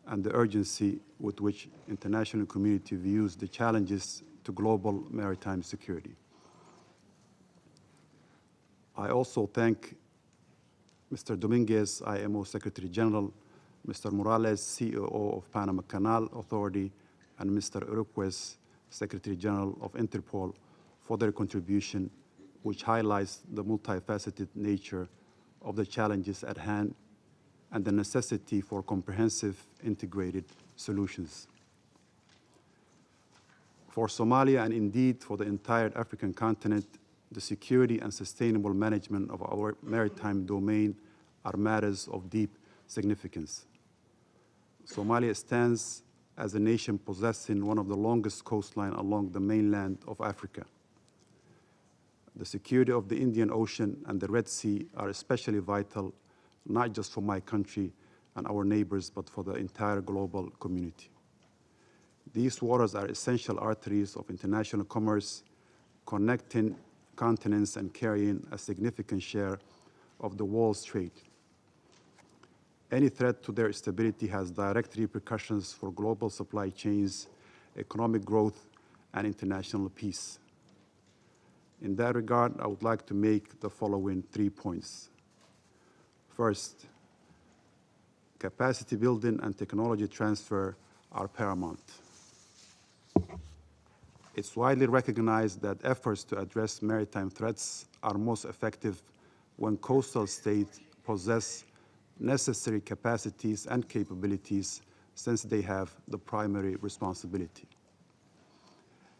and the urgency with which the international community views the challenges to global maritime security. I also thank Mr. Dominguez, IMO Secretary General, Mr. Morales, COO of Panama Canal Authority, and Mr. Urquez, Secretary General of Interpol, for their contribution, which highlights the multifaceted nature of the challenges at hand and the necessity for comprehensive, integrated solutions. For Somalia, and indeed for the entire African continent, the security and sustainable management of our maritime domain are matters of deep significance. Somalia stands as a nation possessing one of the longest coastlines along the mainland of Africa. The security of the Indian Ocean and the Red Sea are especially vital, not just for my country and our neighbors, but for the entire global community. These waters are essential arteries of international commerce, connecting continents and carrying a significant share of the world's trade. Any threat to their stability has direct repercussions for global supply chains, economic growth, and international peace. In that regard, I would like to make the following 3 points. First, capacity building and technology transfer are paramount. It's widely recognized that efforts to address maritime threats are most effective when coastal states possess necessary capacities and capabilities, since they have the primary responsibility.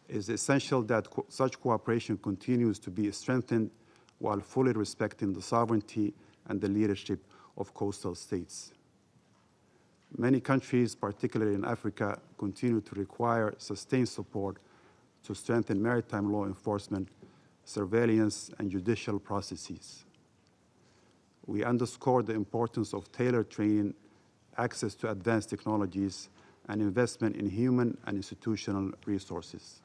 It is essential that such cooperation continues to be strengthened while fully respecting the sovereignty and the leadership of coastal states. Many countries, particularly in Africa, continue to require sustained support to strengthen maritime law enforcement, surveillance, and judicial processes. We underscore the importance of tailored training, access to advanced technologies, and investment in human and institutional resources.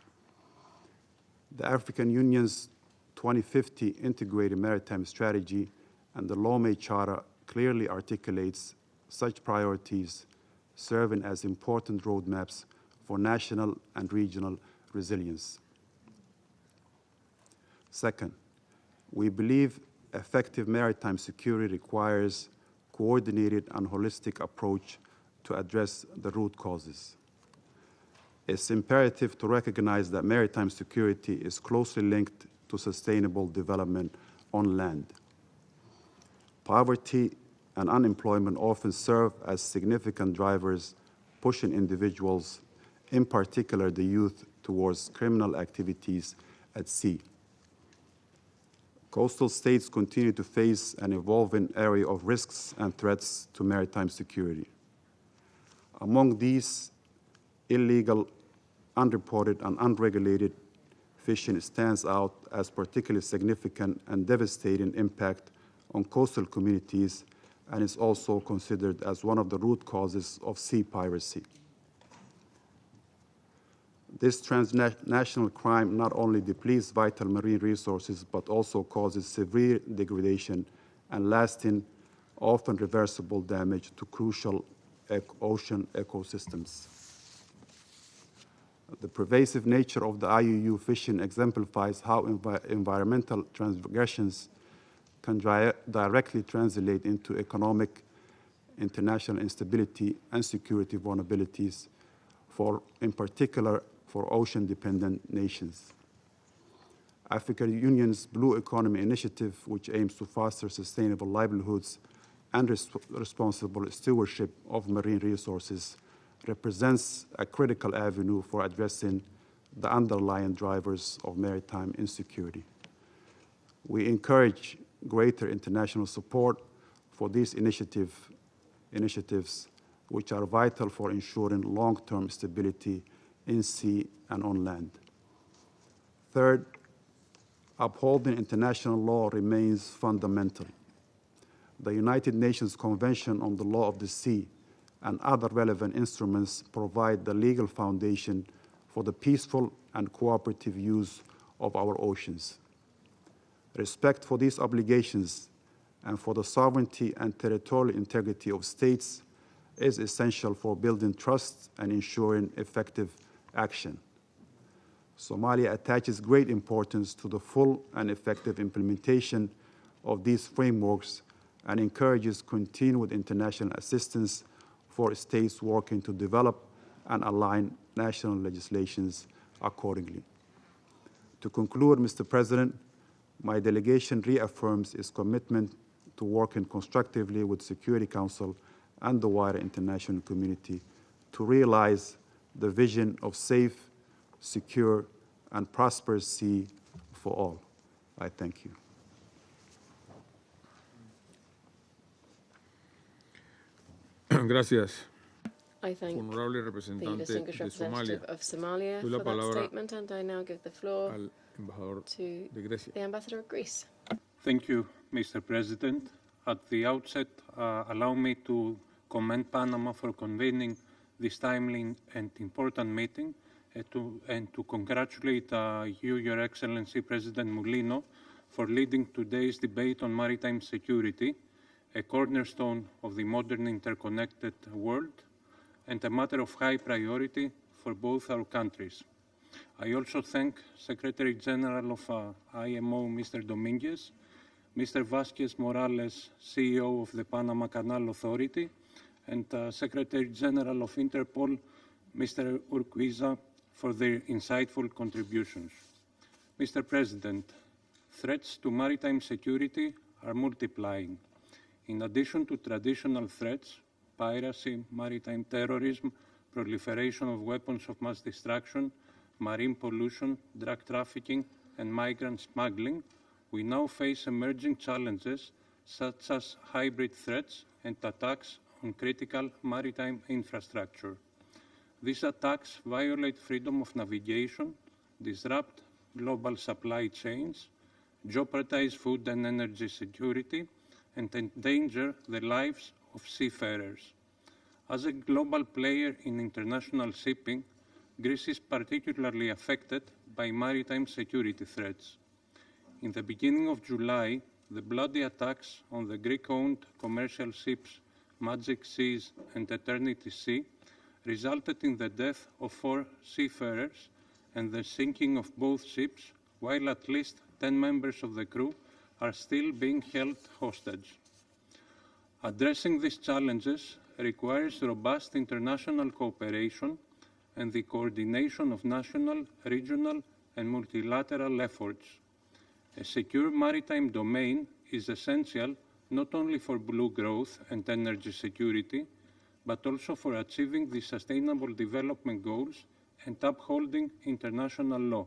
The African Union's 2050 Integrated Maritime Strategy and the Lomé Charter clearly articulates such priorities, serving as important roadmaps for national and regional resilience. Second, we believe effective maritime security requires coordinated and holistic approach to address the root causes. It's imperative to recognize that maritime security is closely linked to sustainable development on land. Poverty and unemployment often serve as significant drivers pushing individuals, in particular the youth, towards criminal activities at sea. Coastal states continue to face an evolving area of risks and threats to maritime security. Among these, illegal, unreported, and unregulated fishing stands out as particularly significant and devastating impact on coastal communities, and is also considered as one of the root causes of sea piracy. This transnational crime not only depletes vital marine resources, but also causes severe degradation and lasting, often reversible damage to crucial ocean ecosystems. The pervasive nature of the IUU fishing exemplifies how environmental transgressions can directly translate into economic, international instability and security vulnerabilities, in particular, for ocean-dependent nations. African Union's Blue Economy Initiative, which aims to foster sustainable livelihoods and responsible stewardship of marine resources, represents a critical avenue for addressing the underlying drivers of maritime insecurity. We encourage greater international support for these initiatives, which are vital for ensuring long-term stability in sea and on land. Third, upholding international law remains fundamental. The United Nations Convention on the Law of the Sea and other relevant instruments provide the legal foundation for the peaceful and cooperative use of our oceans. Respect for these obligations and for the sovereignty and territorial integrity of states is essential for building trust and ensuring effective action. Somalia attaches great importance to the full and effective implementation of these frameworks and encourages continued international assistance for states working to develop and align national legislations accordingly. To conclude, Mr. President, my delegation reaffirms its commitment to working constructively with Security Council and the wider international community to realize the vision of safe, secure, and prosperous sea for all. I thank you. Gracias. I thank Honorable the representante distinguished de representative Somalia. of Somalia Doy la for that palabra statement, and I now give the floor al embajador to de Grecia. the ambassador of Greece. Thank you, Mr. President. At the outset, allow me to commend Panama for convening this timely and important meeting, and to congratulate you, Your Excellency, President Mulino, for leading today's debate on maritime security, a cornerstone of the modern interconnected world, and a matter of high priority for both our countries. I also thank Secretary General of IMO, Mr. Dominguez, Mr. Vasquez Morales, CEO of the Panama Canal Authority, and Secretary General of Interpol, Mr. Urquiza, for their insightful contributions. Mr. President, threats to maritime security are multiplying. In addition to traditional threats, piracy, maritime terrorism, proliferation of weapons of mass destruction, marine pollution, drug trafficking, and migrant smuggling, we now face emerging challenges such as hybrid threats and attacks on critical maritime infrastructure. These attacks violate freedom of navigation, disrupt global supply chains, jeopardize food and energy security, and endanger the lives of seafarers. As a global player in international shipping, Greece is particularly affected by maritime security threats. In the beginning of July, the bloody attacks on the Greek-owned commercial ships Magic Seas and Eternity Sea resulted in the death of 4 seafarers and the sinking of both ships, while at least 10 members of the crew are still being held hostage. Addressing these challenges requires robust international cooperation and the coordination of national, regional, and multilateral efforts. A secure maritime domain is essential not only for blue growth and energy security, but also for achieving the Sustainable Development Goals and upholding international law.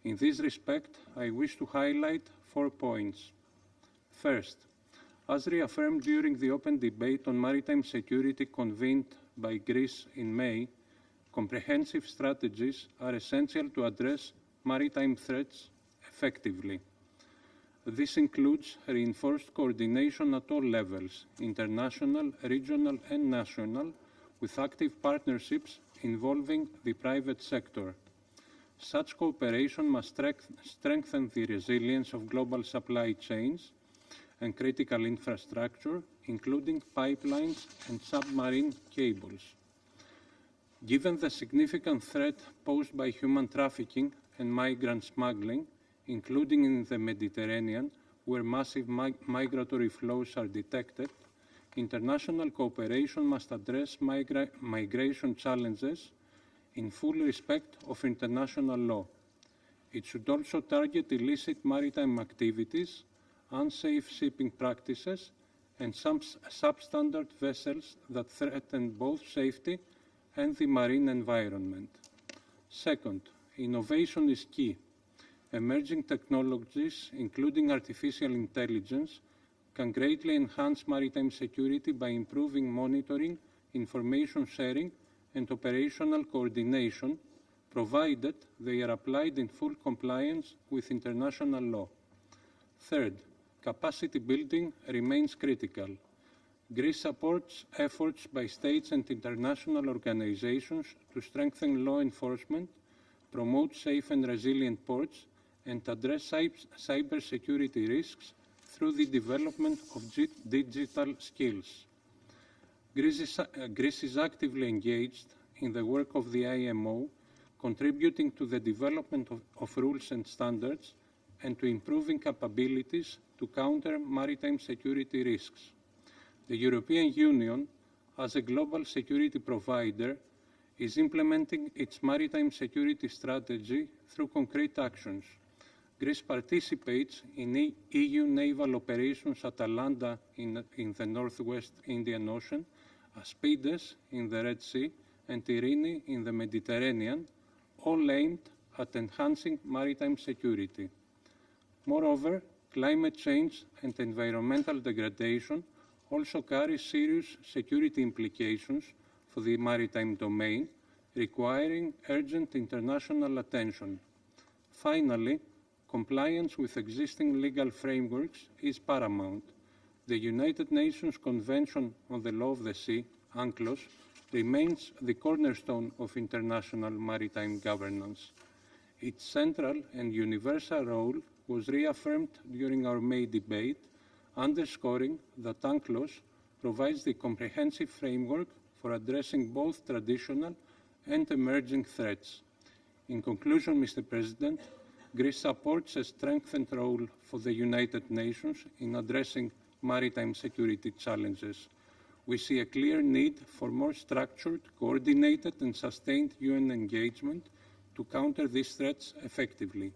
In this respect, I wish to highlight 4 points. First, as reaffirmed during the open debate on maritime security convened by Greece in May, comprehensive strategies are essential to address maritime threats effectively. This includes reinforced coordination at all levels, international, regional, and national, with active partnerships involving the private sector. Such cooperation must strengthen the resilience of global supply chains and critical infrastructure, including pipelines and submarine cables. Given the significant threat posed by human trafficking and migrant smuggling, including in the Mediterranean, where massive migratory flows are detected, international cooperation must address migration challenges in full respect of international law. It should also target illicit maritime activities, unsafe shipping practices, and some substandard vessels that threaten both safety and the marine environment. Second, innovation is key. Emerging technologies, including artificial intelligence, can greatly enhance maritime security by improving monitoring, information sharing, and operational coordination, provided they are applied in full compliance with international law. Third, capacity building remains critical. Greece supports efforts by states and international organizations to strengthen law enforcement, promote safe and resilient ports, and address cybersecurity risks through the development of digital skills. Greece is actively engaged in the work of the IMO, contributing to the development of rules and standards and to improving capabilities to counter maritime security risks. The European Union, as a global security provider, is implementing its maritime security strategy through concrete actions. Greece participates in EU naval operations Atalanta in the Northwest Indian Ocean, Aspides in the Red Sea, and Irene in the Mediterranean, all aimed at enhancing maritime security. Moreover, climate change and environmental degradation also carry serious security implications for the maritime domain, requiring urgent international attention. Finally, compliance with existing legal frameworks is paramount. The United Nations Convention on the Law of the Sea, UNCLOS, remains the cornerstone of international maritime governance. Its central and universal role was reaffirmed during our May debate, underscoring that UNCLOS provides the comprehensive framework for addressing both traditional and emerging threats. In conclusion, Mr. President, Greece supports a strengthened role for the United Nations in addressing maritime security challenges. We see a clear need for more structured, coordinated, and sustained UN engagement to counter these threats effectively.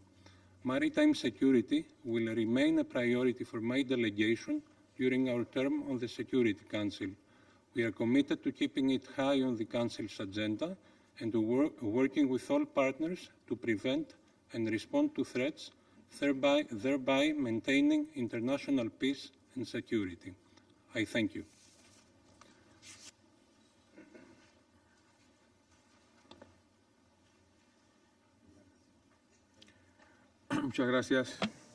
Maritime security will remain a priority for my delegation during our term on the Security Council. We are committed to keeping it high on the Council's agenda and to working with all partners to prevent and respond to threats, thereby maintaining international peace and security. I thank you. Muchas gracias,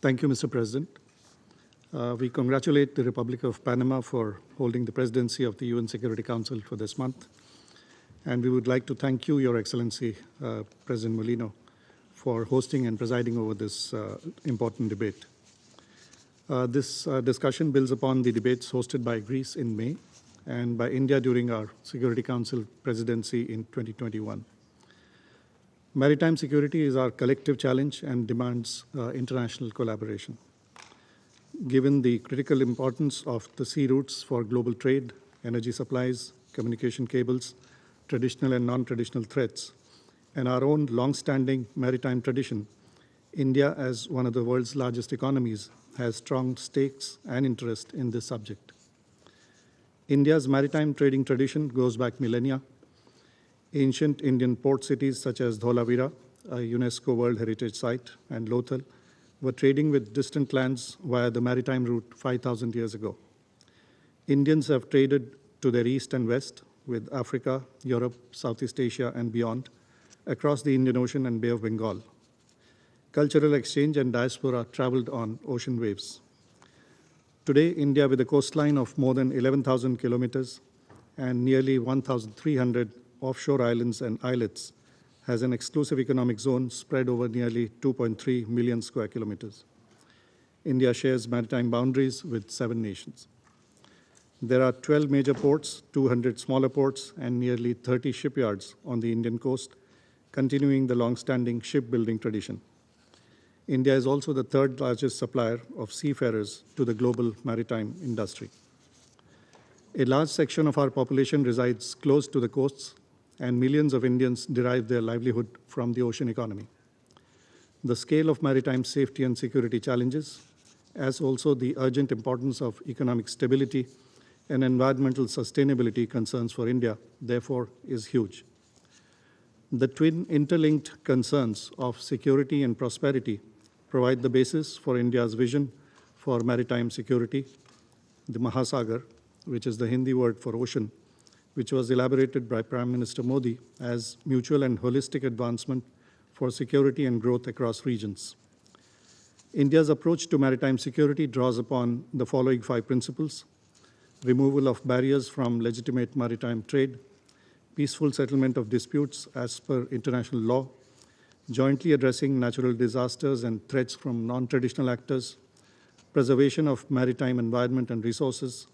Thank you, Mr. President. We congratulate the Republic of Panama for holding the presidency of the UN Security Council for this month. And we would like to thank you, Your Excellency, President Molino, for hosting and presiding over this important debate. This discussion builds upon the debates hosted by Greece in May and by India during our Security Council presidency in 2021. Maritime security is our collective challenge and demands international collaboration. Given the critical importance of the sea routes for global trade, energy supplies, communication cables, traditional and non-traditional threats, and our own long-standing maritime tradition, India, as one of the world's largest economies, has strong stakes and interest in this subject. India's maritime trading tradition goes back millennia. Ancient Indian port cities such as Dholavira, a UNESCO World Heritage Site, and Lothal were trading with distant lands via the maritime route 5,000 years ago. Indians have traded to their east and west with Africa, Europe, Southeast Asia, and beyond, across the Indian Ocean and Bay of Bengal. Cultural exchange and diaspora traveled on ocean waves. Today, India, with a coastline of more than 11,000 kilometers and nearly 1,300 offshore islands and islets, has an exclusive economic zone spread over nearly 2.3 million square kilometers. India shares maritime boundaries with 7 nations. There are 12 major ports, 200 smaller ports, and nearly 30 shipyards on the Indian coast, continuing the long-standing shipbuilding tradition. India is also the third largest supplier of seafarers to the global maritime industry. A large section of our population resides close to the coasts, and millions of Indians derive their livelihood from the ocean economy. The scale of maritime safety and security challenges, as also the urgent importance of economic stability and environmental sustainability concerns for India, therefore, is huge. The twin interlinked concerns of security and prosperity provide the basis for India's vision for maritime security, the Mahasagar, which is the Hindi word for ocean, which was elaborated by Prime Minister Modi as mutual and holistic advancement for security and growth across regions. India's approach to maritime security draws upon the following 5 principles: removal of barriers from legitimate maritime trade, peaceful settlement of disputes as per international law, jointly addressing natural disasters and threats from non-traditional actors, preservation of maritime environment and resources,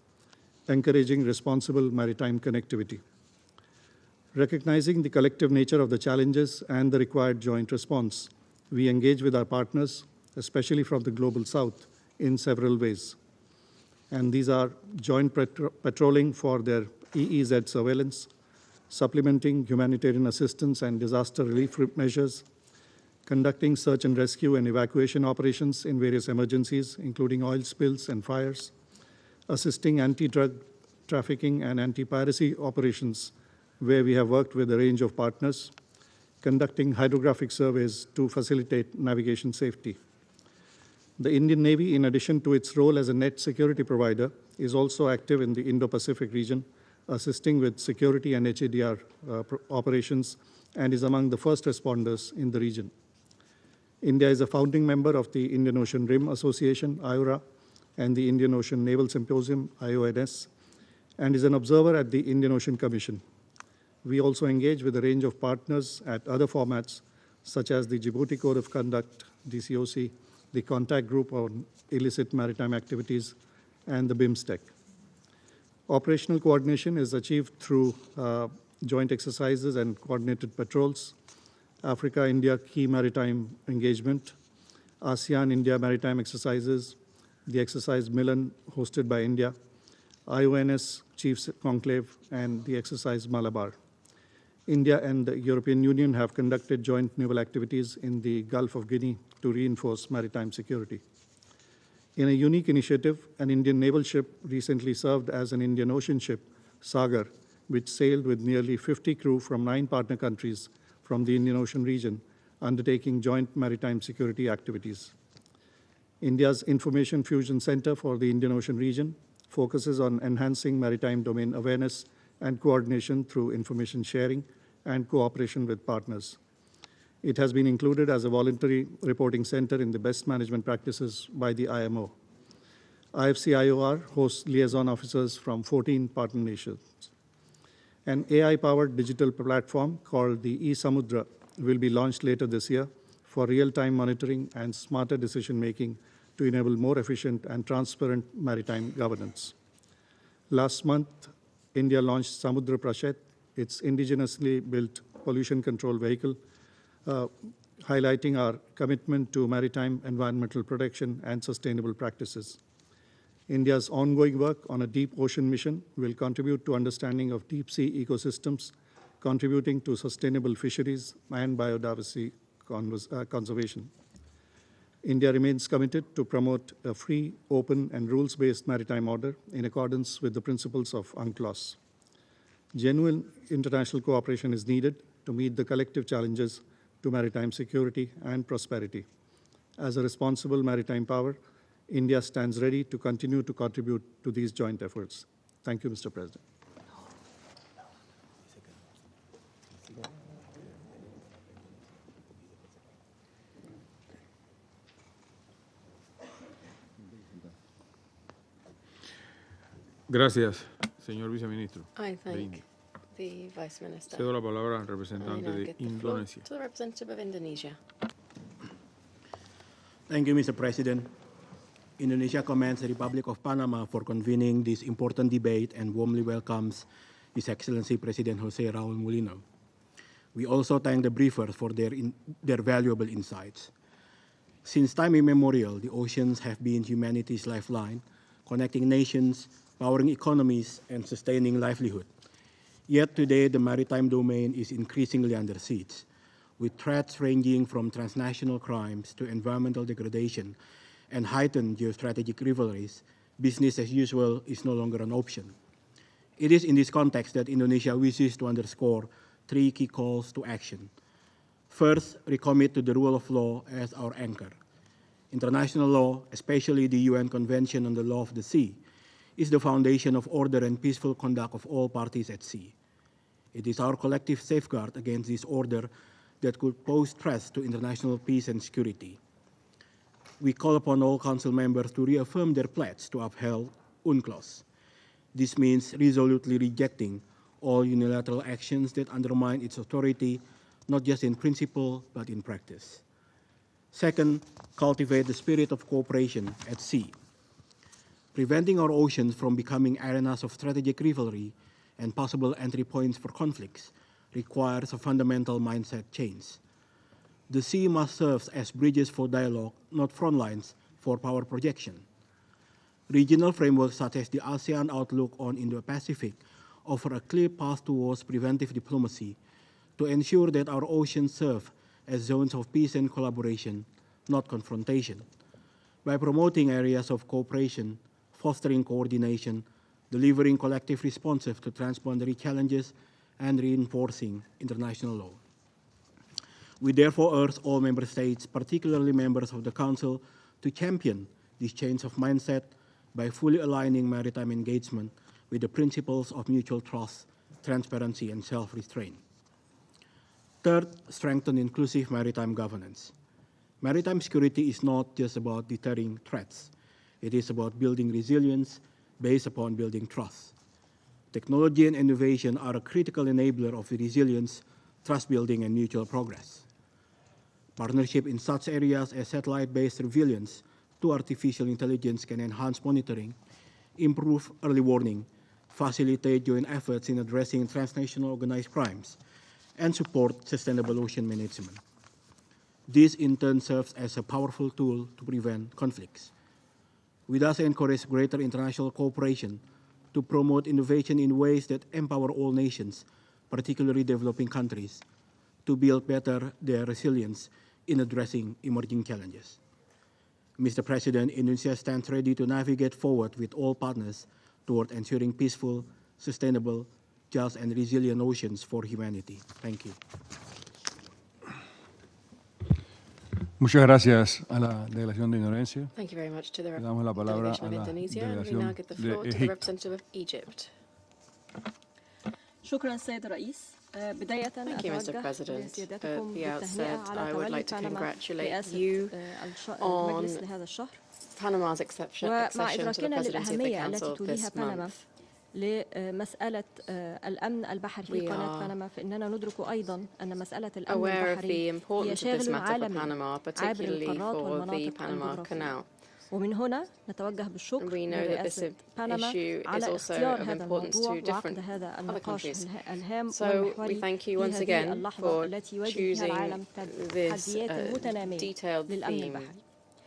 encouraging responsible maritime connectivity. Recognizing the collective nature of the challenges and the required joint response, we engage with our partners, especially from the Global South, in several ways. And these are joint patrolling for their EEZ surveillance, supplementing humanitarian assistance and disaster relief measures, conducting search and rescue and evacuation operations in various emergencies, including oil spills and fires, assisting anti-drug trafficking and anti-piracy operations, where we have worked with a range of partners, conducting hydrographic surveys to facilitate navigation safety. The Indian Navy, in addition to its role as a net security provider, is also active in the Indo-Pacific region, assisting with security and HADR operations, and is among the first responders in the region. India is a founding member of the Indian Ocean Rim Association, IORA, and the Indian Ocean Naval Symposium, IONS, and is an observer at the Indian Ocean Commission. We also engage with a range of partners at other formats, such as the Djibouti Code of Conduct, DCOC, the Contact Group on Illicit Maritime Activities, and the BIMSTEC. Operational coordination is achieved through joint exercises and coordinated patrols, Africa-India Key Maritime Engagement, ASEAN-India Maritime Exercises, the exercise Milan, hosted by India, IONS Chiefs Conclave, and the exercise Malabar. India and the European Union have conducted joint naval activities in the Gulf of Guinea to reinforce maritime security. In a unique initiative, an Indian naval ship recently served as an Indian Ocean ship, Sagar, which sailed with nearly 50 crew from 9 partner countries from the Indian Ocean region, undertaking joint maritime security activities. India's Information Fusion Center for the Indian Ocean region focuses on enhancing maritime domain awareness and coordination through information sharing and cooperation with partners. It has been included as a voluntary reporting center in the best management practices by the IMO. IFC-IOR hosts liaison officers from 14 partner nations. An AI-powered digital platform called the eSamudra will be launched later this year for real-time monitoring and smarter decision-making to enable more efficient and transparent maritime governance. Last month, India launched Samudra Prashet, its indigenously built pollution control vehicle, highlighting our commitment to maritime environmental protection and sustainable practices. India's ongoing work on a deep ocean mission will contribute to understanding of deep sea ecosystems, contributing to sustainable fisheries and biodiversity conservation. India remains committed to promote a free, open, and rules-based maritime order in accordance with the principles of UNCLOS. Genuine international cooperation is needed to meet the collective challenges to maritime security and prosperity. As a responsible maritime power, India stands ready to continue to contribute to these joint efforts. Thank you, Mr. President. Gracias, señor viceministro. I thank the Vice Minister. Cedo la palabra al representante de Indonesia. To the representative of Indonesia. Thank you, Mr. President. Indonesia commends the Republic of Panama for convening this important debate and warmly welcomes His Excellency President Jose Raul Mulino. We also thank the briefers for their valuable insights. Since time immemorial, the oceans have been humanity's lifeline, connecting nations, powering economies, and sustaining livelihood. Yet today, the maritime domain is increasingly under siege, with threats ranging from transnational crimes to environmental degradation and heightened geostrategic rivalries. Business as usual is no longer an option. It is in this context that Indonesia wishes to underscore 3 key calls to action. First, recommit to the rule of law as our anchor. International law, especially the UN Convention on the Law of the Sea, is the foundation of order and peaceful conduct of all parties at sea. It is our collective safeguard against disorder that could pose threats to international peace and security. We call upon all Council members to reaffirm their pledge to uphold UNCLOS. This means resolutely rejecting all unilateral actions that undermine its authority, not just in principle, but in practice. Second, cultivate the spirit of cooperation at sea. Preventing our oceans from becoming arenas of strategic rivalry and possible entry points for conflicts requires a fundamental mindset change. The sea must serve as bridges for dialogue, not front lines for power projection. Regional frameworks such as the ASEAN Outlook on Indo-Pacific offer a clear path towards preventive diplomacy to ensure that our oceans serve as zones of peace and collaboration, not confrontation. By promoting areas of cooperation, fostering coordination, delivering collective responses to transboundary challenges, and reinforcing international law. We therefore urge all member states, particularly members of the Council, to champion this change of mindset by fully aligning maritime engagement with the principles of mutual trust, transparency, and self-restraint. Third, strengthen inclusive maritime governance. Maritime security is not just about deterring threats. It is about building resilience based upon building trust. Technology and innovation are a critical enabler of resilience, trust building, and mutual progress. Partnership in such areas as satellite-based surveillance to artificial intelligence can enhance monitoring, improve early warning, facilitate joint efforts in addressing transnational organized crimes, and support sustainable ocean management. This in turn serves as a powerful tool to prevent conflicts. We thus encourage greater international cooperation to promote innovation in ways that empower all nations, particularly developing countries, to build better their resilience in addressing emerging challenges. Mr. President, Indonesia stands ready to navigate forward with all partners toward ensuring peaceful, sustainable, just, and resilient oceans for humanity. Thank you. Muchas gracias a la delegación de Indonesia. Thank you very much to the Damos la palabra delegation of a la Indonesia, and we now give the floor to the representative of Egypt. شكرا سيد الرئيس. بداية Thank you, Mr. President. At the outset, I would like to congratulate you on Panama's accession to the presidency of the Council this month. لمسألة الأمن البحري في قناة بنما فإننا ندرك أيضا أن مسألة الأمن Aware of البحري the importance هي of this شاغل matter for عالمي Panama, عبر particularly القارات for the والمناطق Panama الجغرافية. Canal. ومن هنا نتوجه بالشكر لرئاسة بنما على اختيار هذا الموضوع وعقد هذا النقاش الهام والمحوري في هذه اللحظة التي يواجه فيها العالم تحديات متنامية للأمن البحري.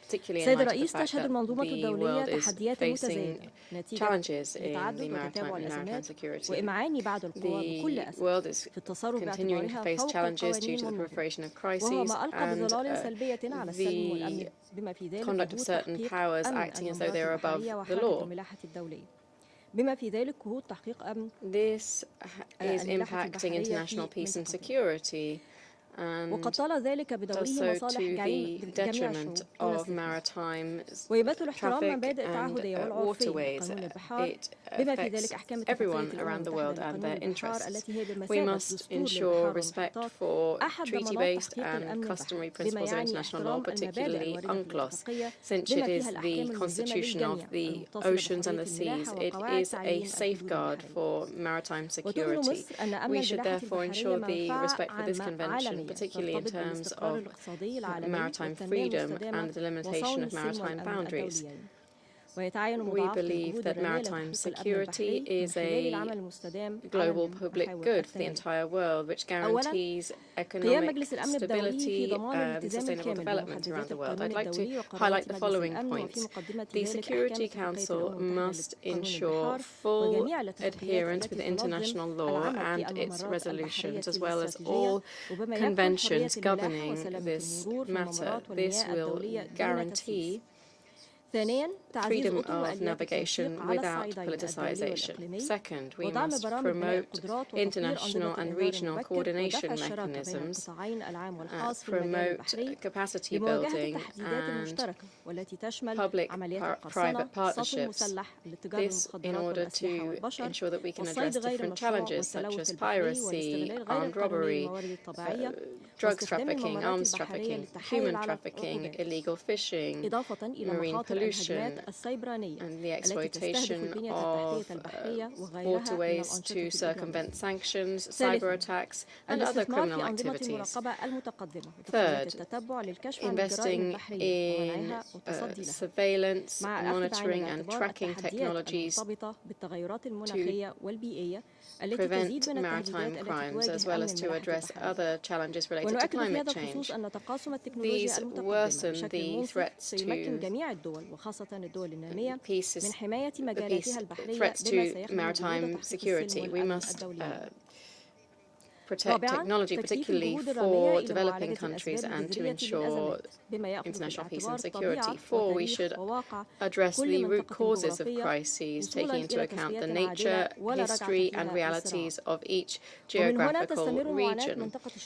سيد الرئيس، تشهد المنظومة الدولية تحديات متزايدة نتيجة لتعدد وتتابع الأزمات وإمعان بعض القوى بكل أسف في التصرف باعتبارها فوق القوانين والنظام، وهو ما ألقى بظلال سلبية على السلم والأمن بما في ذلك جهود تحقيق أمن الممرات البحرية وحركة الملاحة الدولية، بما في ذلك جهود تحقيق أمن الملاحة البحرية وقد طال ذلك بدوره مصالح جميع الشعوب ويمثل احترام مبادئ التعهدية والعرفية وقانون البحار بما في ذلك أحكام اتفاقية الأمم المتحدة لقانون البحار التي هي بمثابة دستور للبحار أحد ضمانات تحقيق الأمن البحري بما يعني احترام المبادئ الواردة في الاتفاقية بما فيها الأحكام الملزمة للجميع المتصلة بحرية الملاحة وقواعد تعيين وتؤمن مصر أن أمن الملاحة البحرية منفعة عامة particularly in terms of maritime freedom and the limitation of maritime boundaries. We believe that maritime security is a global public good for the entire world, which guarantees economic stability and sustainable development around the world. I'd like to highlight the following points. The Security Council must ensure full adherence with international law and its resolutions, as well as all conventions governing this matter. This will guarantee freedom of navigation without politicization. Second, we must promote international and regional coordination mechanisms, promote capacity building and public-private partnerships. This in order to ensure that we can address different challenges such as piracy, armed robbery, drugs trafficking, arms trafficking, human trafficking, illegal fishing, marine pollution, and the exploitation of waterways to circumvent sanctions, cyber attacks, and other criminal activities. Third, investing in surveillance, monitoring, and tracking technologies to prevent maritime crimes, as well as to address other challenges related to climate change. These worsen the threats to threats to maritime security. We must protect technology, particularly for developing countries, and to ensure international peace and security. Four, we should address the root causes of crises, taking into account the nature, history, and realities of each geographical region,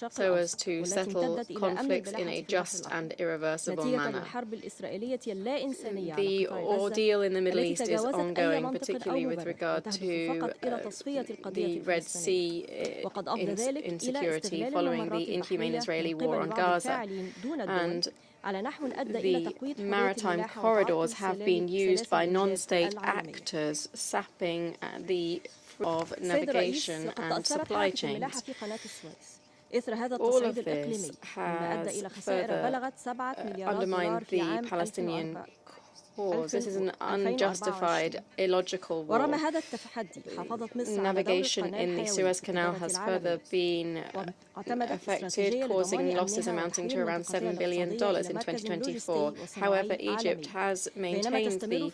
so as to settle conflicts in a just and irreversible manner. The ordeal in the Middle East is ongoing, particularly with regard to the Red Sea insecurity following the inhumane Israeli war on Gaza, and the maritime corridors have been used by non-state actors, sapping the of navigation and supply chains. All of this has further undermined the Palestinian cause. This is an unjustified, illogical war. Navigation in the Suez Canal has further been affected, causing losses amounting to around $7 billion in 2024. However, Egypt has maintained the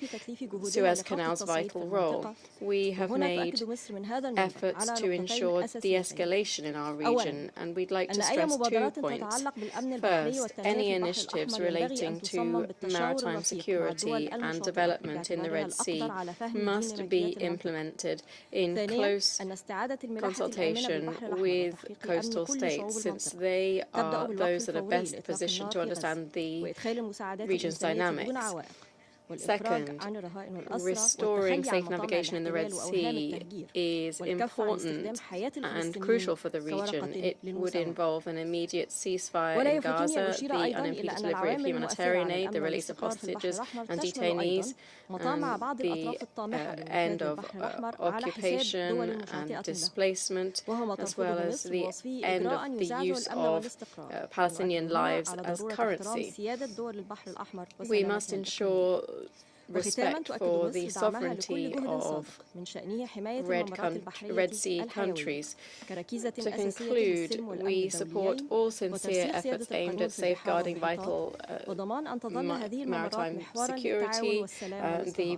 Suez Canal's vital role. We have made efforts to ensure de-escalation in our region, and we'd like to stress 2 points. First, any initiatives relating to maritime security and development in the Red Sea must be implemented in close consultation with coastal states, since they are those that are best positioned to understand the region's dynamics. Second, restoring safe navigation in the Red Sea is important and crucial for the region. It would involve an immediate ceasefire in Gaza, the unimpeded delivery of humanitarian aid, the release of hostages and detainees, the end of occupation and displacement, as well as the end of the use of Palestinian lives as currency. We must ensure respect for the sovereignty of Red Sea countries. To conclude, we support all sincere efforts aimed at safeguarding vital maritime security, the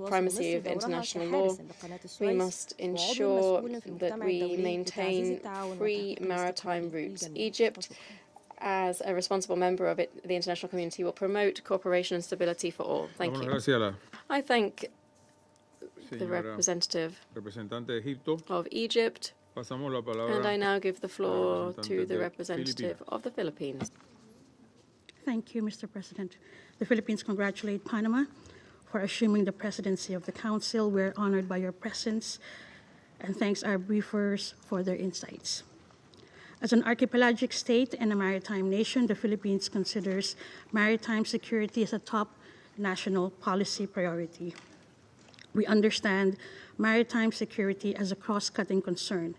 primacy of international law. We must ensure that we maintain free maritime routes. Egypt, as a responsible member of it, the international community, will promote cooperation and stability for all. Thank you. I thank the representative of Egypt, and I now give the floor to the representative of the Philippines. Thank you, Mr. President. The Philippines congratulate Panama for assuming the presidency of the Council. We're honored by your presence, and thanks our briefers for their insights. As an archipelagic state and a maritime nation, the Philippines considers maritime security as a top national policy priority. We understand maritime security as a cross-cutting concern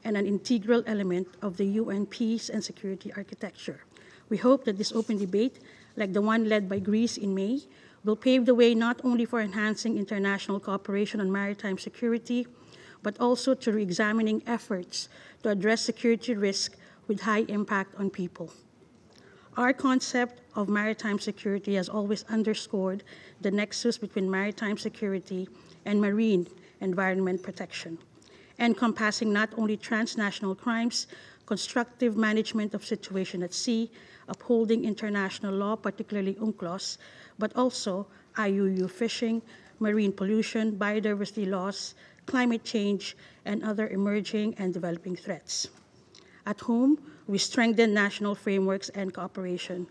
and an integral element of the UN peace and security architecture. We hope that this open debate, like the one led by Greece in May, will pave the way not only for enhancing international cooperation on maritime security, but also to re-examining efforts to address security risk with high impact on people. Our concept of maritime security has always underscored the nexus between maritime security and marine environment protection, encompassing not only transnational crimes, constructive management of situation at sea, upholding international law, particularly UNCLOS, but also IUU fishing, marine pollution, biodiversity loss, climate change, and other emerging and developing threats. At home, we strengthen national frameworks and cooperation.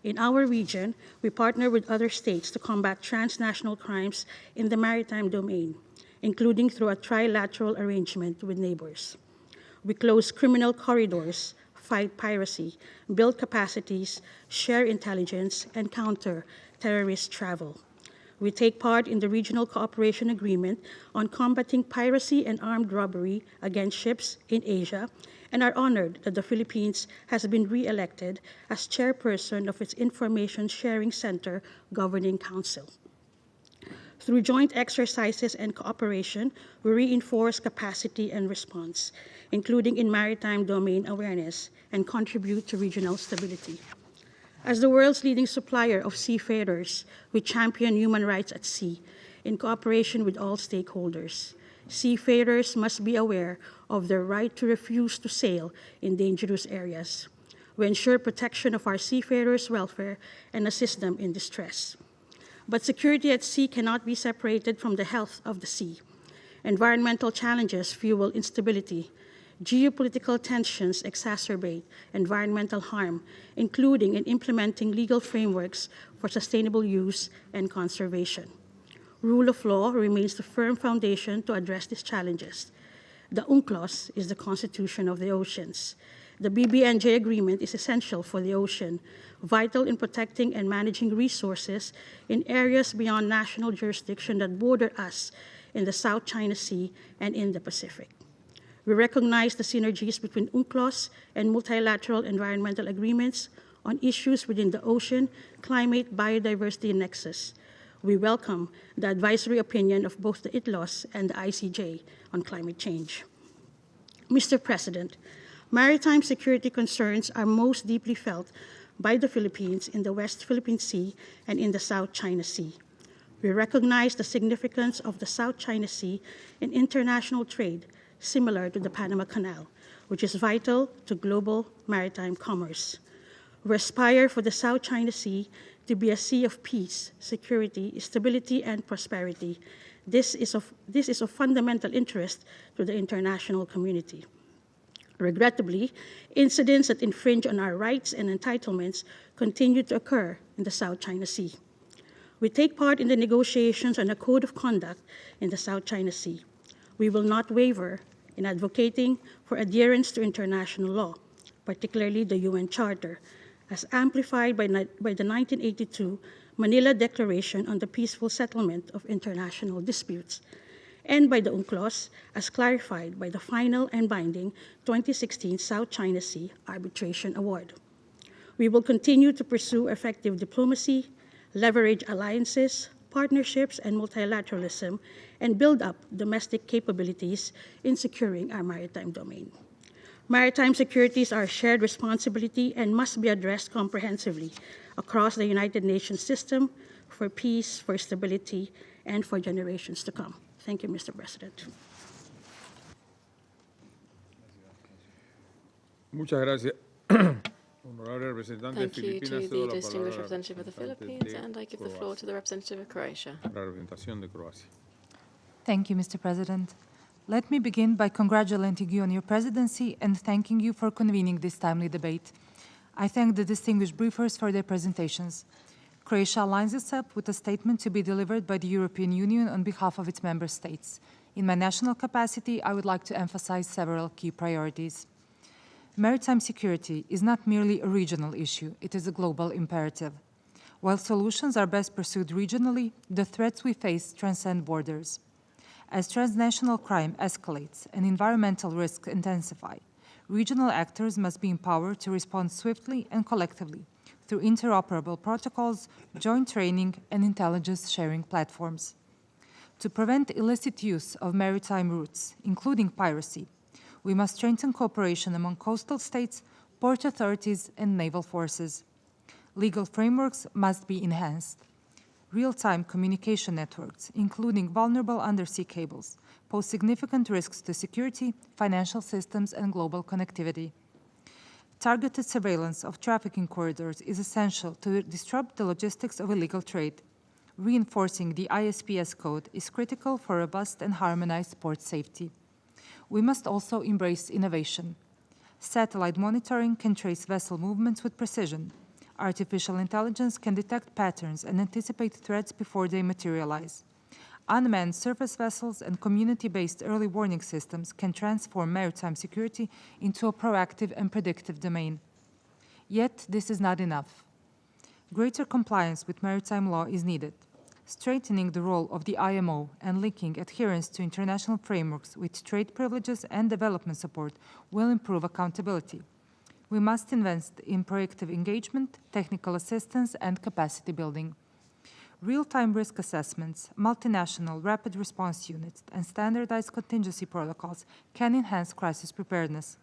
In our region, we partner with other states to combat transnational crimes in the maritime domain, including through a trilateral arrangement with neighbors. We close criminal corridors, fight piracy, build capacities, share intelligence, and counter terrorist travel. We take part in the Regional Cooperation Agreement on combating piracy and armed robbery against ships in Asia, and are honored that the Philippines has been re-elected as chairperson of its Information Sharing Center Governing Council. Through joint exercises and cooperation, we reinforce capacity and response, including in maritime domain awareness, and contribute to regional stability. As the world's leading supplier of seafarers, we champion human rights at sea in cooperation with all stakeholders. Seafarers must be aware of their right to refuse to sail in dangerous areas. We ensure protection of our seafarers' welfare and assist them in distress. But security at sea cannot be separated from the health of the sea. Environmental challenges fuel instability. Geopolitical tensions exacerbate environmental harm, including in implementing legal frameworks for sustainable use and conservation. Rule of law remains the firm foundation to address these challenges. The UNCLOS is the constitution of the oceans. The BBNJ agreement is essential for the ocean, vital in protecting and managing resources in areas beyond national jurisdiction that border us in the South China Sea and in the Pacific. We recognize the synergies between UNCLOS and multilateral environmental agreements on issues within the ocean, climate, biodiversity nexus. We welcome the advisory opinion of both the ITLOS and the ICJ on climate change. Mr. President, maritime security concerns are most deeply felt by the Philippines in the West Philippine Sea and in the South China Sea. We recognize the significance of the South China Sea in international trade, similar to the Panama Canal, which is vital to global maritime commerce. We aspire for the South China Sea to be a sea of peace, security, stability, and prosperity. This is of fundamental interest to the international community. Regrettably, incidents that infringe on our rights and entitlements continue to occur in the South China Sea. We take part in the negotiations on a code of conduct in the South China Sea. We will not waver in advocating for adherence to international law, particularly the UN Charter, as amplified by the 1982 Manila Declaration on the Peaceful Settlement of International Disputes, and by the UNCLOS, as clarified by the final and binding 2016 South China Sea Arbitration Award. We will continue to pursue effective diplomacy, leverage alliances, partnerships, and multilateralism, and build up domestic capabilities in securing our maritime domain. Maritime security is our shared responsibility and must be addressed comprehensively across the United Nations system for peace, for stability, and for generations to come. Thank you, Mr. President. Muchas gracias. Thank you to the distinguished representative of the Philippines, and I give the floor to the representative of Croatia. Thank you, Mr. President. Let me begin by congratulating you on your presidency and thanking you for convening this timely debate. I thank the distinguished briefers for their presentations. Croatia aligns itself with a statement to be delivered by the European Union on behalf of its member states. In my national capacity, I would like to emphasize several key priorities. Maritime security is not merely a regional issue, it is a global imperative. While solutions are best pursued regionally, the threats we face transcend borders. As transnational crime escalates and environmental risks intensify, regional actors must be empowered to respond swiftly and collectively through interoperable protocols, joint training, and intelligence sharing platforms. To prevent illicit use of maritime routes, including piracy, we must strengthen cooperation among coastal states, port authorities, and naval forces. Legal frameworks must be enhanced. Real-time communication networks, including vulnerable undersea cables, pose significant risks to security, financial systems, and global connectivity. Targeted surveillance of trafficking corridors is essential to disrupt the logistics of illegal trade. Reinforcing the ISPS code is critical for robust and harmonized port safety. We must also embrace innovation. Satellite monitoring can trace vessel movements with precision. Artificial intelligence can detect patterns and anticipate threats before they materialize. Unmanned surface vessels and community-based early warning systems can transform maritime security into a proactive and predictive domain. Yet, this is not enough. Greater compliance with maritime law is needed. Strengthening the role of the IMO and linking adherence to international frameworks with trade privileges and development support will improve accountability. We must invest in proactive engagement, technical assistance, and capacity building. Real-time risk assessments, multinational rapid response units, and standardized contingency protocols can enhance crisis preparedness.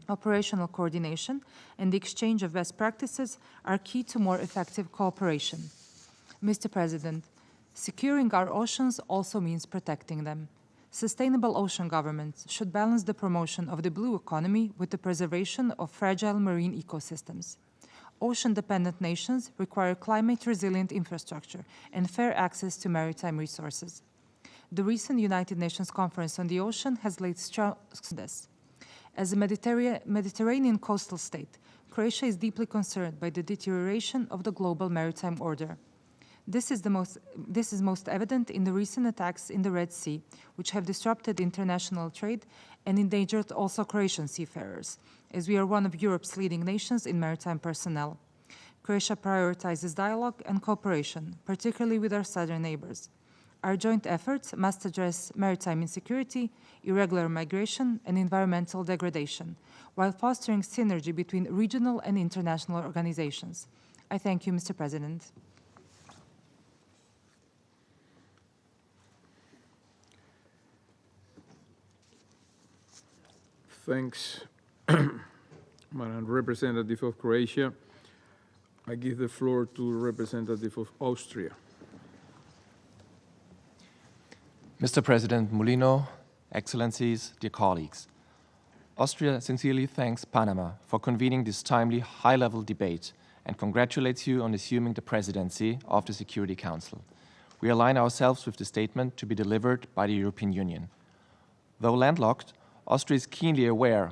Operational coordination and the exchange of best practices are key to more effective cooperation. Mr. President, securing our oceans also means protecting them. Sustainable ocean governments should balance the promotion of the blue economy with the preservation of fragile marine ecosystems. Ocean-dependent nations require climate-resilient infrastructure and fair access to maritime resources. The recent United Nations Conference on the Ocean has laid strong this. As a Mediterranean coastal state, Croatia is deeply concerned by the deterioration of the global maritime order. This is most evident in the recent attacks in the Red Sea, which have disrupted international trade and endangered also Croatian seafarers, as we are one of Europe's leading nations in maritime personnel. Croatia prioritizes dialogue and cooperation, particularly with our southern neighbors. Our joint efforts must address maritime insecurity, irregular migration, and environmental degradation, while fostering synergy between regional and international organizations. I thank you, Mr. President. Thanks, Madam Representative of Croatia. I give the floor to Representative of Austria. Mr. President Mulino, Excellencies, dear colleagues, Austria sincerely thanks Panama for convening this timely high-level debate and congratulates you on assuming the presidency of the Security Council. We align ourselves with the statement to be delivered by the European Union. Though landlocked, Austria is keenly aware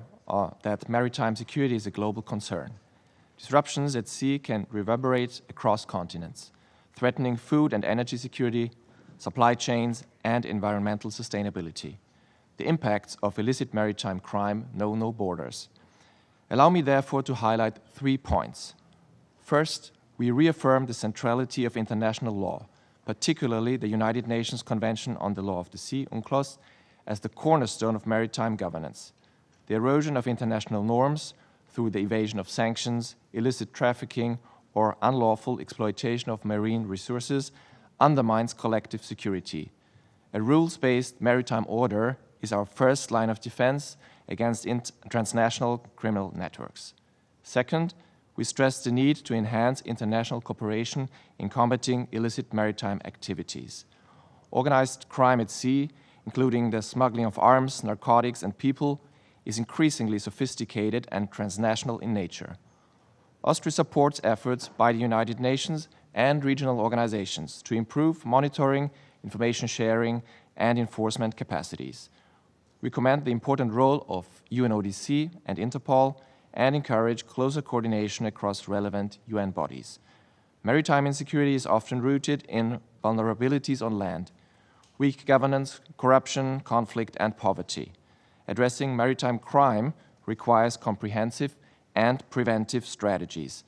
that maritime security is a global concern. Disruptions at sea can reverberate across continents. threatening food and energy security, supply chains, and environmental sustainability. The impacts of illicit maritime crime know no borders. Allow me therefore to highlight 3 points. First, we reaffirm the centrality of international law, particularly the United Nations Convention on the Law of the Sea, UNCLOS, as the cornerstone of maritime governance. The erosion of international norms through the evasion of sanctions, illicit trafficking, or unlawful exploitation of marine resources undermines collective security. A rules-based maritime order is our first line of defense against transnational criminal networks. Second, we stress the need to enhance international cooperation in combating illicit maritime activities. Organized crime at sea, including the smuggling of arms, narcotics, and people, is increasingly sophisticated and transnational in nature. Austria supports efforts by the United Nations and regional organizations to improve monitoring, information sharing, and enforcement capacities. We commend the important role of UNODC and Interpol and encourage closer coordination across relevant UN bodies. Maritime insecurity is often rooted in vulnerabilities on land, weak governance, corruption, conflict, and poverty. Addressing maritime crime requires comprehensive and preventive strategies.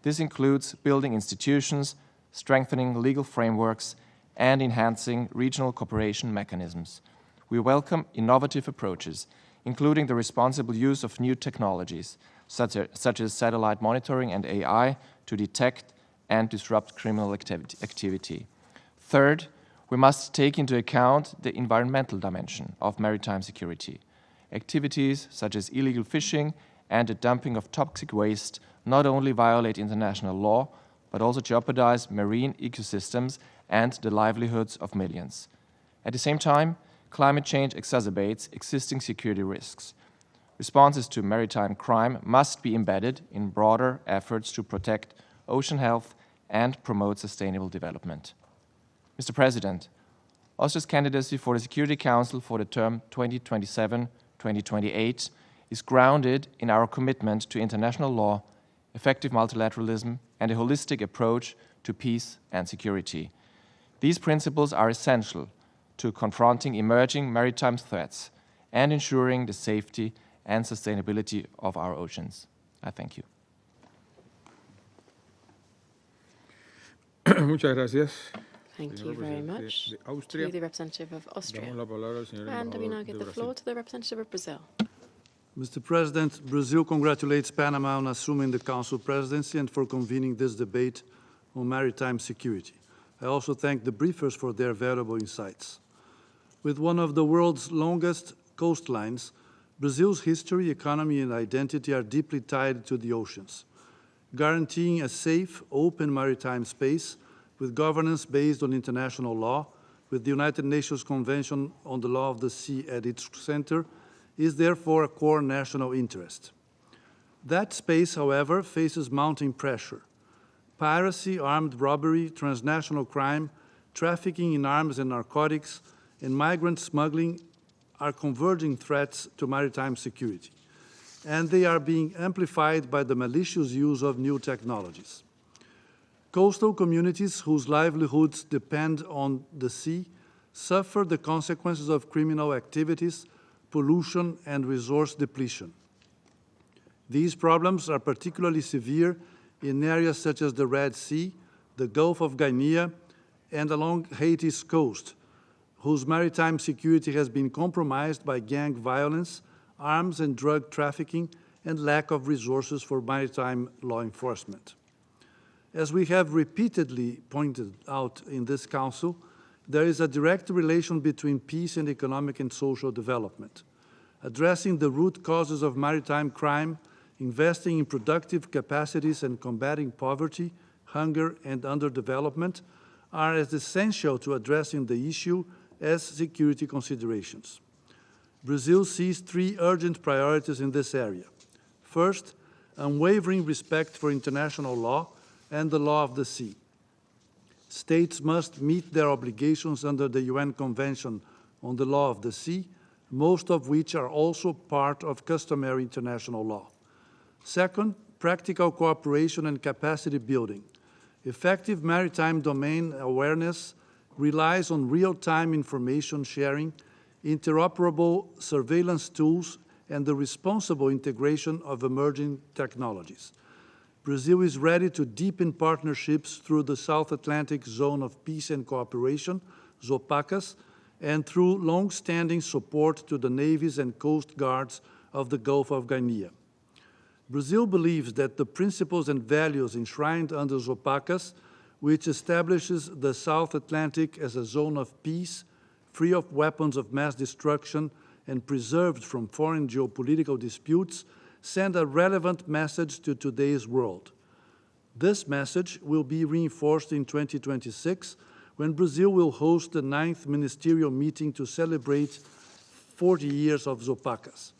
This includes building institutions, strengthening legal frameworks, and enhancing regional cooperation mechanisms. We welcome innovative approaches, including the responsible use of new technologies, such as satellite monitoring and AI, to detect and disrupt criminal activity. Third, we must take into account the environmental dimension of maritime security. Activities such as illegal fishing and the dumping of toxic waste not only violate international law, but also jeopardize marine ecosystems and the livelihoods of millions. At the same time, climate change exacerbates existing security risks. Responses to maritime crime must be embedded in broader efforts to protect ocean health and promote sustainable development. Mr. President, Austria's candidacy for the Security Council for the term 2027-2028 is grounded in our commitment to international law, effective multilateralism, and a holistic approach to peace and security. These principles are essential to confronting emerging maritime threats and ensuring the safety and sustainability of our oceans. I thank you. Muchas gracias. Thank you very much to the representative of Austria. And we now give the floor to the representative of Brazil. Mr. President, Brazil congratulates Panama on assuming the Council presidency and for convening this debate on maritime security. I also thank the briefers for their valuable insights. With one of the world's longest coastlines, Brazil's history, economy, and identity are deeply tied to the oceans. Guaranteeing a safe, open maritime space with governance based on international law, with the United Nations Convention on the Law of the Sea at its center, is therefore a core national interest. That space, however, faces mounting pressure. Piracy, armed robbery, transnational crime, trafficking in arms and narcotics, and migrant smuggling are converging threats to maritime security, and they are being amplified by the malicious use of new technologies. Coastal communities whose livelihoods depend on the sea suffer the consequences of criminal activities, pollution, and resource depletion. These problems are particularly severe in areas such as the Red Sea, the Gulf of Guinea, and along Haiti's coast, whose maritime security has been compromised by gang violence, arms and drug trafficking, and lack of resources for maritime law enforcement. As we have repeatedly pointed out in this Council, there is a direct relation between peace and economic and social development. Addressing the root causes of maritime crime, investing in productive capacities, and combating poverty, hunger, and underdevelopment are as essential to addressing the issue as security considerations. Brazil sees 3 urgent priorities in this area. First, unwavering respect for international law and the law of the sea. States must meet their obligations under the UN Convention on the Law of the Sea, most of which are also part of customary international law. Second, practical cooperation and capacity building. Effective maritime domain awareness relies on real-time information sharing, interoperable surveillance tools, and the responsible integration of emerging technologies. Brazil is ready to deepen partnerships through the South Atlantic Zone of Peace and Cooperation, ZOPACAS, and through long-standing support to the navies and coast guards of the Gulf of Guinea. Brazil believes that the principles and values enshrined under ZOPACAS, which establishes the South Atlantic as a zone of peace, free of weapons of mass destruction, and preserved from foreign geopolitical disputes, send a relevant message to today's world. This message will be reinforced in 2026, when Brazil will host the 9th ministerial meeting to celebrate 40 years of ZOPACAS.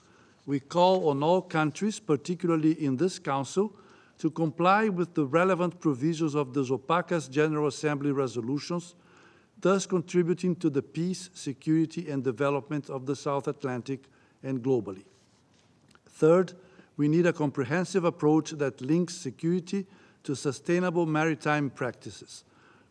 We call on all countries, particularly in this Council, to comply with the relevant provisions of the ZOPACAS General Assembly resolutions, thus contributing to the peace, security, and development of the South Atlantic and globally. Third, we need a comprehensive approach that links security to sustainable maritime practices,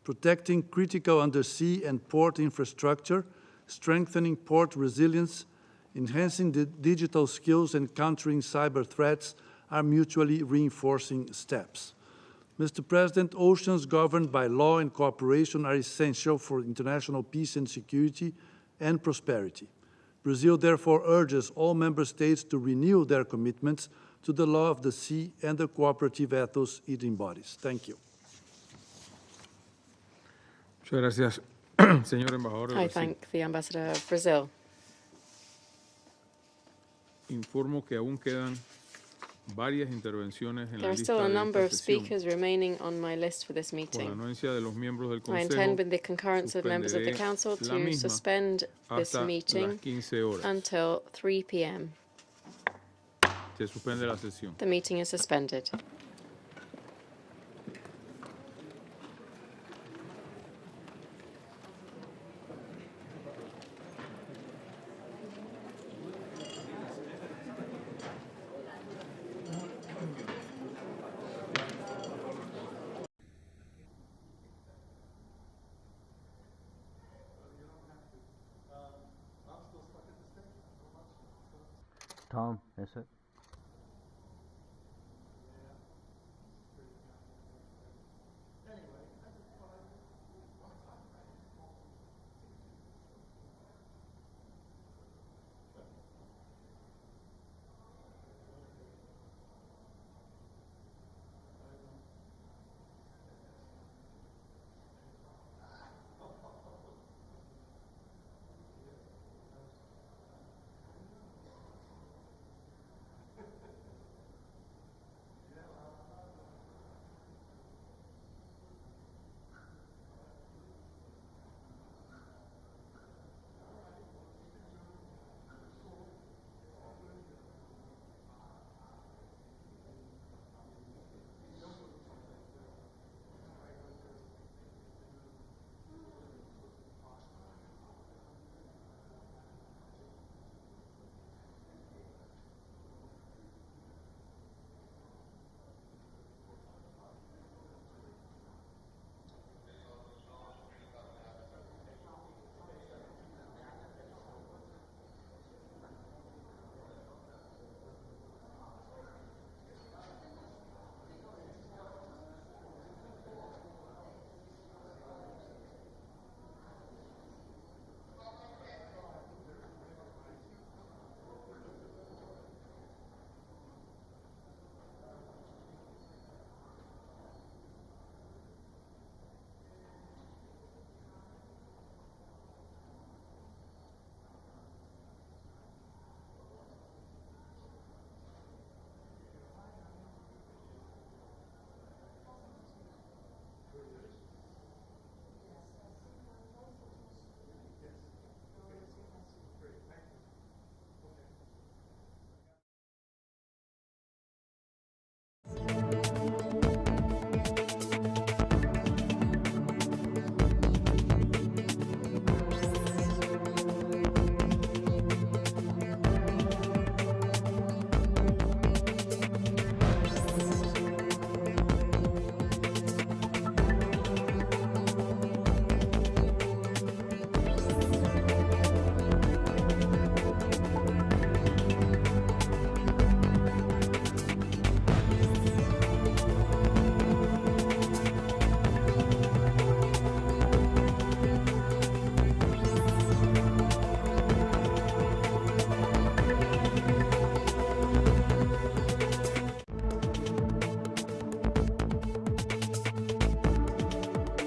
protecting critical undersea and port infrastructure, strengthening port resilience, enhancing the digital skills, and countering cyber threats are mutually reinforcing steps. Mr. President, oceans governed by law and cooperation are essential for international peace and security and prosperity. Brazil therefore urges all member states to renew their commitments to the law of the sea and the cooperative ethos it embodies. Thank you. Muchas gracias, señor embajador. I thank the Ambassador of Brazil. Informo que aún quedan varias intervenciones en la There are lista still a de number esta of sesión. speakers remaining on my list for this Por la meeting. anuencia de los miembros del I Consejo, intend, with the concurrence of members of the suspenderé Council, la to misma suspend this hasta meeting las 15 horas. until 3 p.m. Se suspende la sesión. The meeting is suspended. Tom, is it?